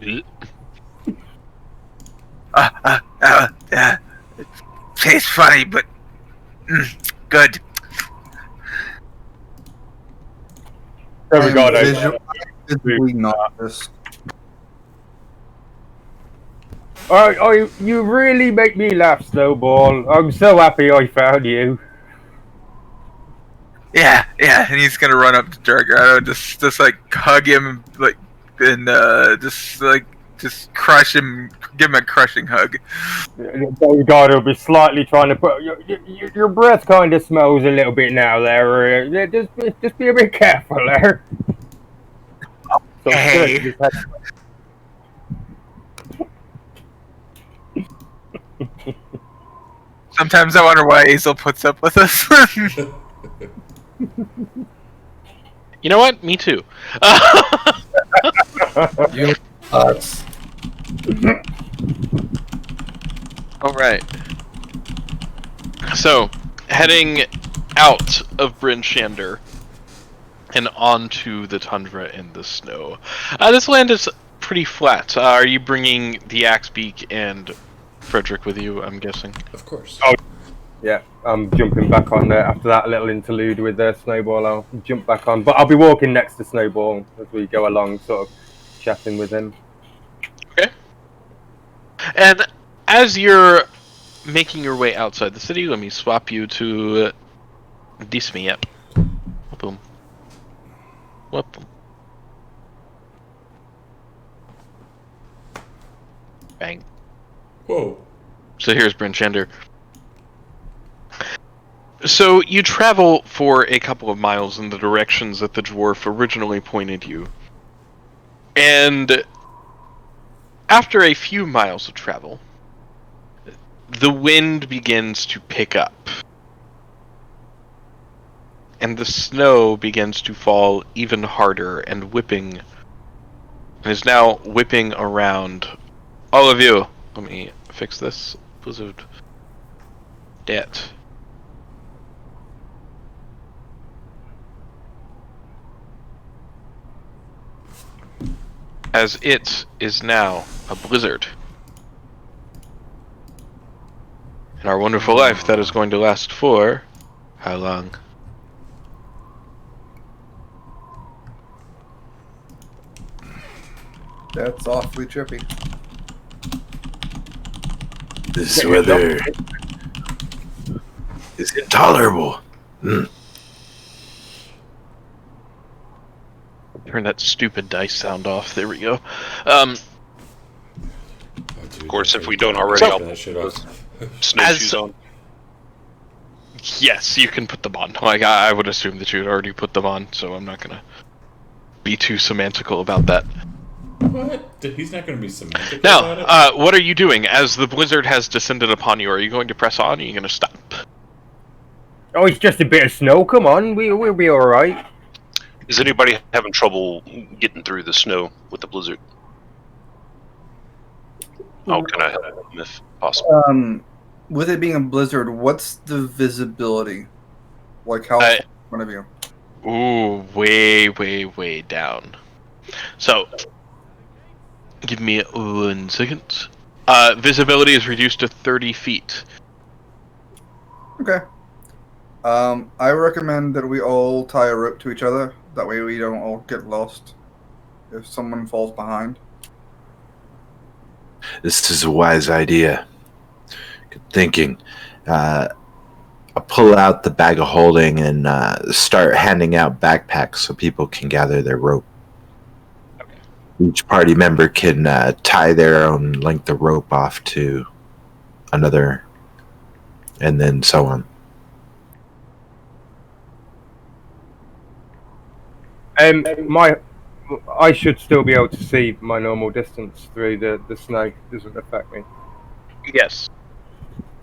It tastes funny, but good. Beauregard, Visibly nauseous. Oh, you really make me laugh, Snowball. I'm so happy I found you. Yeah, and he's gonna run up to Durgado, just like hug him, just crush him, give him a crushing hug. Beauregard will be slightly trying to put your breath kind of smells a little bit now. There, just be a bit careful there. Hey. Sometimes I wonder why Hazel puts up with us. You know what? Me too. All right. So, heading out of Bryn Shander and onto the tundra and the snow. This land is pretty flat. Are you bringing the Axebeak and Frederick with you, I'm guessing? Of course. Oh, yeah. I'm jumping back on there after that little interlude with Snowball. I'll jump back on, but I'll be walking next to Snowball as we go along, sort of chatting with him. Okay. And as you're making your way outside the city, let me swap you to this me up. Boom. Whoop. Bang. Whoa. So here's Bryn Shander. So you travel for a couple of miles in the directions that the dwarf originally pointed you. And after a few miles of travel, the wind begins to pick up. And the snow begins to fall even harder and whipping. And is now whipping around all of you. Let me fix this. Blizzard. Debt. As it is now a blizzard. In our wonderful life, that is going to last for how long? That's awfully trippy. This weather is intolerable. Turn that stupid dice sound off. There we go. Of course, if we don't already, I'll put snowshoes on. Yes, you can put them on. Like, I would assume that you had already put them on, so I'm not gonna be too semantical about that. What? He's not going to be semantic about it? Now, what are you doing? As the blizzard has descended upon you, are you going to press on, or are you going to stop? Oh, it's just a bit of snow. Come on, we'll be all right. Is anybody having trouble getting through the snow with the blizzard? How can I help them if possible? With it being a blizzard, what's the visibility? Like how far in front of you? Ooh, way down. So, give me 1 second. Visibility is reduced to 30 feet. Okay. I recommend that we all tie a rope to each other. That way we don't all get lost if someone falls behind. This is a wise idea. Good thinking. I'll pull out the bag of holding and start handing out backpacks so people can gather their rope. Okay. Each party member can tie their own length of rope off to another, and then so on. I should still be able to see my normal distance through the snow. It doesn't affect me. Yes.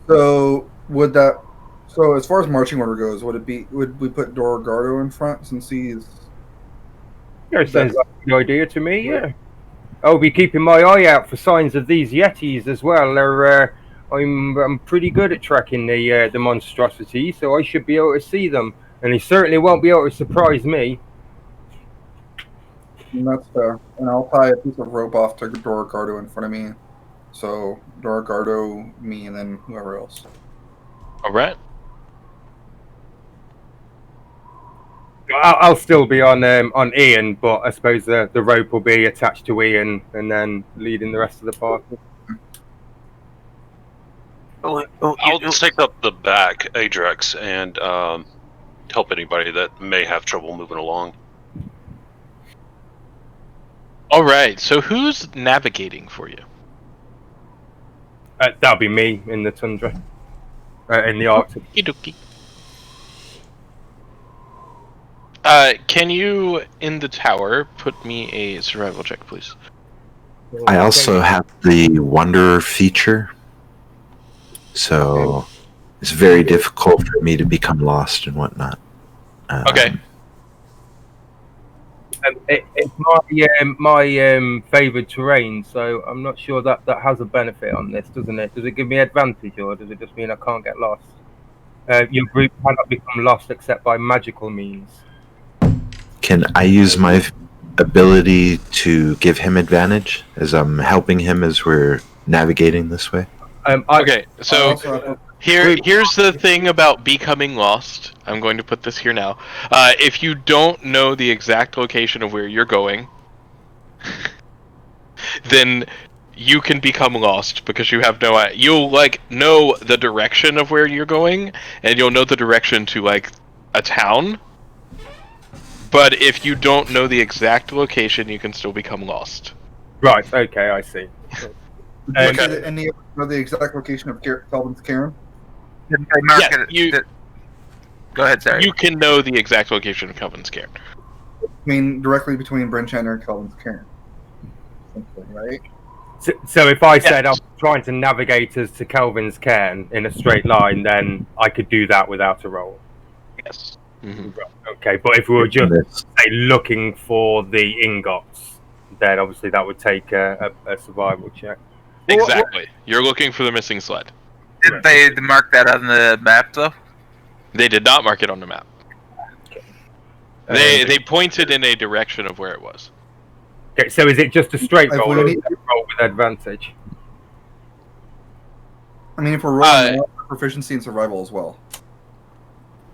So as far as marching order goes, would we put Dorogardo in front since he's? Yeah, it sounds like a good idea to me. Yeah, I'll be keeping my eye out for signs of these yetis as well. I'm pretty good at tracking the monstrosity, so I should be able to see them, and he certainly won't be able to surprise me. And that's fair. And I'll tie a piece of rope off to Dorogardo in front of me. So Dorogardo, me, and then whoever else. All right. I'll still be on Ian, but I suppose the rope will be attached to Ian and then leading the rest of the party. I'll take up the back, Ajax, and help anybody that may have trouble moving along. All right. So who's navigating for you? That'll be me in the tundra, in the Arctic. Okie dokie. Can you, in the tower, put me a survival check, please? I also have the Wanderer feature, so it's very difficult for me to become lost and whatnot. Okay. It's my favoured terrain, so I'm not sure that has a benefit on this, doesn't it? Does it give me advantage, or does it just mean I can't get lost? Your group cannot become lost except by magical means. Can I use my ability to give him advantage as I'm helping him as we're navigating this way? Okay, so here's the thing about becoming lost. I'm going to put this here now. If you don't know the exact location of where you're going, then you can become lost because you have no idea. You'll know the direction of where you're going, and you'll know the direction to a town. But if you don't know the exact location, you can still become lost. Right. Okay, I see. And the exact location of Calvin's Cairn? Did they mark Yeah, it? Go ahead, sorry. You can know the exact location of Kelvin's cairn. Directly between Brinchander and Kelvin's cairn. Something, right? So if I said I'm trying to navigate us to Kelvin's cairn in a straight line, then I could do that without a roll. Yes. Okay, but if we were just say looking for the ingots, then obviously that would take a survival check. Exactly. You're looking for the missing sled. Did they mark that on the map though? They did not mark it on the map. They pointed in a direction of where it was. Okay, so is it just a straight If roll, we or need- is it a roll with advantage? I mean, if we're rolling proficiency and survival as well.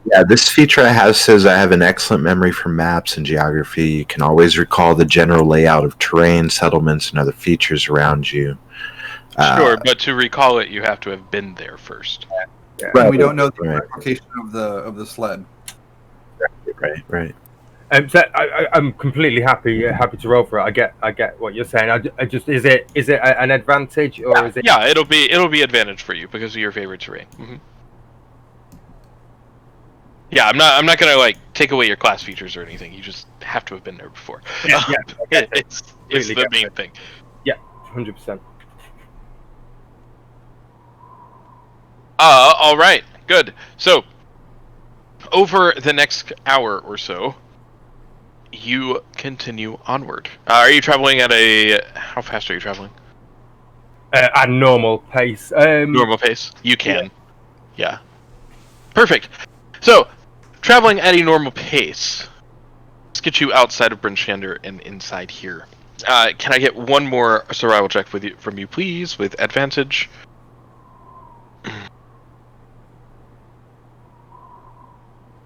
Yeah, this feature I have says I have an excellent memory for maps and geography. You can always recall the general layout of terrain, settlements, and other features around you. Sure, but to recall it, you have to have been there first. Right, And we don't know the right. exact location of the sled. Right. So I'm completely happy to roll for it. I get what you're saying. I just is it an advantage or is it? Yeah, it'll be advantage for you because of your favorite terrain. Yeah, I'm not gonna like take away your class features or anything. You just have to have been there before. It's the main thing. Yeah, 100%. All right, good. So over the next hour or so, you continue onward. Are you traveling at how fast are you traveling? At normal pace. Normal pace. You can. Yeah. Perfect. So, traveling at a normal pace. Let's get you outside of Brinchander and inside here. Can I get one more survival check from you, please, with advantage?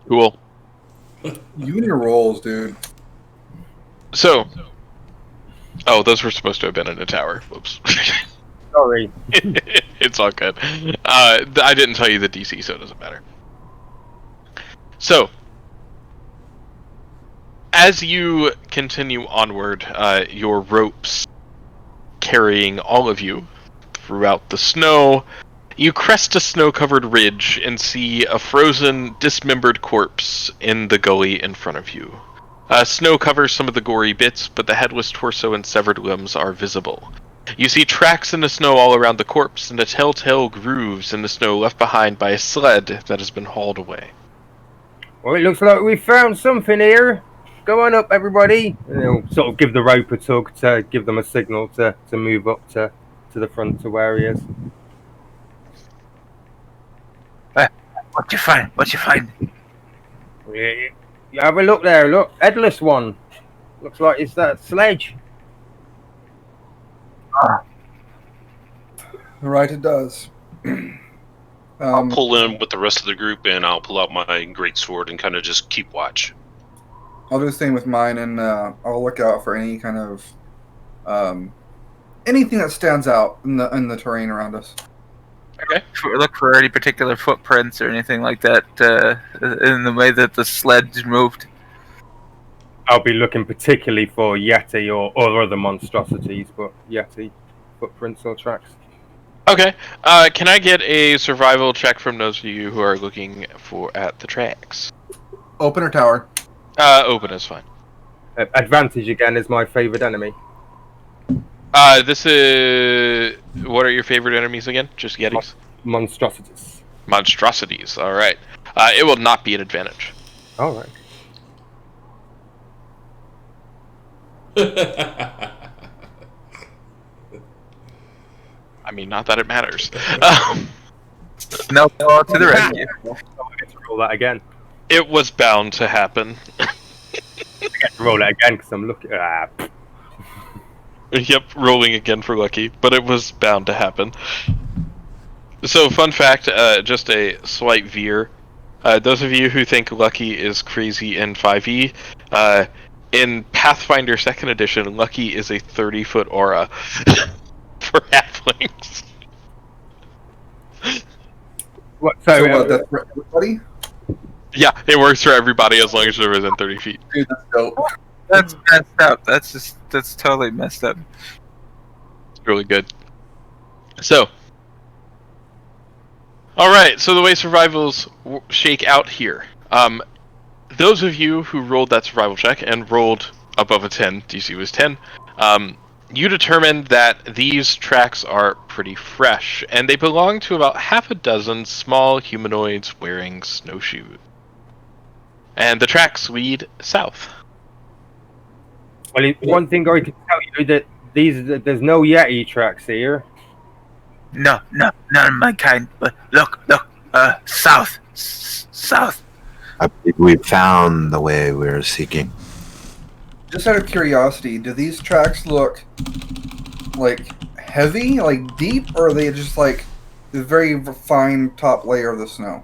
Cool. You and your rolls, dude. So, those were supposed to have been in a tower. Whoops. Sorry. It's all good. I didn't tell you the DC, so it doesn't matter. So, as you continue onward, your ropes carrying all of you throughout the snow, you crest a snow-covered ridge and see a frozen, dismembered corpse in the gully in front of you. Snow covers some of the gory bits, but the headless torso and severed limbs are visible. You see tracks in the snow all around the corpse and the telltale grooves in the snow left behind by a sled that has been hauled away. Well, it looks like we found something here. Go on up, everybody. And they'll sort of give the rope a tug to give them a signal to move up to the front to where he is. What you find? What you find? Yeah, have a look there. Look, headless one. Looks like it's that sledge. Right, it does. I'll pull in with the rest of the group and I'll pull out my great sword and kind of just keep watch. I'll do the same with mine, and I'll look out for any kind of anything that stands out in the terrain around us. Okay. Look for any particular footprints or anything like that in the way that the sled moved. I'll be looking particularly for Yeti or other monstrosities, but Yeti footprints or tracks. Okay. Can I get a survival check from those of you who are looking at the tracks? Open or tower? Open is fine. Advantage again is my favorite enemy. This is... What are your favorite enemies again? Just Yetis? Monstrosities. Monstrosities, alright. It will not be an advantage. Alright. I mean, not that it matters. No, to the rescue. I get to roll that again. It was bound to happen. I get to roll it again because I'm looking... Yep, rolling again for Lucky, but it was bound to happen. So, fun fact, just a slight veer. Those of you who think Lucky is crazy in 5e, in Pathfinder 2nd Edition, Lucky is a 30-foot aura for halflings. What, So what, that's for everybody? Yeah, it works for everybody as long as you're within 30 feet. Dude, that's dope. That's messed up. That's totally messed up. It's really good. So, alright, so the way survivals shake out here. Those of you who rolled that survival check and rolled above a 10, DC was 10, you determined that these tracks are pretty fresh, and they belong to about half a dozen small humanoids wearing snowshoes. And the tracks lead south. Well, one thing I can tell you that there's no Yeti tracks here. No, none of my kind. But look, south. I believe we found the way we were seeking. Just out of curiosity, do these tracks look like heavy, like deep, or are they just like the very fine top layer of the snow?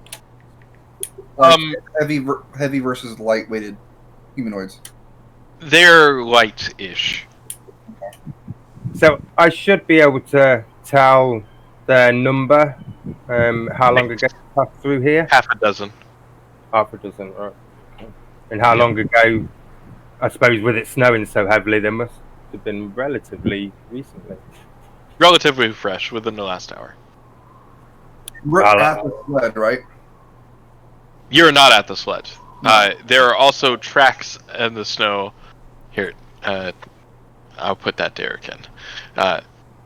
Like heavy versus light-weighted humanoids. They're light-ish. So I should be able to tell their number. How long ago they passed through here? Half a dozen, right. And how long ago? I suppose with it snowing so heavily, they must have been relatively recently. Relatively fresh, within the last hour. We're at the sled, right? You're not at the sled. There are also tracks in the snow. Here, I'll put that there again.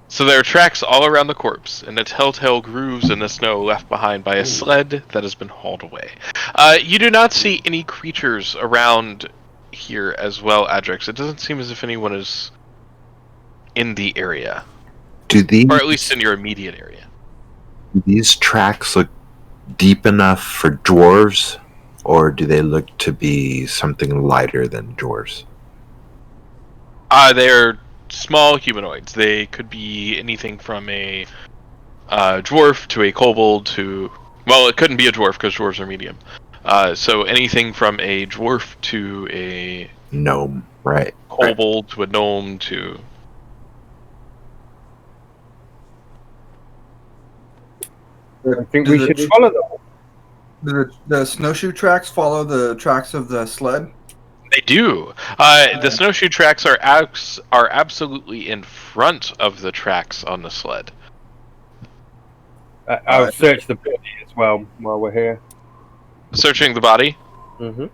So there are tracks all around the corpse, and the telltale grooves in the snow left behind by a sled that has been hauled away. You do not see any creatures around here as well, Adrix. It doesn't seem as if anyone is in the area. Or at least in your immediate area. Do these tracks look deep enough for dwarves, or do they look to be something lighter than dwarves? They're small humanoids. They could be anything from a dwarf to a kobold to... Well, it couldn't be a dwarf because dwarves are medium. So anything from a dwarf to a... Gnome, right. Kobold to a gnome to... I think we should follow them. The snowshoe tracks follow the tracks of the sled? They do. The snowshoe tracks are absolutely in front of the tracks on the sled. I'll search the body as well while we're here. Searching the body? Mm-hmm.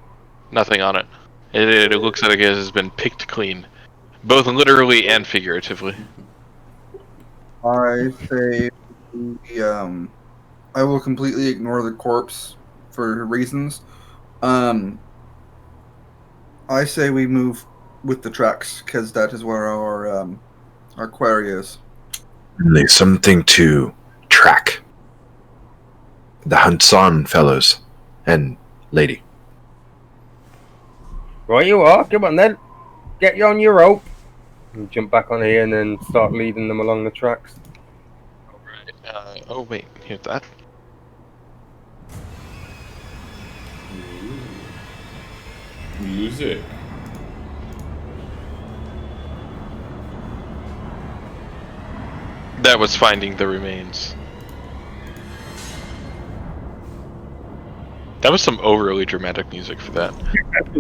Nothing on it. It looks like it has been picked clean. Both literally and figuratively. I say I will completely ignore the corpse for reasons. I say we move with the tracks because that is where our quarry is. There's something to track. The hunt's on, fellows and lady. Right, you are. Come on then. Get you on your rope. And jump back on here and then start leading them along the tracks. Alright. Oh wait, here's that. Music. That was finding the remains. That was some overly dramatic music for that.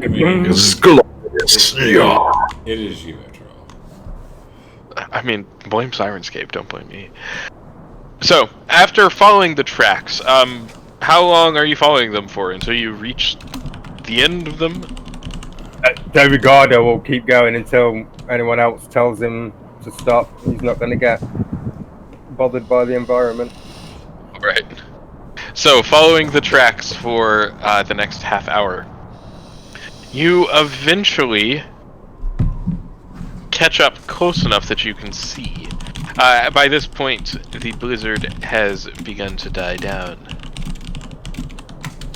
I mean, It is you, after all. I mean, blame Sirenscape, don't blame me. So, after following the tracks, how long are you following them for until you reach the end of them? David Gardo will keep going until anyone else tells him to stop. He's not going to get bothered by the environment. Right. So, following the tracks for the next half hour, you eventually catch up close enough that you can see. By this point, the blizzard has begun to die down.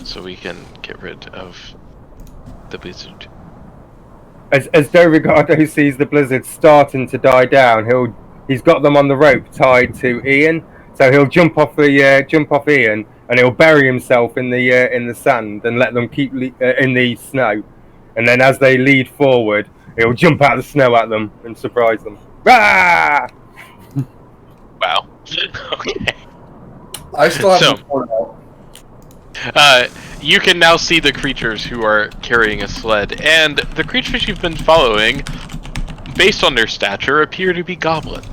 So we can get rid of the blizzard. As Ricardo sees the blizzard starting to die down, he's got them on the rope tied to Ian, so he'll jump off Ian, and he'll bury himself in the sand and let them keep in the snow, and then as they lead forward, he'll jump out of the snow at them and surprise them. Rah! Wow. Okay. I still haven't poured out. You can now see the creatures who are carrying a sled, and the creatures you've been following, based on their stature, appear to be goblin.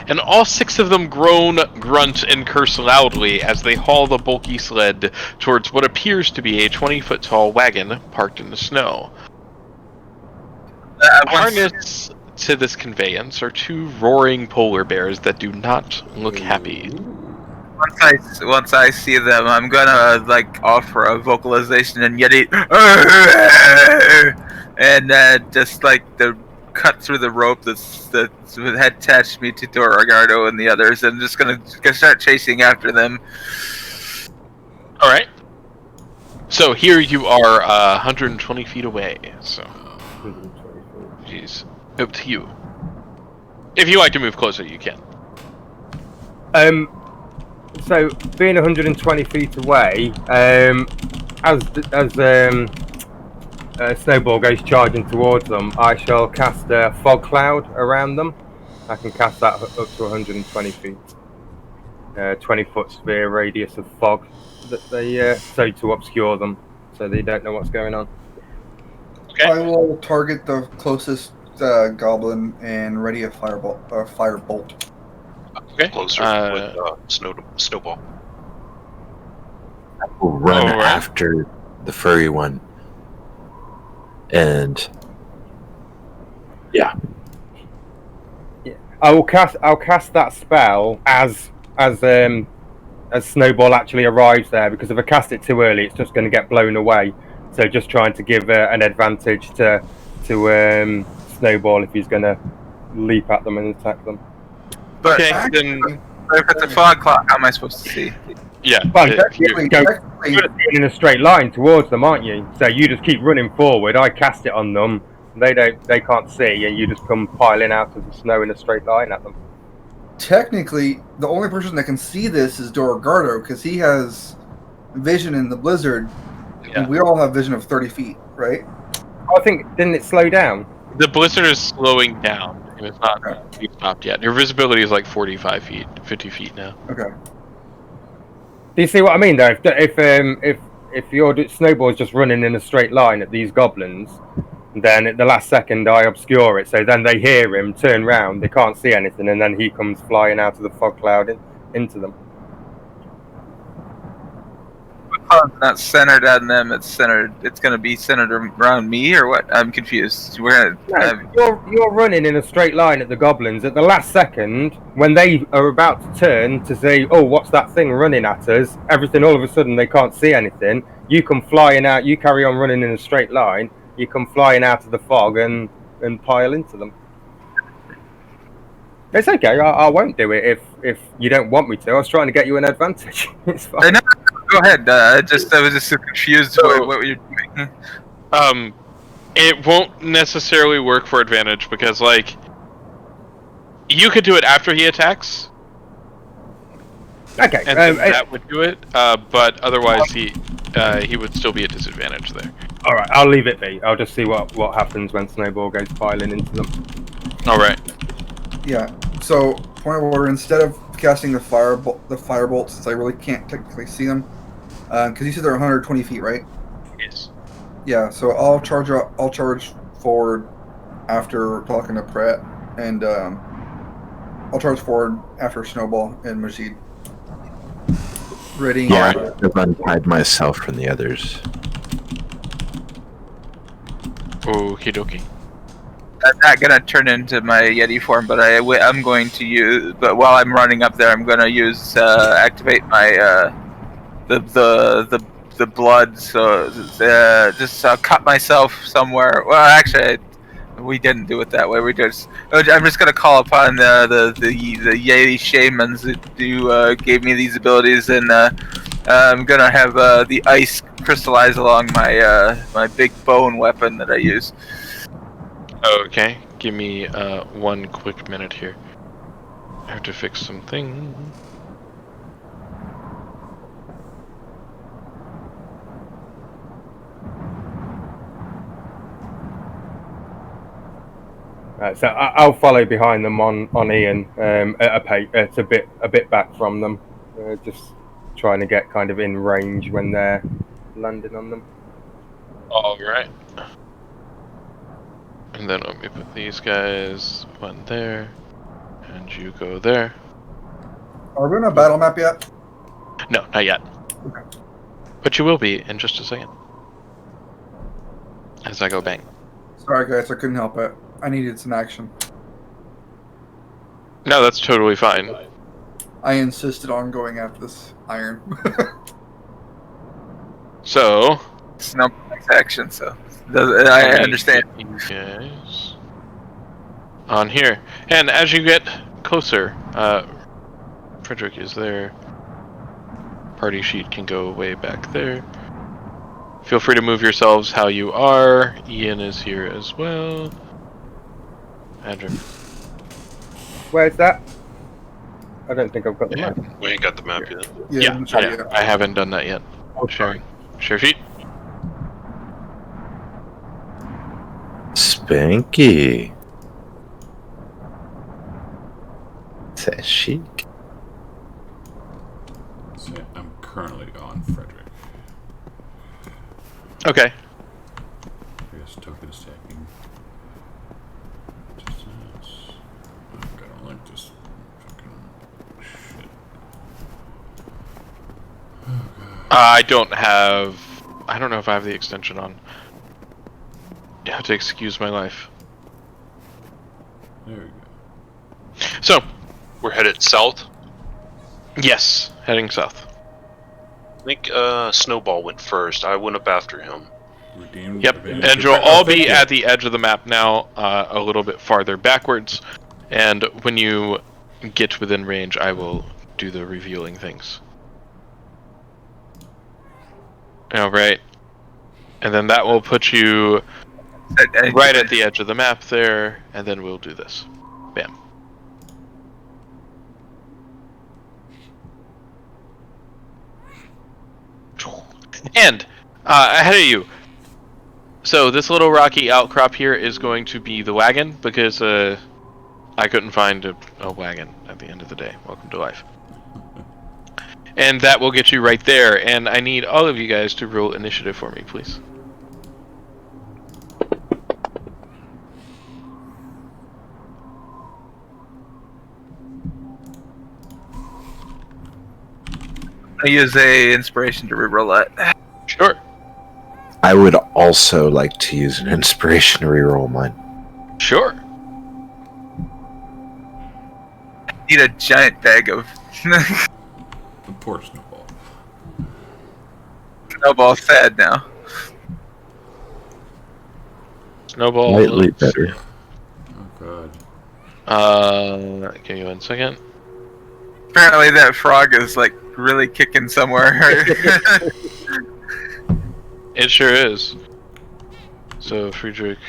and all 6 of them groan, grunt, and curse loudly as they haul the bulky sled towards what appears to be a 20-foot tall wagon parked in the snow. Harnessed to this conveyance are 2 roaring polar bears that do not look happy. Once I see them, I'm gonna like offer a vocalization in Yeti, and just like the cut through the rope that had attached me to Dorogardo and the others, and just gonna start chasing after them. All right. So here you are, 120 feet away. So, jeez, up to you. If you like to move closer, you can. So being 120 feet away, as Snowball goes charging towards them, I shall cast a fog cloud around them. I can cast that up to 120 feet. 20-foot sphere radius of fog that they so to obscure them, so they don't know what's going on. Okay. I will target the closest goblin and ready a firebolt. Okay. Closer with snowball. I will run after the furry one. And yeah. I'll cast that spell as Snowball actually arrives there, because if I cast it too early, it's just going to get blown away. So just trying to give an advantage to Snowball if he's going to leap at them and attack them. But okay, then if it's a fog clock, how am I supposed to see? Yeah. Well, you're in a straight line towards them, aren't you? So you just keep running forward. I cast it on them. They can't see, and you just come piling out of the snow in a straight line at them. Technically, the only person that can see this is Dorogardo, because he has vision in the blizzard, and we all have vision of 30 feet, right? I think, didn't it slow down? The blizzard is slowing down, and it's not stopped yet. Your visibility is like 45 feet, 50 feet now. Okay. Do you see what I mean, though? If your Snowball is just running in a straight line at these goblins, then at the last second I obscure it, so then they hear him, turn round, they can't see anything, and then he comes flying out of the fog cloud into them. It's not centered on them. It's going to be centered around me, or what? I'm confused. You're running in a straight line at the goblins. At the last second, when they are about to turn to say, "Oh, what's that thing running at us?" Everything all of a sudden they can't see anything. You come flying out. You carry on running in a straight line. You come flying out of the fog and pile into them. It's okay. I won't do it if you don't want me to. I was trying to get you an advantage. It's fine. Go ahead. I was just so confused by what you're doing. It won't necessarily work for advantage because, like, you could do it after he attacks. Okay. And that would do it. But otherwise, he would still be at disadvantage there. All right. I'll leave it be. I'll just see what happens when Snowball goes piling into them. All right. Yeah. So, point of order: instead of casting the firebolt, since I really can't technically see them, because you said they're 120 feet, right? Yes. Yeah. So I'll charge forward after talking to Pratt, and I'll charge forward after Snowball and Majid. Ready? Yeah, I've untied myself from the others. Okie dokie. I'm not gonna turn into my Yeti form, but I'm going to use. But while I'm running up there, I'm gonna use activate my the blood. So just cut myself somewhere. Well, actually, we didn't do it that way. I'm just gonna call upon the Yeti shamans who gave me these abilities, and I'm gonna have the ice crystallize along my big bone weapon that I use. Okay, give me 1 quick minute here. I have to fix something. Right, so I'll follow behind them on Ian at a pace. It's a bit back from them, just trying to get kind of in range when they're landing on them. All right. And then let me put these guys, one there, And you go there. Are we on a battle map yet? No, not yet. Okay. But you will be in just a second. As I go bang. Sorry, guys, I couldn't help it. I needed some action. No, that's totally fine. I insisted on going after this iron. So... It's no action, so... I understand. You guys... on here. And as you get closer, Frederick is there. Party sheet can go way back there. Feel free to move yourselves how you are. Ian is here as well. Andrew. Where's that? I don't think I've got the map. We ain't got the map yet. Yeah, I haven't done that yet. Oh, Sharing. Share sheet. Spanky. That's chic. So I'm currently on Frederick. Okay. I guess token stacking. Distance. I don't like this fucking shit. Oh god. I don't know if I have the extension on. You have to excuse my life. There we go. So, We're headed south. yes, heading south. I think Snowball went first. I went up after him. Redeemed. Yep, advantage. and you'll all be Thank you. at the edge of the map now, a little bit farther backwards. And when you get within range, I will do the revealing things. Alright. And then that will put you right at the edge of the map there, and then we'll do this. Bam. And ahead of you. So this little rocky outcrop here is going to be the wagon, because I couldn't find a wagon at the end of the day. Welcome to life. And that will get you right there, and I need all of you guys to roll initiative for me, please. I use a inspiration to reroll that. Sure. I would also like to use an inspiration to reroll mine. Sure. Need a giant bag of The poor Snowball. Snowball's sad now. Snowball. Slightly better. Oh god. Give me 1 second. Apparently that frog is like really kicking somewhere. It sure is. So Friedrich.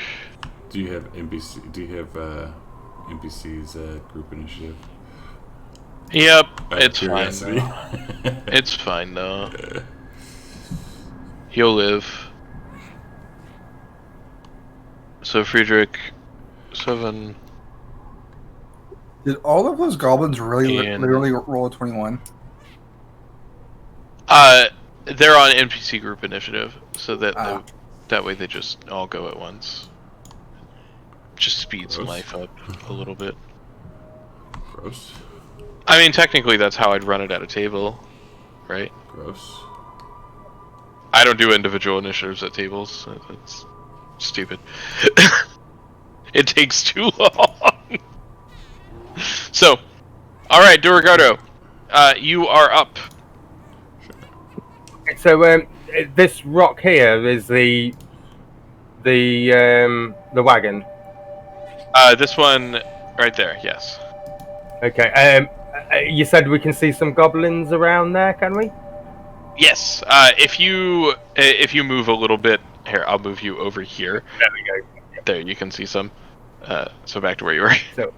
Do you have NPC? Do you have NPC's group initiative? Yep, Out of it's fine. curiosity. Though. It's fine though. He'll live. So Friedrich, 7. Did all of those goblins really And- literally roll a 21? They're on NPC group initiative, so that Ah. that way they just all go at once. Just speeds Gross. life up a little bit. Gross. I mean, technically that's how I'd run it at a table, right? Gross. I don't do individual initiatives at tables. It's stupid. It takes too long. So, all right, Durigardo, you are up. So this rock here is the wagon. This one right there. Yes. Okay. You said we can see some goblins around there, can we? Yes. If you move a little bit here, I'll move you over here. There we go. There, you can see some. So back to where you were. So.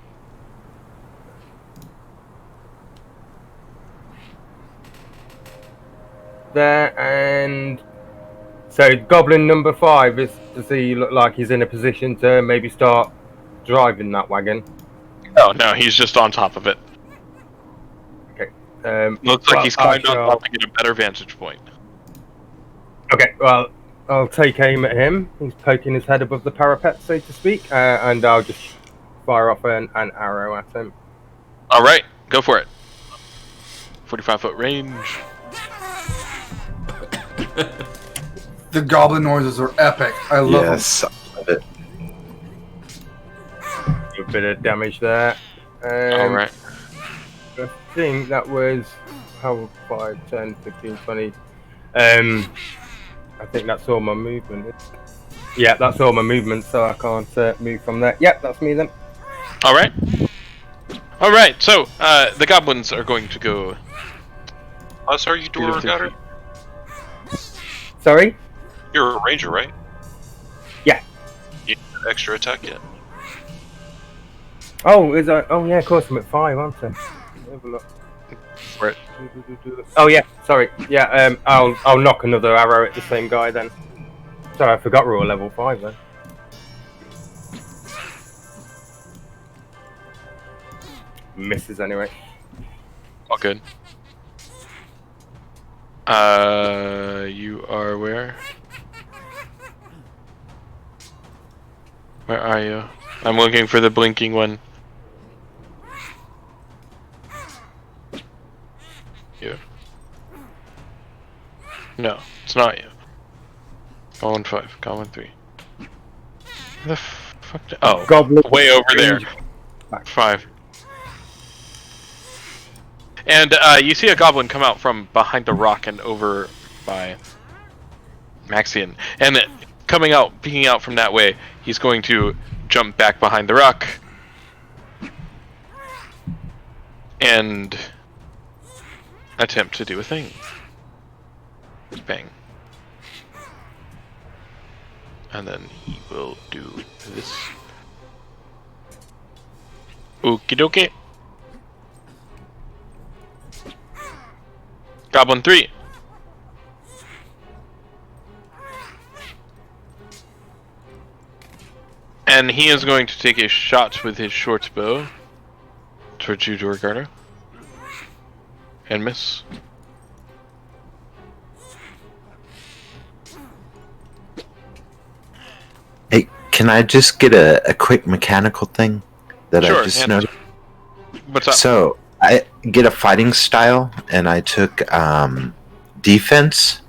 There, and so goblin number 5 does he look like he's in a position to maybe start driving that wagon? No, he's just on top of it. Okay. Looks like he's climbed on shall- top to get a better vantage point. Okay, well, I'll take aim at him. He's poking his head above the parapet, so to speak, and I'll just fire off an arrow at him. All right, go for it. 45-foot range. The goblin noises are epic. I love them. Yes, I love it. A bit of damage there. All right. I think that was how 5, 10, 15, 20. I think that's all my movement. Yeah, that's all my movement, so I can't move from there. Yep, that's me then. All right. All right. So the goblins are going to go. Us, are you door gutter? Sorry? You're a ranger, right? Yeah. You have extra attack yet? Oh, is I? Oh yeah, of course I'm at 5, aren't I? Have a look. Right. Oh yeah, sorry. Yeah, I'll knock another arrow at the same guy then. Sorry, I forgot we were level 5 then. Misses anyway. All good. You are where? Where are you? I'm looking for the blinking one. You. No, it's not you. Column 5, column 3. The fuck? Oh, Goblin way over there. 5. And you see a goblin come out from behind the rock and over by Maxian. And coming out, peeking out from that way, he's going to jump back behind the rock. And attempt to do a thing. Bang. And then he will do this. Okie dokie. Goblin 3. And he is going to take a shot with his short bow towards you, Dorgardo. And miss. Hey, can I just get a quick mechanical thing that Sure, I just yeah. noticed? What's up? So I get a fighting style, and I took defense,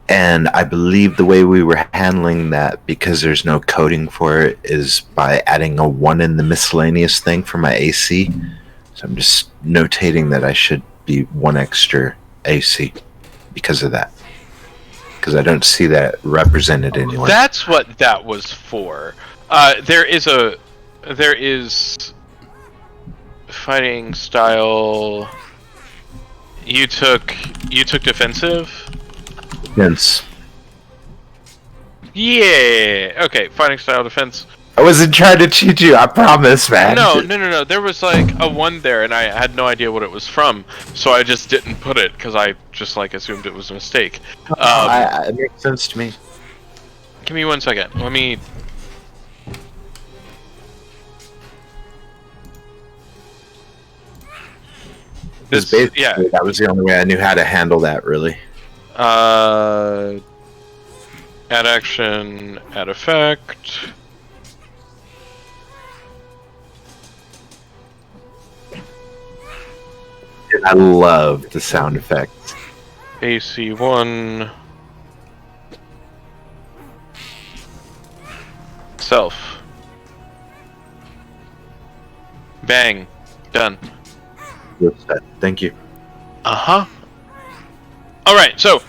and I believe the way we were handling that, because there's no coding for it, is by adding a 1 in the miscellaneous thing for my AC. So I'm just notating that I should be 1 extra AC because of that. Because I don't see that represented anywhere. That's what that was for. There is fighting style. You took defensive. Yes. Yeah. Okay. Fighting style defense. I wasn't trying to cheat you. I promise, man. No. There was like a 1 there, and I had no idea what it was from, so I just didn't put it because I just like assumed it was a mistake. It makes sense to me. Give me 1 second. Let me. Because basically, that was the only way I knew how to handle that, really. Add action, add effect. And I love the sound effects. AC 1. Self. Bang. Done. Thank you. Uh-huh. Alright, so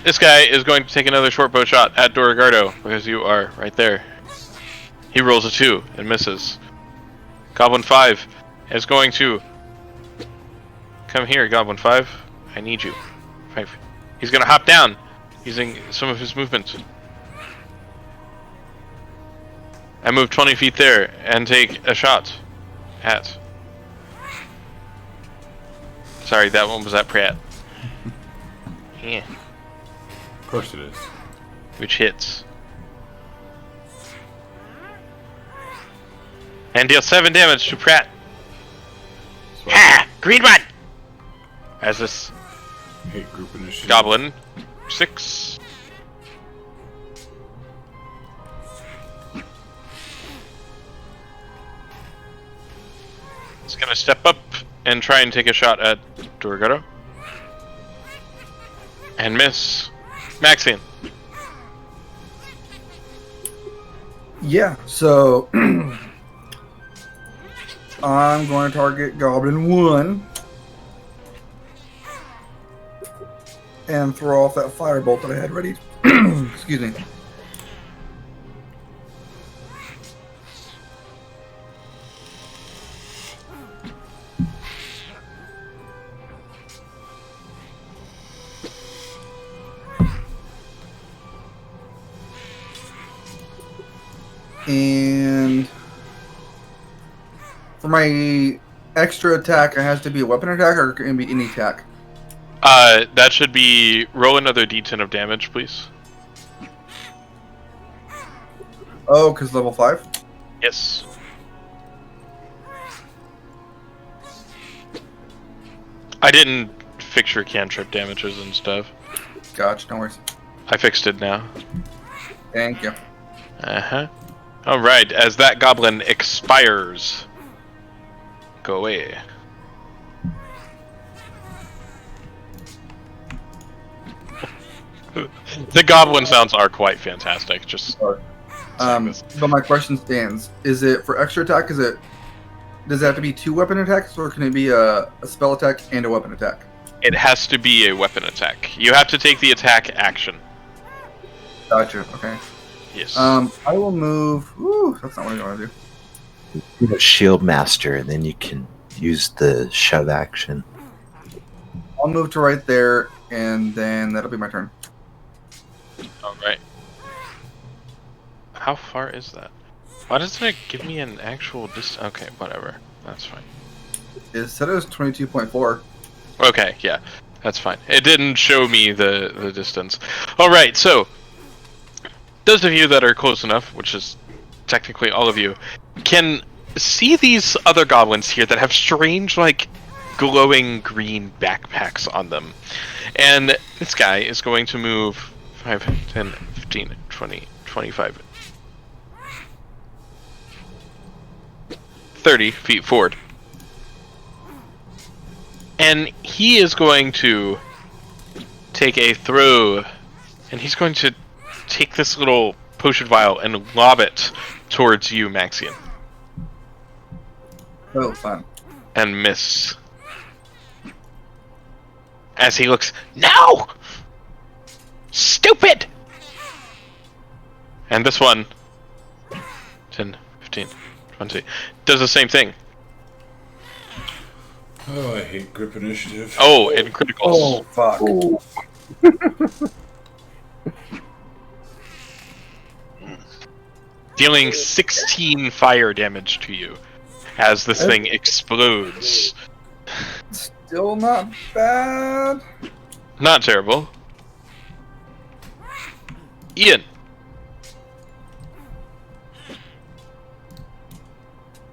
this guy is going to take another short bow shot at Dorgardo because you are right there. He rolls a 2 and misses. Goblin 5 is going to come here, Goblin 5. I need you. 5. He's going to hop down using some of his movement. I move 20 feet there and take a shot at. Sorry, that one was at Pratt. Yeah. Of course it is. Which hits. And deal 7 damage to Pratt. Ha! Green one! As this Hate group initiative. goblin 6. This gonna step up and try and take a shot at Dorgado. And miss. Maxian. Yeah, so I'm going to target Goblin 1 and throw off that firebolt that I had ready. Excuse me. And for my extra attack, it has to be a weapon attack, or can it be any attack? That should be roll another d10 of damage, please. Oh, because level 5? Yes. I didn't fix your cantrip damages and stuff. Gotcha, no worries. I fixed it now. Thank you. Uh-huh. Alright, as that goblin expires. Go away. The goblin sounds are quite fantastic. Just but my question stands: is it for extra attack? Does it have to be 2 weapon attacks, or can it be a spell attack and a weapon attack? It has to be a weapon attack. You have to take the attack action. Gotcha. Okay. Yes. I will move. Ooh, that's not what I want to do. Do a shield master, and then you can use the shove action. I'll move to right there, and then that'll be my turn. Alright. How far is that? Why doesn't it give me an actual distance? Okay, whatever. That's fine. It said it was 22.4. Okay, yeah. That's fine. It didn't show me the distance. Alright, so those of you that are close enough, which is technically all of you, can see these other goblins here that have strange, like, glowing green backpacks on them. And this guy is going to move 5, 10, 15, 20, 25, 30 feet forward. And he is going to take a throw, and he's going to take this little potion vial and lob it towards you, Maxian. Oh, fun. And miss. As he looks, no! Stupid! And this one, 10, 15, 20, does the same thing. Oh, I hate grip initiative. Oh, and criticals. Oh, fuck. Dealing 16 fire damage to you as this thing explodes. Still not bad. Not terrible. Ian.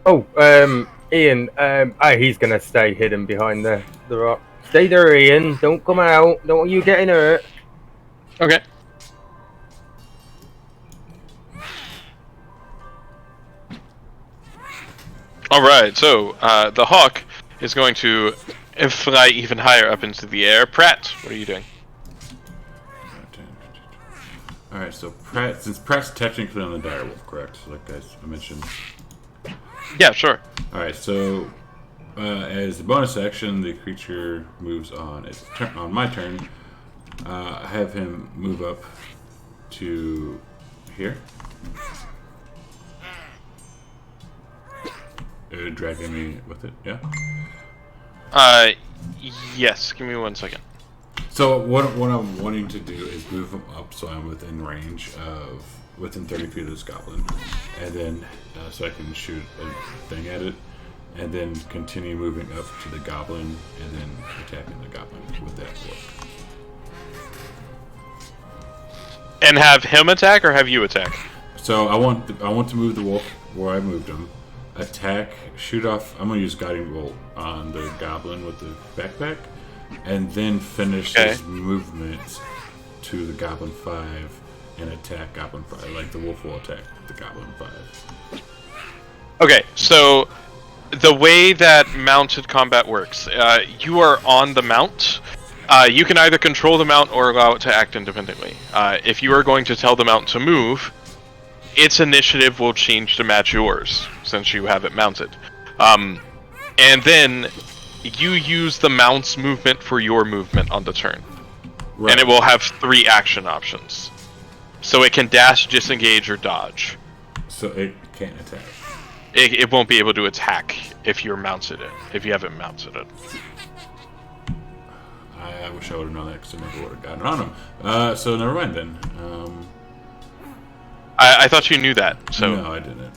Oh, Ian, he's gonna stay hidden behind the rock. Stay there, Ian. Don't come out. Don't want you getting hurt. Okay. Alright, so, the hawk is going to fly even higher up into the air. Pratt, what are you doing? Alright, so Pratt, since Pratt's technically on the direwolf, correct? Like I mentioned. Yeah, sure. Alright, so as a bonus action, the creature moves on its turn. On my turn, I have him move up to here. Dragging me with it, yeah? Yes, give me 1 second. So what I'm wanting to do is move him up so I'm within range of, within 30 feet of this goblin. And then, so I can shoot a thing at it. And then continue moving up to the goblin and then attacking the goblin with that wolf. And have him attack or have you attack? So I want to move the wolf where I moved him. Attack, shoot off. I'm gonna use guiding bolt on the goblin with the backpack, and then finish his movement to the goblin 5 and attack goblin 5. Like the wolf will attack the goblin 5. Okay, so the way that mounted combat works, you are on the mount. You can either control the mount or allow it to act independently. If you are going to tell the mount to move, its initiative will change to match yours, since you have it mounted. And then you use the mount's movement for your movement on the turn. Right. And it will have 3 action options. So it can dash, disengage, or dodge. So it can't attack. It won't be able to attack if you're mounted it, if you haven't mounted it. I wish I would have known that because I never would have gotten on him. So never mind then. I thought you knew that, so... No, I didn't.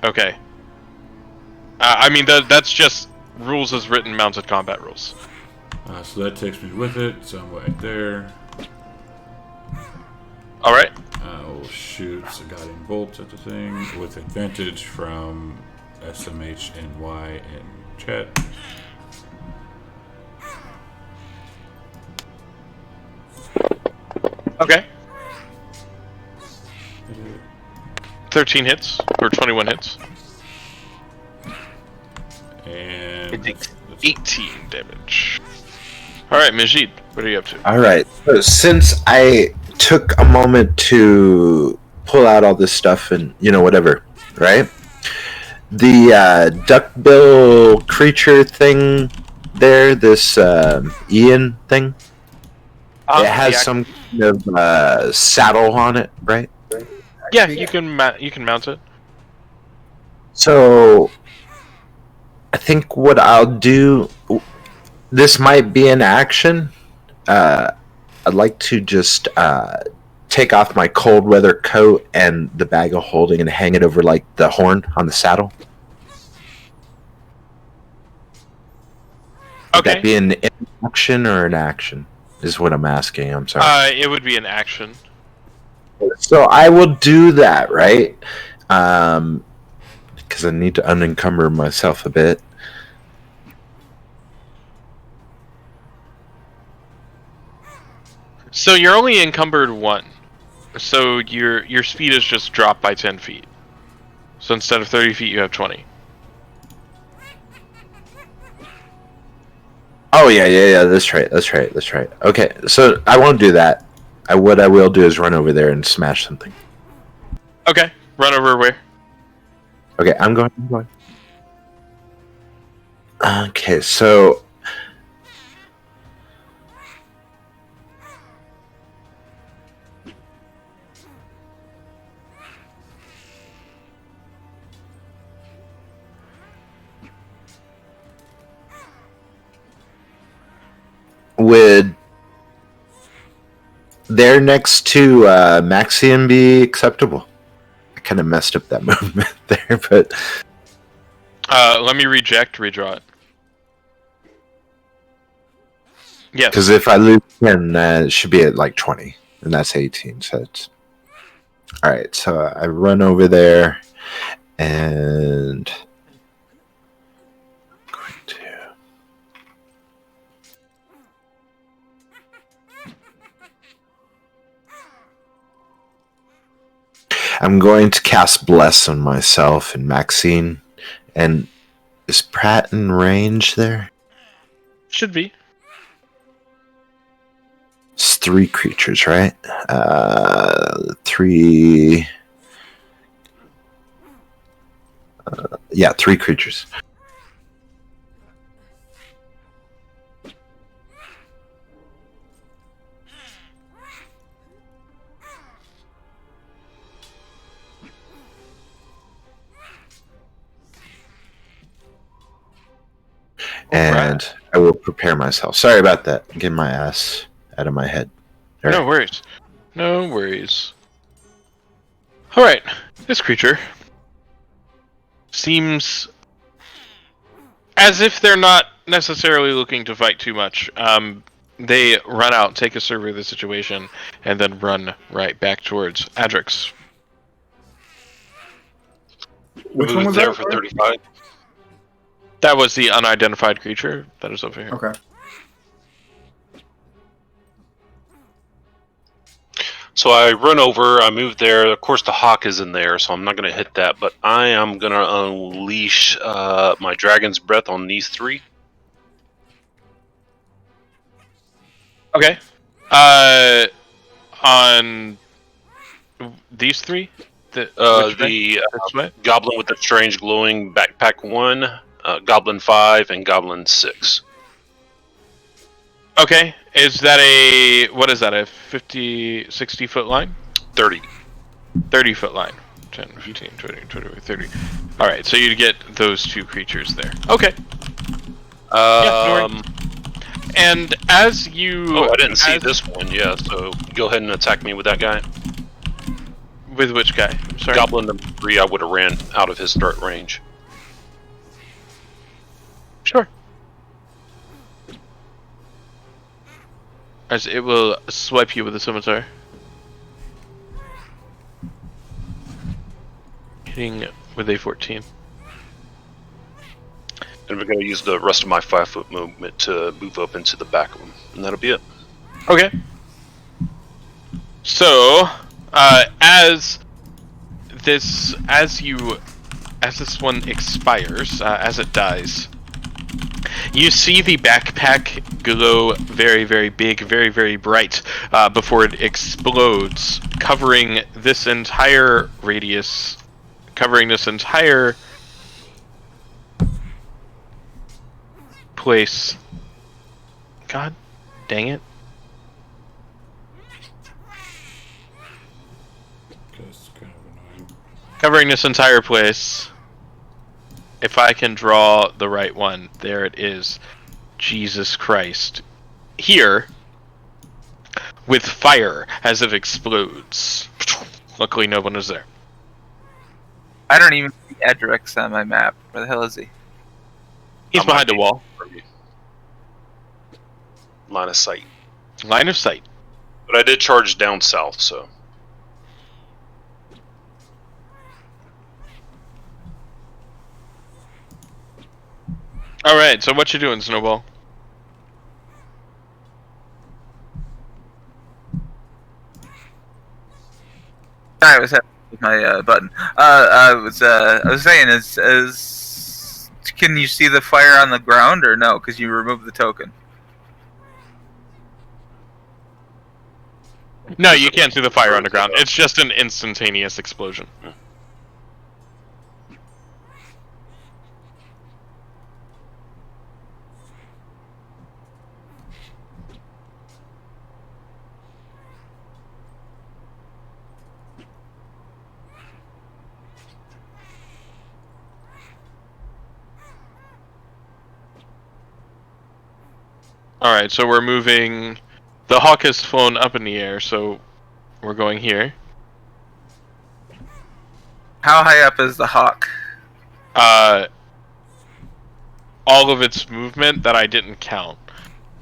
Okay. I mean, that's just rules as written mounted combat rules. So that takes me with it, so I'm right there. Alright. I will shoot a guiding bolt at the thing with advantage from SMH and Y in chat. Okay. 13 hits, or 21 hits. And 18 damage. Alright, Majid, what are you up to? Alright, so since I took a moment to pull out all this stuff and, whatever, right? The duckbill creature thing there, this Ian thing, it has some kind of saddle on it, right? Yeah, you can mount it. So, I think what I'll do, this might be an action. I'd like to just take off my cold weather coat and the bag of holding and hang it over like the horn on the saddle. Would that be an action or an action? Is what I'm asking. I'm sorry. It would be an action. So I will do that, right? Because I need to unencumber myself a bit. So you're only encumbered 1. So your speed is just dropped by 10 feet. So instead of 30 feet, you have 20. Oh yeah. That's right. Okay, so I won't do that. What I will do is run over there and smash something. Okay, run over where? Okay, I'm going. Okay, so would there next to Maxian be acceptable? I kind of messed up that movement there, but let me redraw it. Yes. Because if I lose 10, it should be at like 20, and that's 18. So it's all right. So I run over there, and I'm going to cast Bless on myself and Maxine. And is Pratt in range there? Should be. It's 3 creatures, right? 3. Yeah, 3 creatures. And I will prepare myself. Sorry about that. Get my ass out of my head. All no worries. No worries. Alright. This creature seems as if they're not necessarily looking to fight too much. They run out, take a survey of the situation, and then run right back towards Adrix. Which one was there that? for 35? That was the unidentified creature that is over here. Okay. So I run over, I move there. Of course, the hawk is in there, so I'm not going to hit that. But I am going to unleash my dragon's breath on these three. Okay. On these three? The goblin with the strange glowing backpack 1, goblin 5, and goblin 6. Okay. Is that a... What is that? A 50, 60 foot line? 30. 30 foot line. 10, 15, 20, 30. Alright, so you get those two creatures there. Okay. And as you... Oh, I didn't see this one, yeah, so go ahead and attack me with that guy. With which guy? I'm sorry. Goblin number 3, I would have ran out of his threat range. Sure. As it will swipe you with a scimitar. Hitting with a 14. And we're going to use the rest of my 5-foot movement to move up into the back of him. And that'll be it. Okay. So, as this one expires, as it dies, you see the backpack glow very, very big, very, very bright before it explodes, covering this entire radius, covering this entire place. God dang it. It's kind of annoying. Covering this entire place. If I can draw the right one, there it is. Jesus Christ. Here, with fire as it explodes. Luckily, no one is there. I don't even see Edric's on my map. Where the hell is he? He's behind a wall. Line of sight. Line of sight. But I did charge down south, so. Alright, so what you doing, Snowball? I was having with my button. I was saying, is can you see the fire on the ground or no? Because you removed the token. No, you can't see the fire underground. It's just an instantaneous explosion. Alright, so we're moving... The hawk has flown up in the air, so we're going here. How high up is the hawk? All of its movement that I didn't count.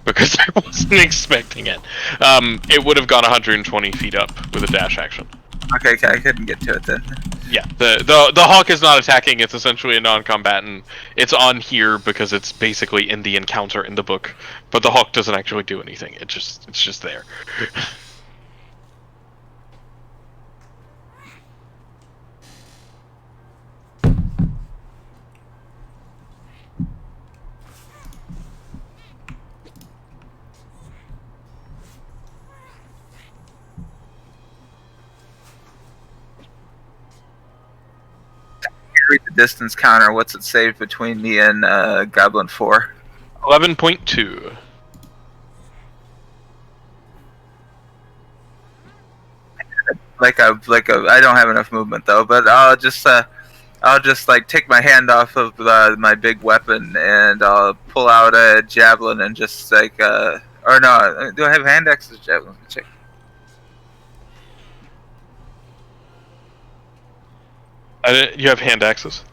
Because I wasn't expecting it. It would have gone 120 feet up with a dash action. Okay, I couldn't get to it then. Yeah, the hawk is not attacking, it's essentially a non-combatant. It's on here because it's basically in the encounter in the book. But the hawk doesn't actually do anything, it's just there. Read the distance counter. What's it save between me and Goblin 4? 11.2. I don't have enough movement though, but I'll just like take my hand off of my big weapon and I'll pull out a javelin and just like or no, do I have hand axes javelin? Check. You have hand axes?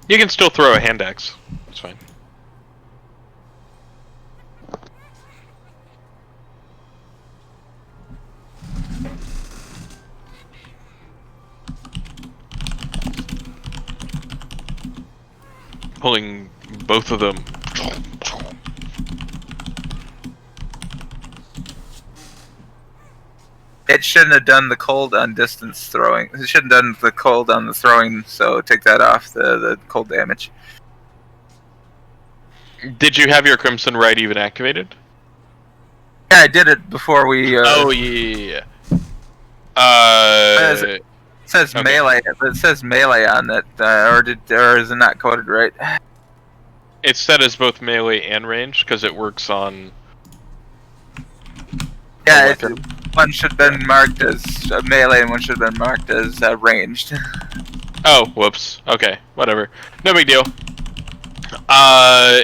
You can still throw a hand axe. It's fine. Pulling both of them. It shouldn't have done the cold on distance throwing. It shouldn't have done the cold on the throwing, so take that off the cold damage. Did you have your Crimson Rite even activated? Yeah, I did it before we. Oh yeah. It says okay. melee. It says melee on it, or is it not coded right? It's set as both melee and range because it works on. Yeah, one should have been marked as melee and one should have been marked as ranged. Oh, whoops. Okay, whatever. No big deal.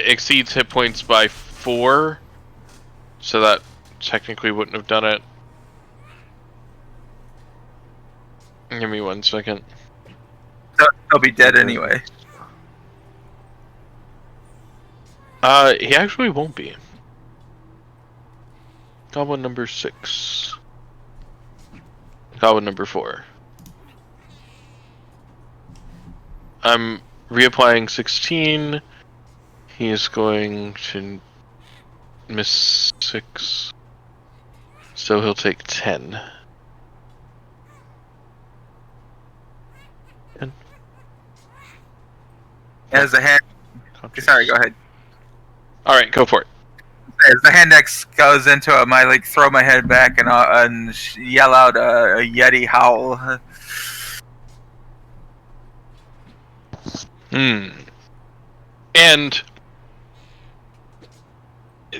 Exceeds hit points by 4, so that technically wouldn't have done it. Give me 1 second. He'll be dead anyway. He actually won't be. Goblin number 6. Goblin number 4. I'm reapplying 16. He is going to miss 6. So he'll take 10. As the hand. Sorry, go ahead. All right, go for it. As the hand X goes into him, I throw my head back and yell out a Yeti howl. And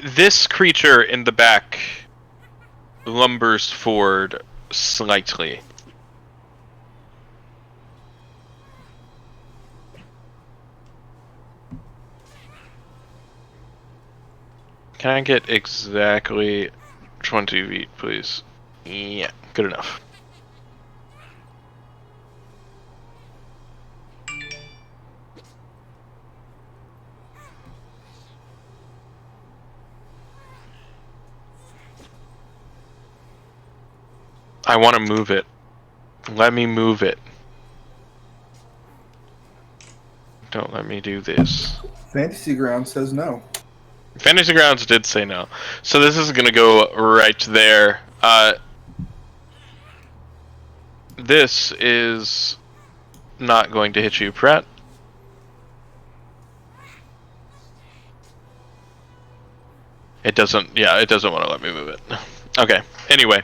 this creature in the back lumbers forward slightly. Can I get exactly 20 feet, please? Yeah, good enough. I want to move it. Let me move it. Don't let me do this. Fantasy Ground says no. Fantasy Grounds did say no. So this is going to go right there. This is not going to hit you, Pratt. It doesn't, yeah, it doesn't want to let me move it. Okay, anyway.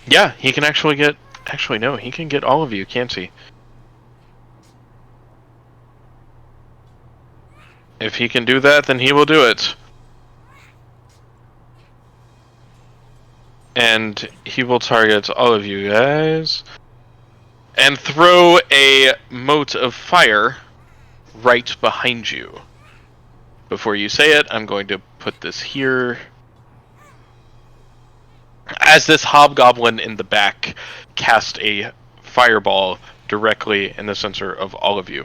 Yeah, he can actually get, actually no, he can get all of you, can't he? If he can do that, then he will do it. And he will target all of you guys. And throw a mote of fire right behind you. Before you say it, I'm going to put this here. As this hobgoblin in the back cast a fireball directly in the center of all of you.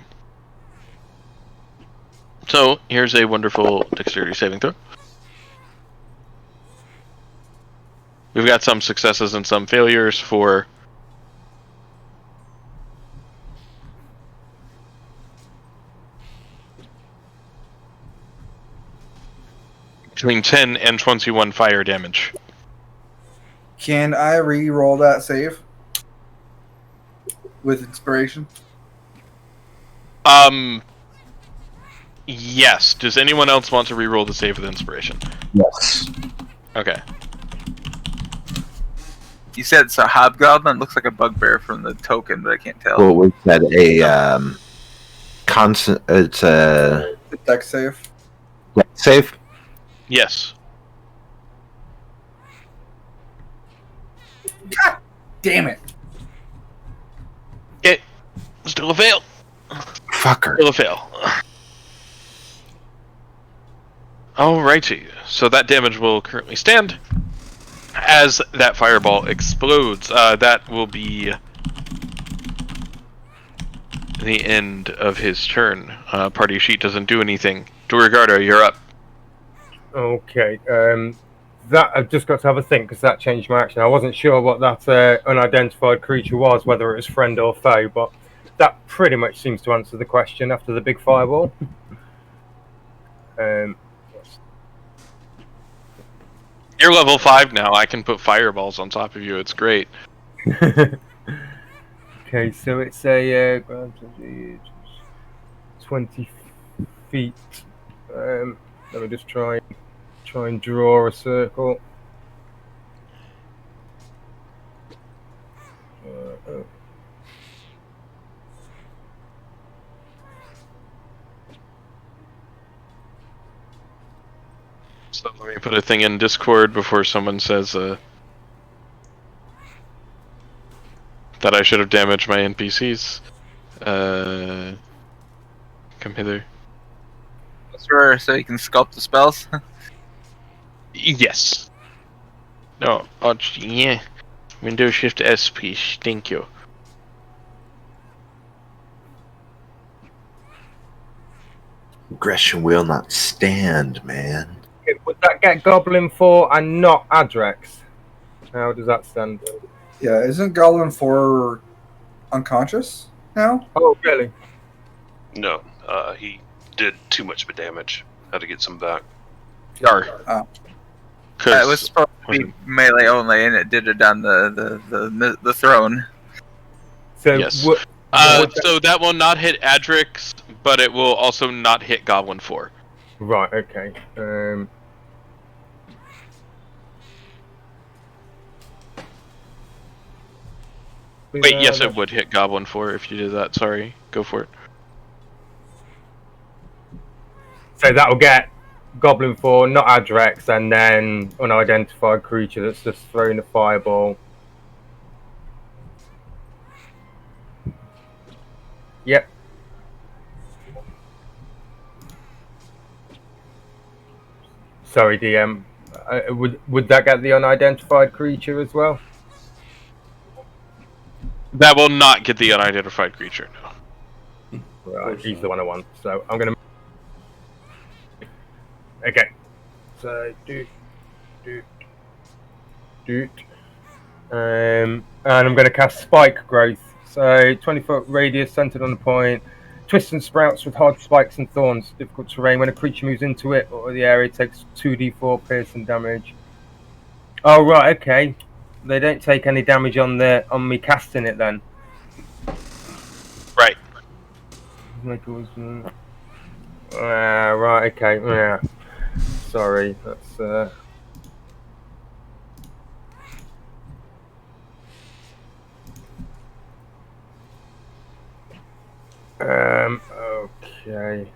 So, here's a wonderful dexterity saving throw. We've got some successes and some failures for... between 10 and 21 fire damage. Can I re-roll that save? With inspiration? Yes. Does anyone else want to re-roll the save with inspiration? Yes. Okay. You said it's a hobgoblin? It looks like a bugbear from the token, but I can't tell. Well, we said a constant. It's a dex save. Dex save. Yes. God damn it! It still a fail. Fucker. Still a fail. Alrighty. So that damage will currently stand. As that fireball explodes, that will be the end of his turn. Party sheet doesn't do anything. Durigardo, you're up. Okay. That I've just got to have a think because that changed my action. I wasn't sure what that unidentified creature was, whether it was friend or foe, but that pretty much seems to answer the question after the big fireball. You're level 5 now. I can put fireballs on top of you. It's great. Okay, so it's a 20 feet. Let me just try and draw a circle. So let me put a thing in Discord before someone says that I should have damaged my NPCs. Come hither. Sure, so you can sculpt the spells. Yes. No. Oh, yeah. Windows Shift S, please. Thank you. Aggression will not stand, man. Would that get Goblin 4 and not Adrex? How does that stand? Yeah, isn't Goblin 4 unconscious now? Oh, really? No, he did too much of damage. Had to get some back. Yar. It was supposed to be melee only, and it did it on the throne. So yes. So that will not hit Adrix, but it will also not hit Goblin 4. Right. Okay. Wait, yes, it would hit Goblin 4 if you did that. Sorry, go for it. So that'll get Goblin 4, not Adrex, and then unidentified creature that's just throwing a fireball. Yep. Sorry, DM. Would that get the unidentified creature as well? That will not get the unidentified creature, no. Right, he's the one I want. So I'm gonna. Okay. So and I'm gonna cast Spike Growth. So 20-foot radius centered on the point. Twists and sprouts with hard spikes and thorns. Difficult terrain. When a creature moves into it or the area, takes 2d4 piercing damage. Oh right, okay. They don't take any damage on me casting it then. Right. Right. Okay. Yeah. Sorry. That's. Okay.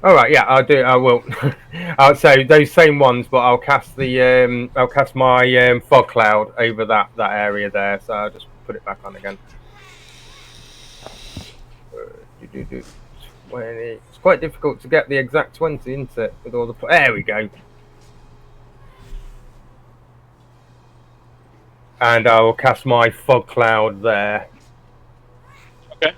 All right. Yeah, I'll do. I will. I'll say those same ones, but I'll cast the. I'll cast my fog cloud over that area there. So I'll just put it back on again. 20. It's quite difficult to get the exact 20, isn't it? With all the. There we go. And I will cast my fog cloud there. Okay.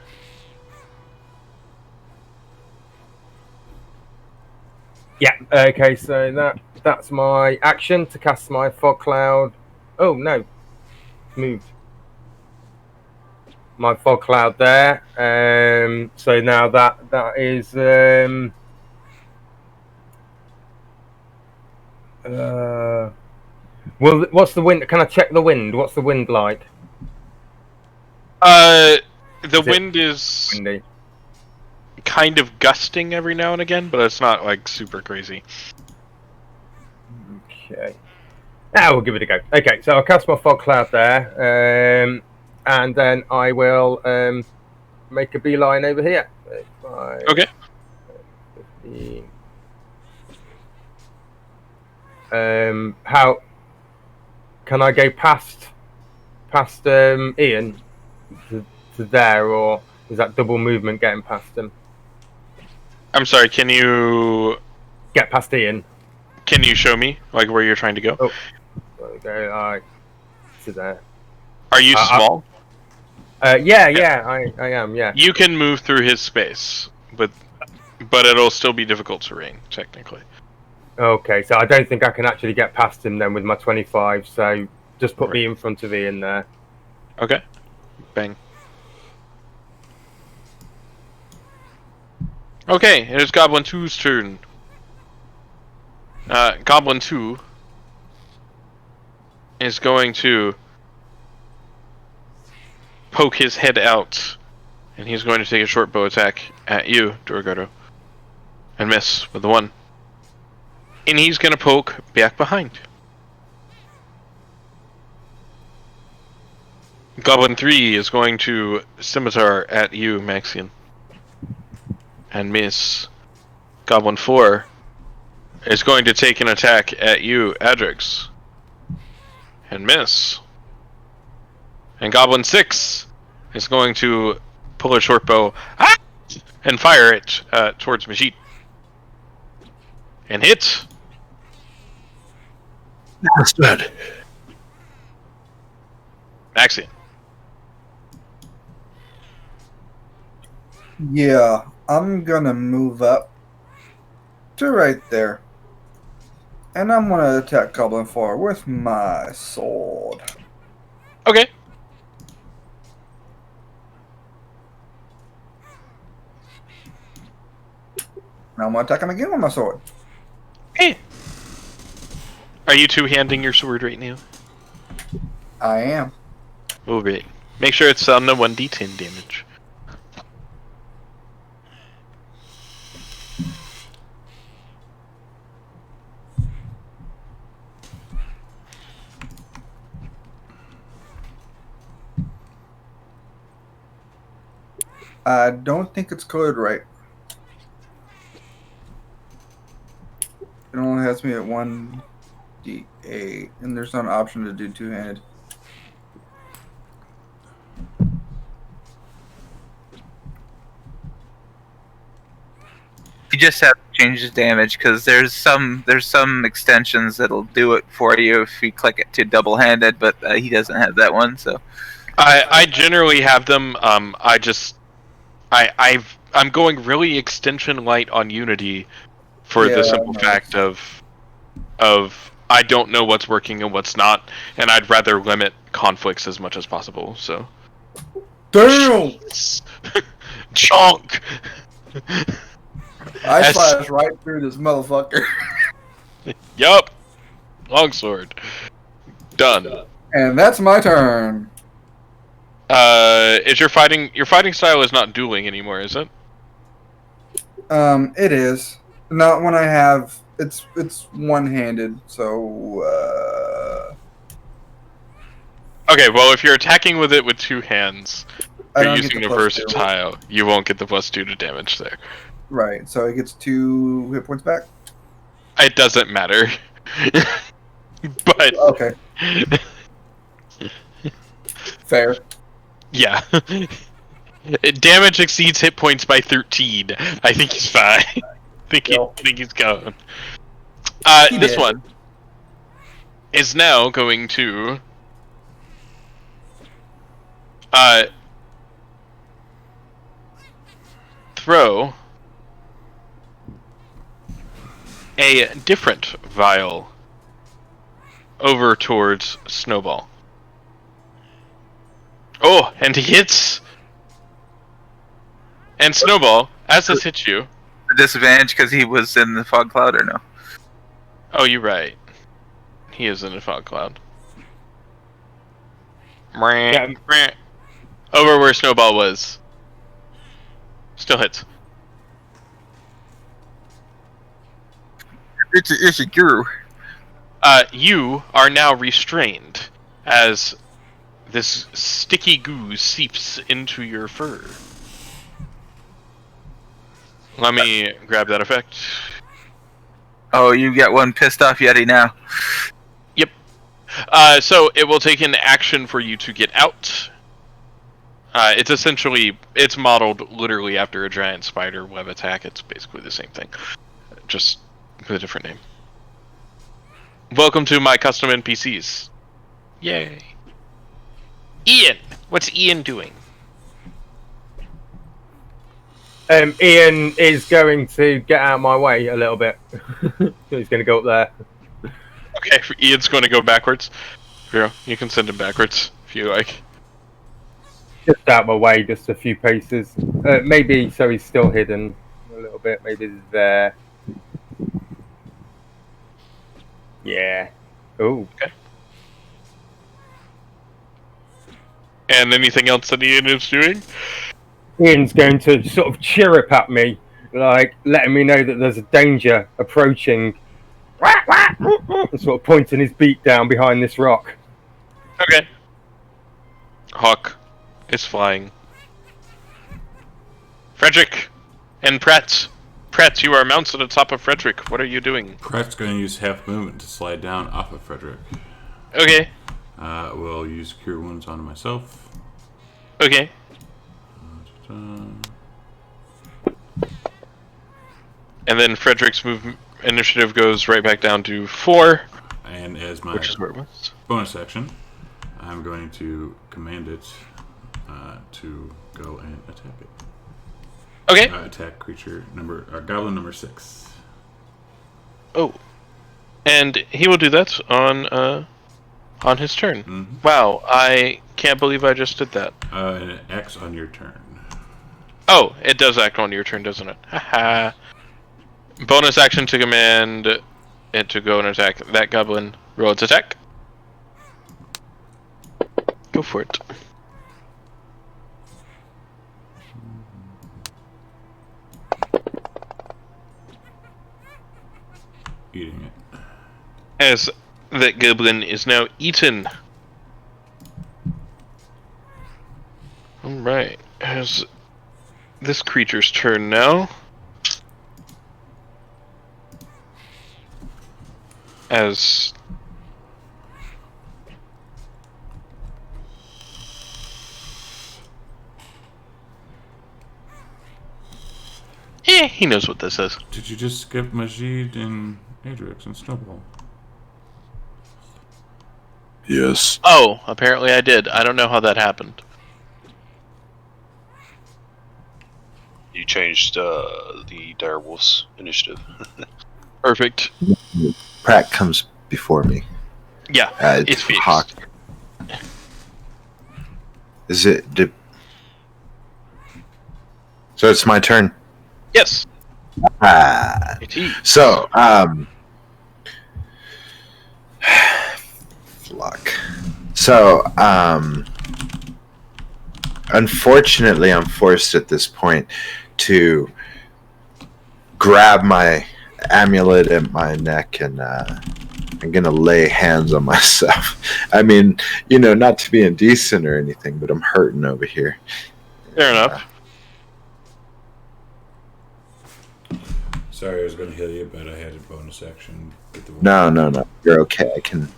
Yeah. Okay. So that's my action to cast my fog cloud. Oh no, it's moved. My fog cloud there. So now that is. Well, what's the wind? Can I check the wind? What's the wind like? The wind is windy. Kind of gusting every now and again, but it's not like super crazy. Okay. We'll give it a go. Okay, so I'll cast my fog cloud there, and then I will make a beeline over here. 5, okay. 15. How can I go past Ian to there, or is that double movement getting past him? I'm sorry. Can you get past Ian? Can you show me like where you're trying to go? Oh, okay. To there. Are you small? Yeah, I am. Yeah. You can move through his space, but it'll still be difficult terrain technically. Okay, so I don't think I can actually get past him then with my 25. So just put me in front of Ian there. Okay. Bang. Okay, it is Goblin 2's turn. Goblin 2 is going to poke his head out, and he's going to take a short bow attack at you, Dorgoto, and miss with the 1. And he's going to poke back behind. Goblin 3 is going to scimitar at you, Maxian, and miss. Goblin 4 is going to take an attack at you, Adrix, and miss. And Goblin 6 is going to pull a short bow and fire it towards Majid. And hit. That's good. Maxian. Yeah, I'm gonna move up to right there. And I'm gonna attack Goblin 4 with my sword. Okay. Now I'm gonna attack him again with my sword. Hey. Are you two-handing your sword right now? I am. Alright. Make sure it's on the 1d10 damage. I don't think it's coded right. It only has me at 1d8, and there's not an option to do two-handed. You just have to change the damage because there's some extensions that'll do it for you if you click it to double-handed, but he doesn't have that one, so. I generally have them. I'm going really extension light on Unity for the simple fact of I don't know what's working and what's not, and I'd rather limit conflicts as much as possible. So. Damn! Chonk. I slashed right through this motherfucker. Yup. Longsword. Done. And that's my turn. Is your fighting style is not dueling anymore, is it? It is. Not when I have it's one-handed, so Okay, well if you're attacking with it with two hands, you're using a +2. versatile, you won't get the +2 to damage there. Right, so it gets 2 hit points back? It doesn't matter. But okay. Fair. Yeah. Damage exceeds hit points by 13. I think he's fine. I think he's going. This one is now going to throw a different vial over towards Snowball. Oh, and he hits. And Snowball, as this hits you. Disadvantage because he was in the fog cloud, or no? Oh, you're right. He is in the fog cloud. Over where Snowball was. Still hits. It's a guru. You are now restrained as this sticky goo seeps into your fur. Let me grab that effect. Oh, you got one pissed off Yeti now. Yep. So it will take an action for you to get out. It's modeled literally after a giant spider web attack. It's basically the same thing, just with a different name. Welcome to my custom NPCs. Yay. Ian! What's Ian doing? Ian is going to get out of my way a little bit. He's going to go up there. Okay, Ian's going to go backwards. Here, you can send him backwards if you like. Just out of my way, just a few paces. Maybe so he's still hidden a little bit. Maybe he's there. Yeah. Ooh. Okay. And anything else that Ian is doing? Ian's going to sort of chirrup at me, like letting me know that there's a danger approaching. And sort of pointing his beak down behind this rock. Okay. Hawk is flying. Frederick and Pratt. Pratt, you are mounted on top of Frederick. What are you doing? Pratt's going to use half movement to slide down off of Frederick. Okay. We'll use Cure Wounds on myself. Okay. And then Frederick's initiative goes right back down to 4. And as my which is where it was. Bonus action, I'm going to command it to go and attack it. Okay. Attack creature goblin number 6. Oh. And he will do that on his turn. Mm-hmm. Wow, I can't believe I just did that. And it acts on your turn. Oh, it does act on your turn, doesn't it? Haha. Bonus action to command it to go and attack that goblin. Roll its attack. Go for it. Eating it. As that goblin is now eaten. Alright. As this creature's turn now. As he knows what this is. Did you just skip Majid and Adrix and Snowball? Yes. Oh, apparently I did. I don't know how that happened. You changed the Direwolf's initiative. Perfect. Pratt comes before me. Yeah, it's fixed. Hawk. Is it? So it's my turn. Yes. So, Fuck. So, unfortunately, I'm forced at this point to grab my amulet at my neck and I'm gonna lay hands on myself. I mean, not to be indecent or anything, but I'm hurting over here. Fair enough. Sorry, I was going to heal you, but I had a bonus action. No. You're okay. I can.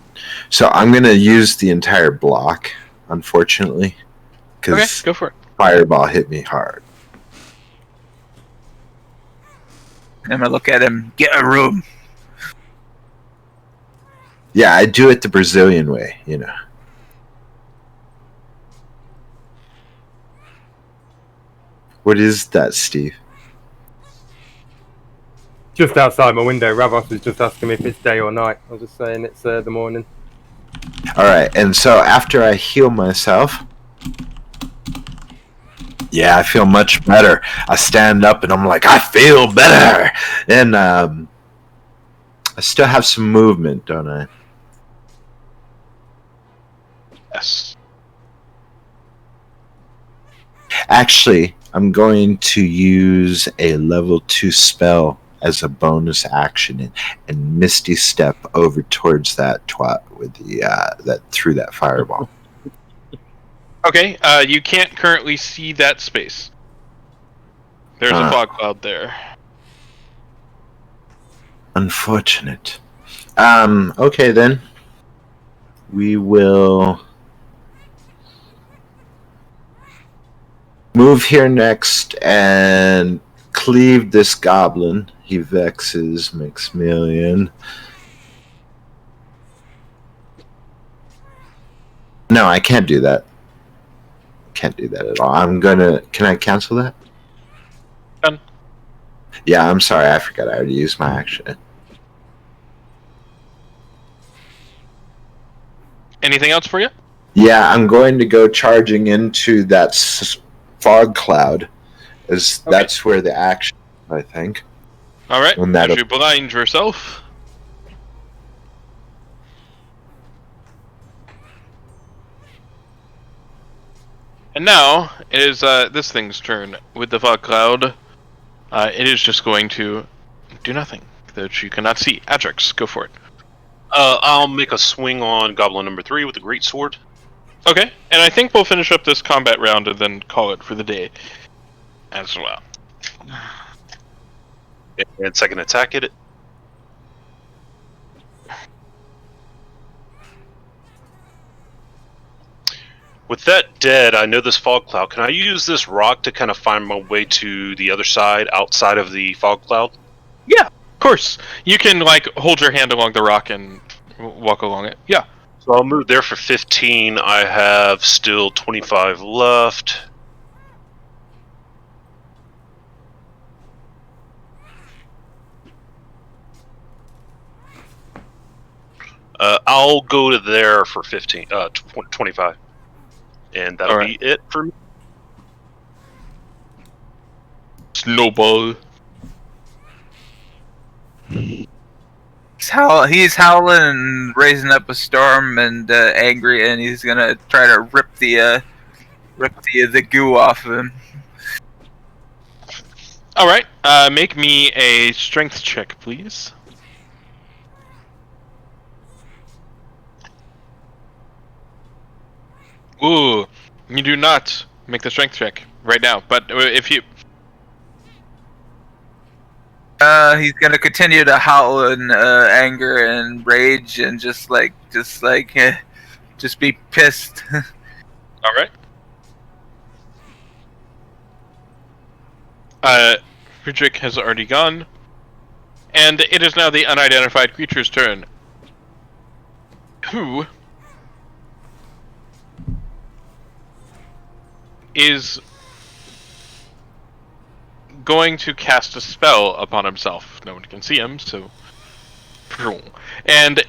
So I'm gonna use the entire block, unfortunately, because okay, go for it. Fireball hit me hard. I'm gonna look at him. Get a room. Yeah, I do it the Brazilian way, What is that, Steve? Just outside my window, Ravos was just asking me if it's day or night. I was just saying it's the morning. Alright, and so after I heal myself, yeah, I feel much better. I stand up and I'm like, I feel better! And I still have some movement, don't I? Yes. Actually, I'm going to use a level 2 spell as a bonus action and Misty Step over towards that twat with the through that fireball. Okay, you can't currently see that space. There's a fog cloud there. Unfortunate. Okay then. We will move here next and cleave this goblin. He vexes Maximilian. No, I can't do that. Can't do that at all. Can I cancel that? Done. Yeah, I'm sorry. I forgot I already used my action. Anything else for you? Yeah, I'm going to go charging into that fog cloud. That's where the action, I think. All right. And As you blind yourself. And now it is this thing's turn with the fog cloud. It is just going to do nothing that you cannot see. Adrix, go for it. I'll make a swing on Goblin number 3 with the great sword. Okay, and I think we'll finish up this combat round and then call it for the day as well. And second attack at it. With that dead, I know this fog cloud. Can I use this rock to kind of find my way to the other side, outside of the fog cloud? Yeah, of course. You can, like, hold your hand along the rock and walk along it. Yeah. So I'll move there for 15. I have still 25 left. I'll go to there for 25. And that'll be it for me. Snowball. He's howling and raising up a storm and angry, and he's gonna try to rip the goo off of him. All right. Make me a strength check, please. Ooh, you do not make the strength check right now. But if you, he's gonna continue to howl in anger and rage, and just be pissed. All right. Friedrich has already gone, and it is now the unidentified creature's turn. Who is going to cast a spell upon himself. No one can see him, so... And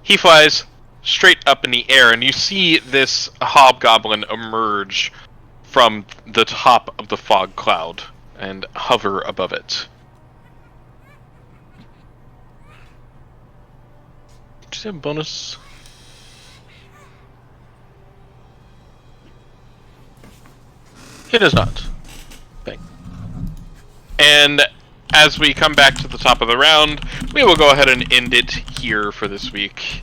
he flies straight up in the air, and you see this hobgoblin emerge from the top of the fog cloud and hover above it. Does he have a bonus? It does not. Bang. And as we come back to the top of the round, we will go ahead and end it here for this week.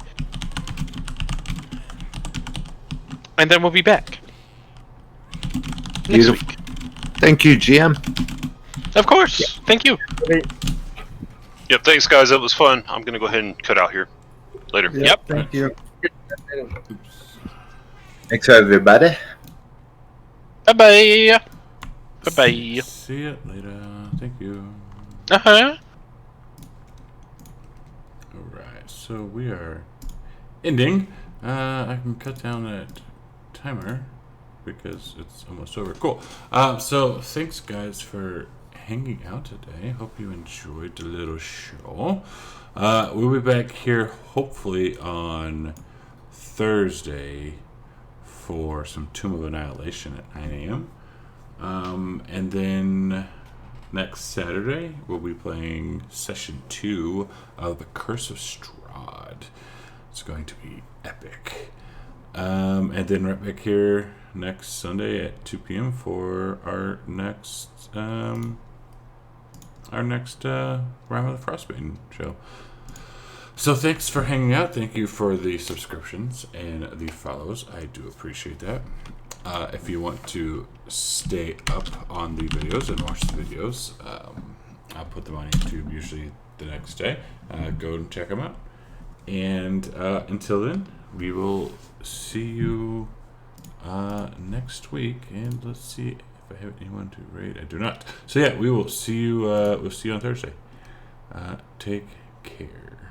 And then we'll be back next week. Thank you, GM. Of course. Yeah. Thank you. Yep, thanks guys. That was fun. I'm going to go ahead and cut out here. Later. Yep. Thank you. Thanks, everybody. Bye-bye. Bye-bye. See you later. Thank you. Uh-huh. Alright, so we are ending. I can cut down that timer because it's almost over. Cool. So thanks guys for hanging out today. Hope you enjoyed the little show. We'll be back here hopefully on Thursday for some Tomb of Annihilation at 9 a.m. And then next Saturday we'll be playing session 2 of The Curse of Strahd. It's going to be epic. And then right back here next Sunday at 2 p.m. for our next Rime of the Frostmaiden show. So thanks for hanging out. Thank you for the subscriptions and the follows. I do appreciate that. If you want to stay up on the videos and watch the videos, I'll put them on YouTube usually the next day. Go and check them out. And until then, we will see you next week. And let's see if I have anyone to raid. I do not. So yeah, we will see you. We'll see you on Thursday. Take care.